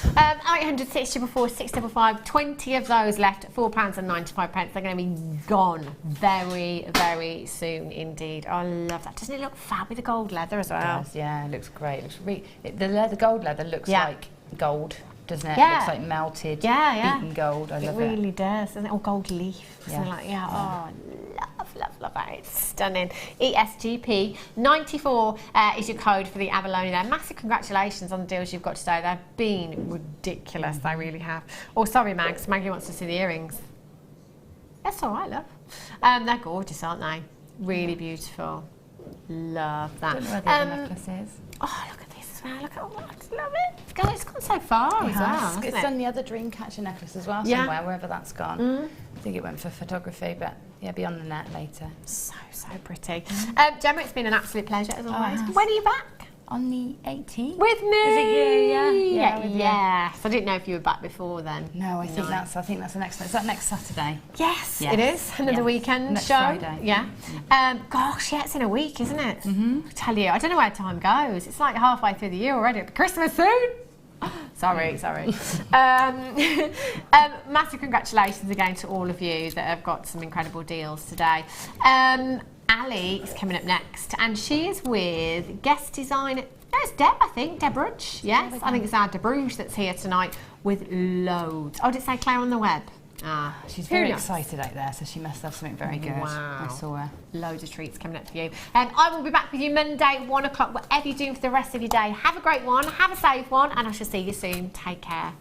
800 655 655, 20 of those left at £4.95. They're going to be gone very, very soon indeed. I love that. Doesn't it look fab with the gold leather as well? It does, yeah, it looks great. It looks the gold leather looks like gold, doesn't it? Yeah. It looks like melted, beaten gold. I love it. It really does, doesn't it? Or gold leaf. Yeah. Love that. It's stunning. ESGP 94 is your code for the abalone there. Massive congratulations on the deals you've got today. They've been ridiculous. They really have. Oh, sorry, Mags. Maggie wants to see the earrings. That's all right, love. They're gorgeous, aren't they? Really beautiful. Love that. I don't know where the other necklace is. Oh, look at this as well. Look at all that. I just love it. It's gone so far as well. It's done the other dream catcher necklace as well somewhere, wherever that's gone. I think it went for photography, but yeah, be on the net later. So pretty. Gemma, it's been an absolute pleasure as always. Yes. When are you back? On the 18th. With me? Is it you? Yeah. With yes. I didn't know if you were back before then. No, I think that's the next. Is that next Saturday? Yes, it is. Another weekend next show. Friday. Yeah. Gosh, yeah, it's in a week, isn't it? I tell you, I don't know where time goes. It's like halfway through the year already. It'll be Christmas soon. Sorry. Massive congratulations again to all of you that have got some incredible deals today. Ali is coming up next, and she is with guest designer. There's Deb, I think. Deb Rudge. Yes, I think it's our Deb Rudge that's here tonight with loads. Oh, did it say Claire on the web? She's very excited out there, so she must have something very good. Wow. I saw her. Loads of treats coming up for you. I will be back with you Monday, 1 o'clock, whatever you're doing for the rest of your day. Have a great one, have a safe one, and I shall see you soon. Take care.